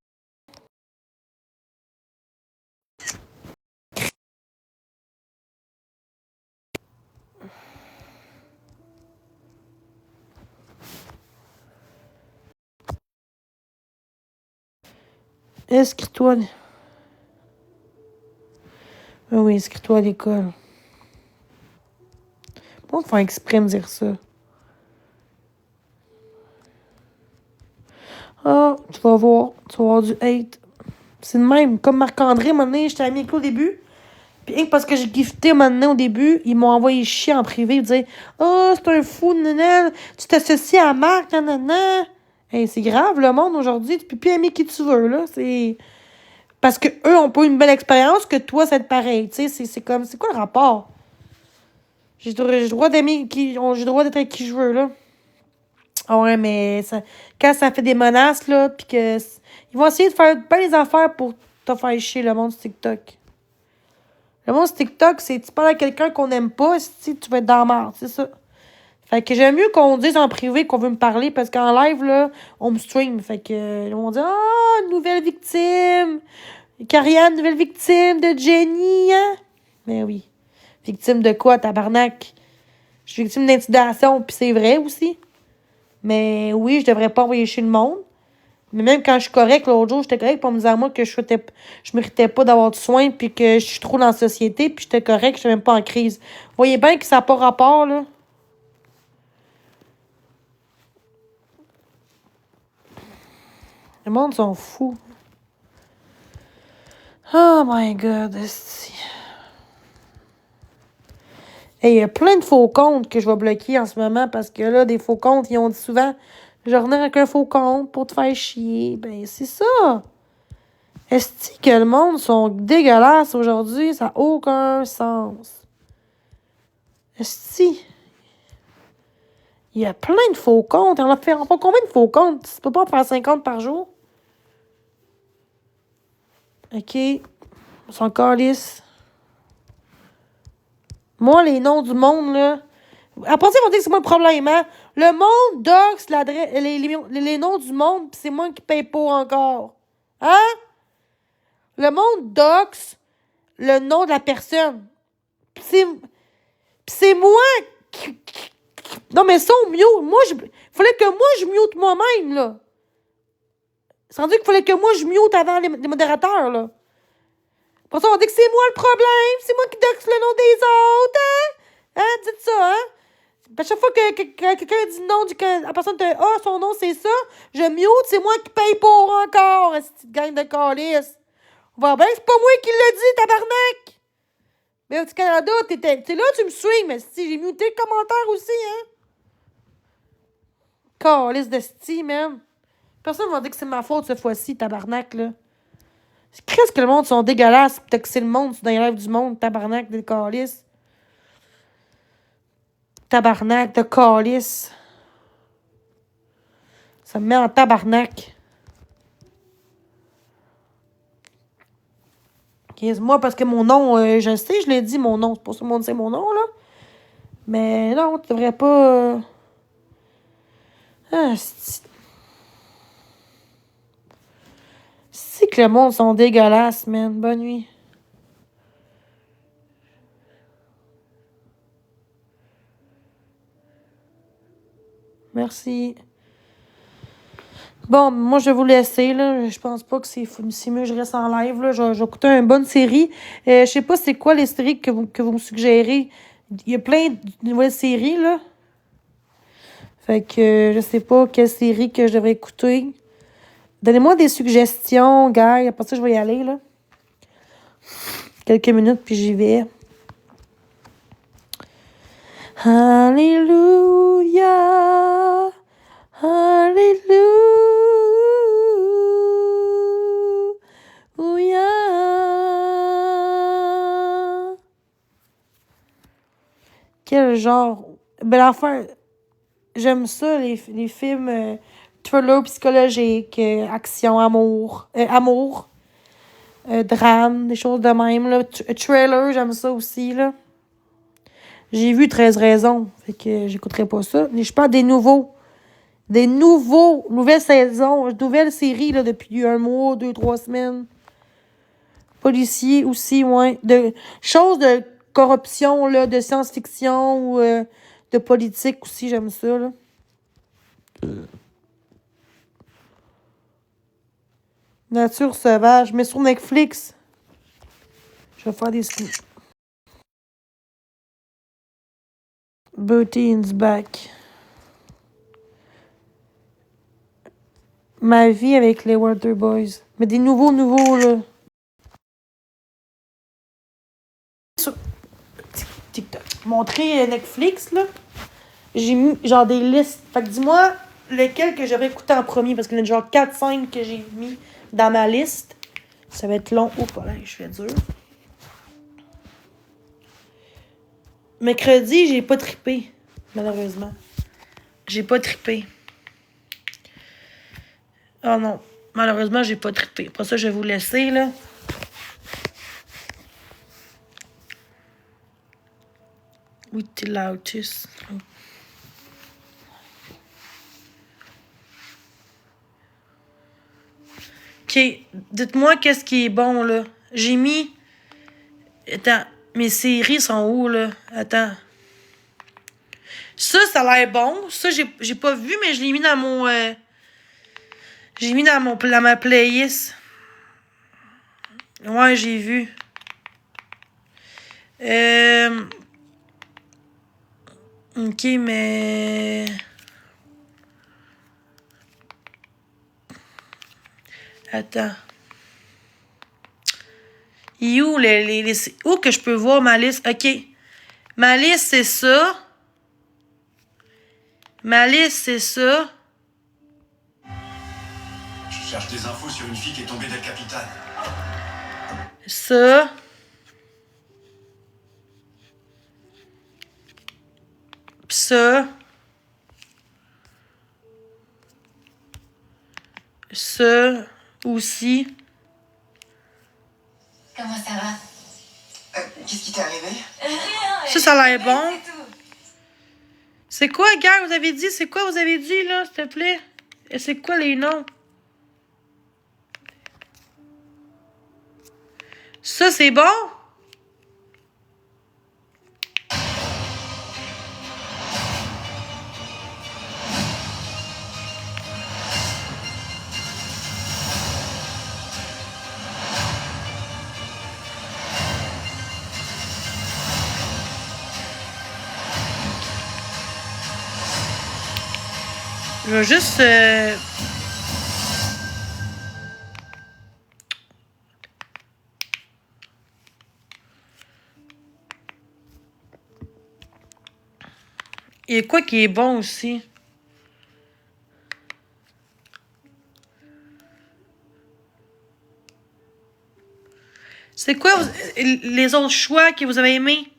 Inscris-toi. Ah oui, inscris-toi à l'école. Pourquoi faire exprès de me dire ça? Ah, tu vas voir. Tu vas avoir du hate. C'est le même. Comme Marc-André, à un moment donné, j'étais amie avec lui au début. Puis rien que parce que j'ai gifté un moment donné au début, ils m'ont envoyé chier en privé. Ils disaient « Oh, c'est un fou, nanana. Tu t'associes à Marc, nanana. » Hey, c'est grave, le monde, aujourd'hui. Tu peux plus aimer qui tu veux, là. C'est... Parce que eux ont pas eu une belle expérience que toi, c'est pareil. Tu sais, c'est comme... C'est quoi le rapport? J'ai le droit d'aimer qui... J'ai le droit d'être avec qui je veux, là. Ah ouais, mais quand ça fait des menaces, là, pis que... Ils vont essayer de faire plein les affaires pour te faire chier, le monde sur TikTok. Le monde sur TikTok, c'est tu parles à quelqu'un qu'on n'aime pas, si tu vas être dans la merde, c'est ça. Fait que j'aime mieux qu'on dise en privé qu'on veut me parler, parce qu'en live, là, on me stream. Fait que, on dit « Ah, nouvelle victime! Karianne, nouvelle victime de Jenny, hein? » Mais oui. Victime de quoi, tabarnak? Je suis victime d'intimidation, puis c'est vrai aussi. Mais oui, je devrais pas envoyer chez le monde. Mais même quand je suis correcte, l'autre jour, j'étais correcte pour me dire à moi que je méritais pas d'avoir de soins, puis que je suis trop dans la société, puis j'étais correcte, j'étais même pas en crise. Vous voyez bien que ça n'a pas rapport, là. Le monde sont fous. Oh my God, esti. Et il y a plein de faux comptes que je vais bloquer en ce moment parce que là, des faux comptes, ils ont dit souvent je reviens avec un faux compte pour te faire chier. Ben, c'est ça. Est-ce que le monde sont dégueulasses aujourd'hui? Ça n'a aucun sens. Est-ce il y a plein de faux comptes. On fait combien de faux comptes? Tu peux pas en faire 50 par jour? OK. On s'en calisse. Moi, les noms du monde, là... Après ça, ils vont dire que c'est moi le problème, hein? Le monde doxe les noms du monde, pis c'est moi qui paye pas encore. Hein? Le monde doxe le nom de la personne. Pis c'est moi qui... Non, mais ça, on mute. Fallait que moi, je mute moi-même, là. C'est rendu qu'il fallait que moi, je mute avant les modérateurs, là. Pour ça, on dit que c'est moi le problème. C'est moi qui doxe le nom des autres, hein? Hein? Dites ça, hein? À chaque fois que quelqu'un dit non, que la personne te son nom, c'est ça, je mute, c'est moi qui paye pour encore, cette petite gang de calices. On va bien, c'est pas moi qui l'ai dit, tabarnak! Mais au Canada, t'es là, tu me suis, mais si j'ai muté le commentaire aussi, hein? Calice de sti, man. Personne va dire que c'est ma faute cette fois-ci, tabarnak, là. Qu'est-ce que le monde sont dégueulasses pis que c'est le monde, c'est dans les rêves du monde, tabarnak de calice. Tabarnak de calice. Ça me met en tabarnak. Moi, parce que mon nom, je sais, je l'ai dit, mon nom. C'est pour ça que le monde sait mon nom, là. Mais non, tu devrais pas... Ah, c'est que le monde sont dégueulasses, man. Bonne nuit. Merci. Bon, moi, je vais vous laisser, là. Je pense pas que c'est mieux que je reste en live, là. Je vais écouter une bonne série. Je sais pas c'est quoi les séries que vous me suggérez. Il y a plein de nouvelles séries, là. Fait que je sais pas quelle série que je devrais écouter. Donnez-moi des suggestions, gars. Après ça, je vais y aller, là. Quelques minutes, puis j'y vais. Alléluia. Alléluia. Quel genre? Ben, enfin, j'aime ça, les films thriller psychologique, action, amour, drame, des choses de même, là. Trailer, j'aime ça aussi, là. J'ai vu 13 raisons, fait que j'écouterai pas ça. Mais je parle des nouvelles saisons, nouvelles séries, là, depuis 1 mois, 2, 3 semaines. Policiers aussi, ouais. De choses de corruption, là, de science-fiction ou de politique aussi, j'aime ça, là. Nature sauvage, mais sur Netflix. Je vais faire des skis. Bertie is back. Ma vie avec les Water Boys. Mais des nouveaux, là. Sur TikTok. Montrer Netflix, là. J'ai mis genre des listes. Fait que dis-moi lequel que j'aurais écouté en premier. Parce qu'il y en a genre 4-5 que j'ai mis dans ma liste. Ça va être long. Oh, voilà, je fais dur. Mercredi, j'ai pas trippé. Malheureusement. J'ai pas trippé. Oh non. Malheureusement, j'ai pas trippé. Après ça, je vais vous laisser, là. With Lotus. OK. Dites-moi qu'est-ce qui est bon, là. J'ai mis... Attends. Mes séries sont où, là? Attends. Ça a l'air bon. Ça, j'ai pas vu, mais je l'ai mis dans mon... j'ai mis dans ma playlist. Ouais, j'ai vu. OK, mais... Attends. Et où où que je peux voir ma liste? OK. Ma liste, c'est ça. Ma liste, c'est ça. Je cherche des infos sur une fille qui est tombée d'El Capitan. Ça. Pis ça. Ça aussi. Comment ça va? Qu'est-ce qui t'est arrivé? Rien. Ça a l'air bon. C'est tout. C'est quoi, gars, vous avez dit? C'est quoi vous avez dit, là, s'il te plaît? Et c'est quoi les noms? Ça, c'est bon? Je vais juste... Il y a quoi qui est bon aussi? C'est quoi les autres choix que vous avez aimés?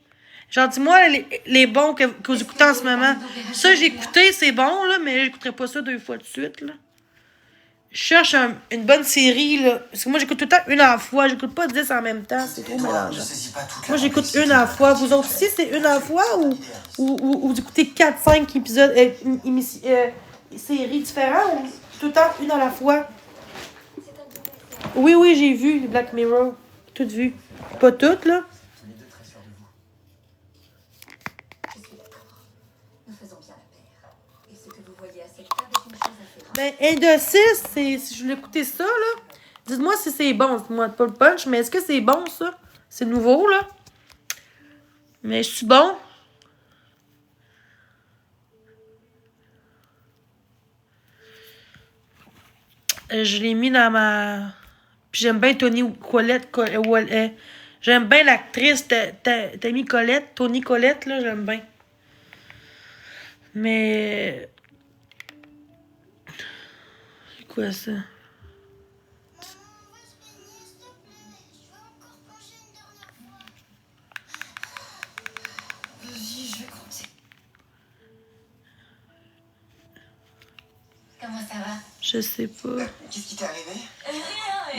Genre, dis-moi les bons que vous écoutez en ce moment. Ça, j'ai écouté, c'est bon, là, mais j'écouterai pas ça 2 fois de suite, là. Je cherche une bonne série, là. Parce que moi, j'écoute tout le temps une à la fois. J'écoute pas 10 en même temps. C'est trop mélangeant. Moi, j'écoute une à la fois. Vous autres aussi, c'est une à la fois ou vous écoutez 4-5 épisodes, séries différentes ou tout le temps une à la fois? Oui, j'ai vu Black Mirror. Toutes vues. Pas toutes, là. Ben, Indocile, si je voulais écouter ça, là, dites-moi si c'est bon. Dites-moi pas le punch, mais est-ce que c'est bon, ça? C'est nouveau, là. Mais je suis bon. Je l'ai mis dans ma... Puis j'aime bien Toni Collette. J'aime bien l'actrice Tammy Collette. Toni Collette, là, j'aime bien. Mais... C'est quoi ça? Vas-y, je vais compter. Comment ça va? Je sais pas. Qu'est-ce qui t'est arrivé?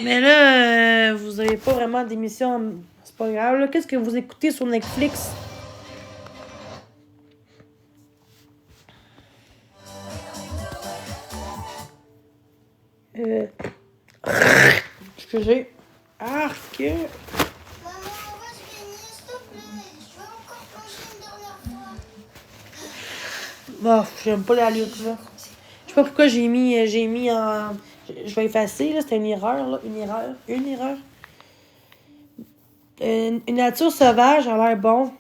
Mais là, vous avez pas vraiment d'émission. C'est pas grave, là. Qu'est-ce que vous écoutez sur Netflix? Excusez. Arc. Maman, on va se finir, s'il te plaît. Je veux encore pencher une dernière fois. Bah, j'aime pas la lutte, là. Je sais pas pourquoi j'ai mis en... Je vais effacer, là. C'était une erreur, là. Une erreur. Une nature sauvage a l'air bon.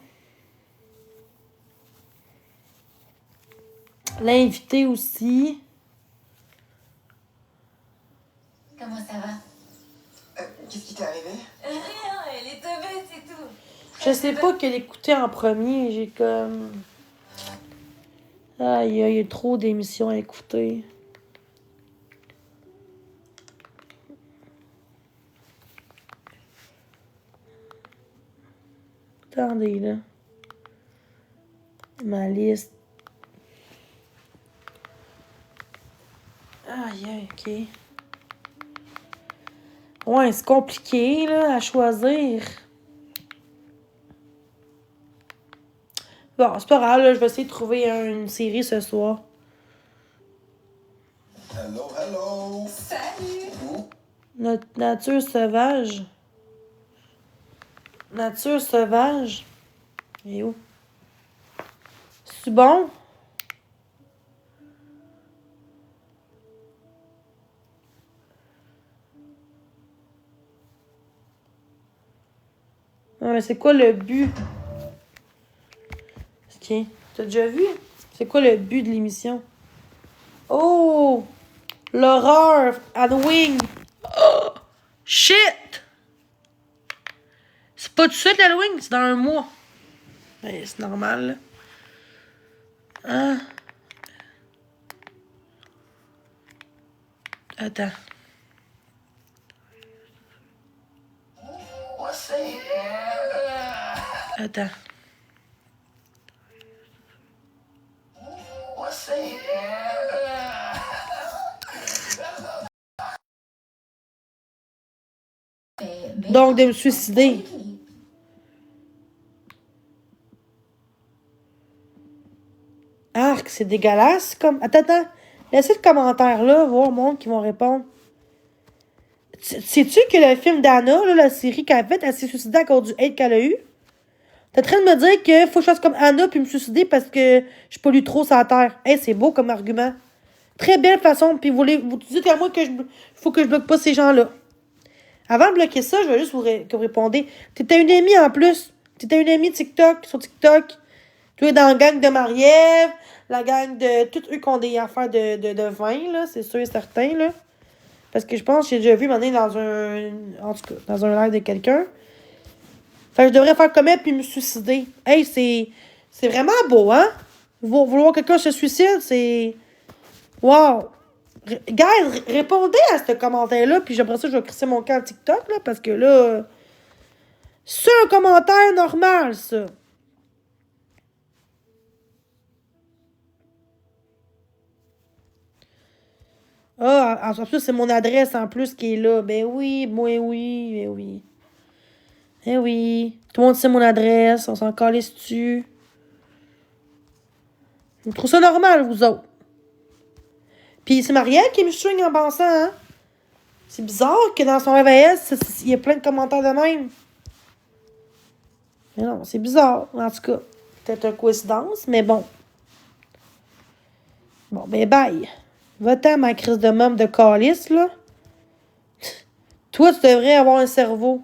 L'invité aussi. Comment ça va? Qu'est-ce qui t'est arrivé? Rien, elle est tombée, c'est tout. Je sais pas quelle écouter en premier. J'ai comme... Aïe, il y a trop d'émissions à écouter. Attendez, là. Ma liste. Aïe, ok. Ouais, c'est compliqué, là, à choisir. Bon, c'est pas grave, là, je vais essayer de trouver une série ce soir. Hello. Salut. Où? Nature sauvage. Nature sauvage. Et où? C'est bon? Non, mais c'est quoi le but? Ok. T'as déjà vu? C'est quoi le but de l'émission? Oh! L'horreur! Halloween! Oh! Shit! C'est pas tout de suite l'Halloween, c'est dans un mois. Ouais, c'est normal, là. Hein? Attends. Attends. Donc, de me suicider. Arc, c'est dégueulasse. Comme... Attends. Laissez le commentaire là, voir le monde qui vont répondre. Sais-tu que le film d'Anna, là, la série qu'elle a faite, elle s'est suicidée à cause du hate qu'elle a eu? T'es en train de me dire qu'il faut que je fasse comme Anna puis me suicider parce que je pollue trop sur la terre. Hey, c'est beau comme argument. Très belle façon. Puis vous dites à moi que faut que je bloque pas ces gens-là. Avant de bloquer ça, je vais juste que vous répondez. T'étais une amie en plus. T'étais une amie TikTok, sur TikTok. Tu es dans la gang de Marie-Ève, la gang de... Toutes eux qui ont des affaires de vin, là, c'est sûr et certain, là. Parce que je pense que j'ai déjà vu m'amener dans un... En tout cas, dans un live de quelqu'un. Fait que je devrais faire comme elle puis me suicider. Hey, c'est vraiment beau, hein? Vouloir que quelqu'un se suicide, c'est... Wow! Guys, répondez à ce commentaire-là, puis après ça, je vais crisser mon camp TikTok, là, parce que là... C'est un commentaire normal, ça. Ah, en plus, c'est mon adresse en plus qui est là. Ben oui, ben oui, ben oui. Ben oui. Tout le monde sait mon adresse, on s'en calisse dessus. Je trouve ça normal, vous autres. Puis c'est Marielle qui me string en pensant, hein? C'est bizarre que dans son RVS, il y a plein de commentaires de même. Mais non, c'est bizarre. En tout cas, peut-être une coïncidence, mais bon. Bon, ben bye. Va-t'en, ma crise de môme de calice, là. Toi, tu devrais avoir un cerveau.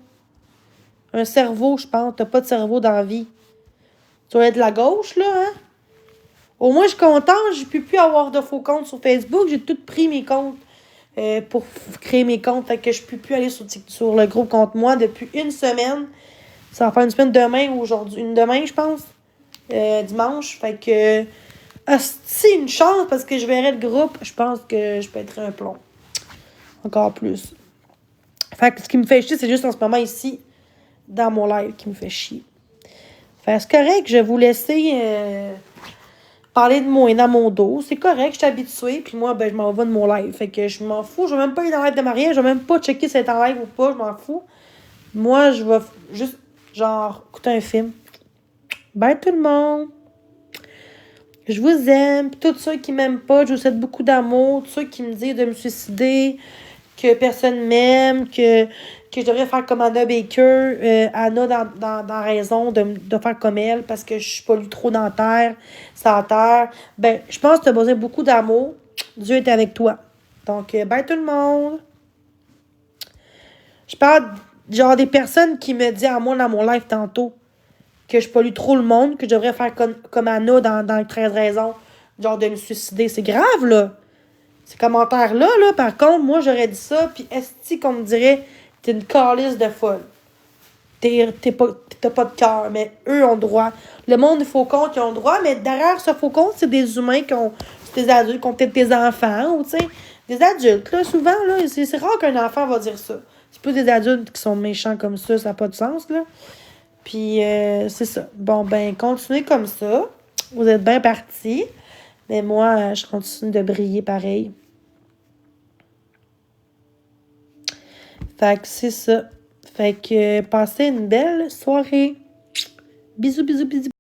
Un cerveau, je pense. T'as pas de cerveau dans la vie. Tu dois être de la gauche, là, hein? Au moins, je suis contente. Je peux plus avoir de faux comptes sur Facebook. J'ai tout pris mes comptes pour créer mes comptes. Fait que je peux plus aller sur le groupe contre moi depuis une semaine. Ça va faire une semaine demain ou aujourd'hui. Une demain, je pense. Dimanche. Fait que... c'est une chance parce que je verrai le groupe. Je pense que je pèterai un plomb. Encore plus. Fait que ce qui me fait chier, c'est juste en ce moment ici, dans mon live, qui me fait chier. Fait que c'est correct, je vais vous laisser parler de moi dans mon dos. C'est correct, je suis habituée. Puis moi, ben, je m'en vais de mon live. Fait que je m'en fous. Je vais même pas aller dans le live de mariage. Je vais même pas checker si c'est en live ou pas. Je m'en fous. Moi, je vais juste, genre, écouter un film. Bye tout le monde! Je vous aime. Puis tous ceux qui m'aiment pas, je vous souhaite beaucoup d'amour. Tous ceux qui me disent de me suicider, que personne m'aime, que je devrais faire comme Anna Baker. Anna dans raison de faire comme elle parce que je suis pas lu trop dans la terre, sans terre. Ben, je pense que tu as besoin de beaucoup d'amour. Dieu est avec toi. Donc, bye tout le monde. Je parle genre des personnes qui me disent à moi dans mon live tantôt que je pollue trop le monde, que je devrais faire comme Anna dans les 13 raisons, genre de me suicider. C'est grave, là. Ces commentaires-là, là, par contre, moi, j'aurais dit ça, puis esti qu'on me dirait, t'es une calice de folle. T'as pas de cœur, mais eux ont le droit. Le monde des faux comptes, ils ont le droit, mais derrière ce faux compte, c'est des humains c'est des adultes, qui ont peut-être des enfants, ou tu sais, des adultes, là, souvent, là, c'est rare qu'un enfant va dire ça. C'est pas des adultes qui sont méchants comme ça n'a pas de sens, là. Puis, c'est ça. Bon, ben, continuez comme ça. Vous êtes bien partis. Mais moi, je continue de briller pareil. Fait que c'est ça. Fait que passez une belle soirée. Bisous, bisous, bisous.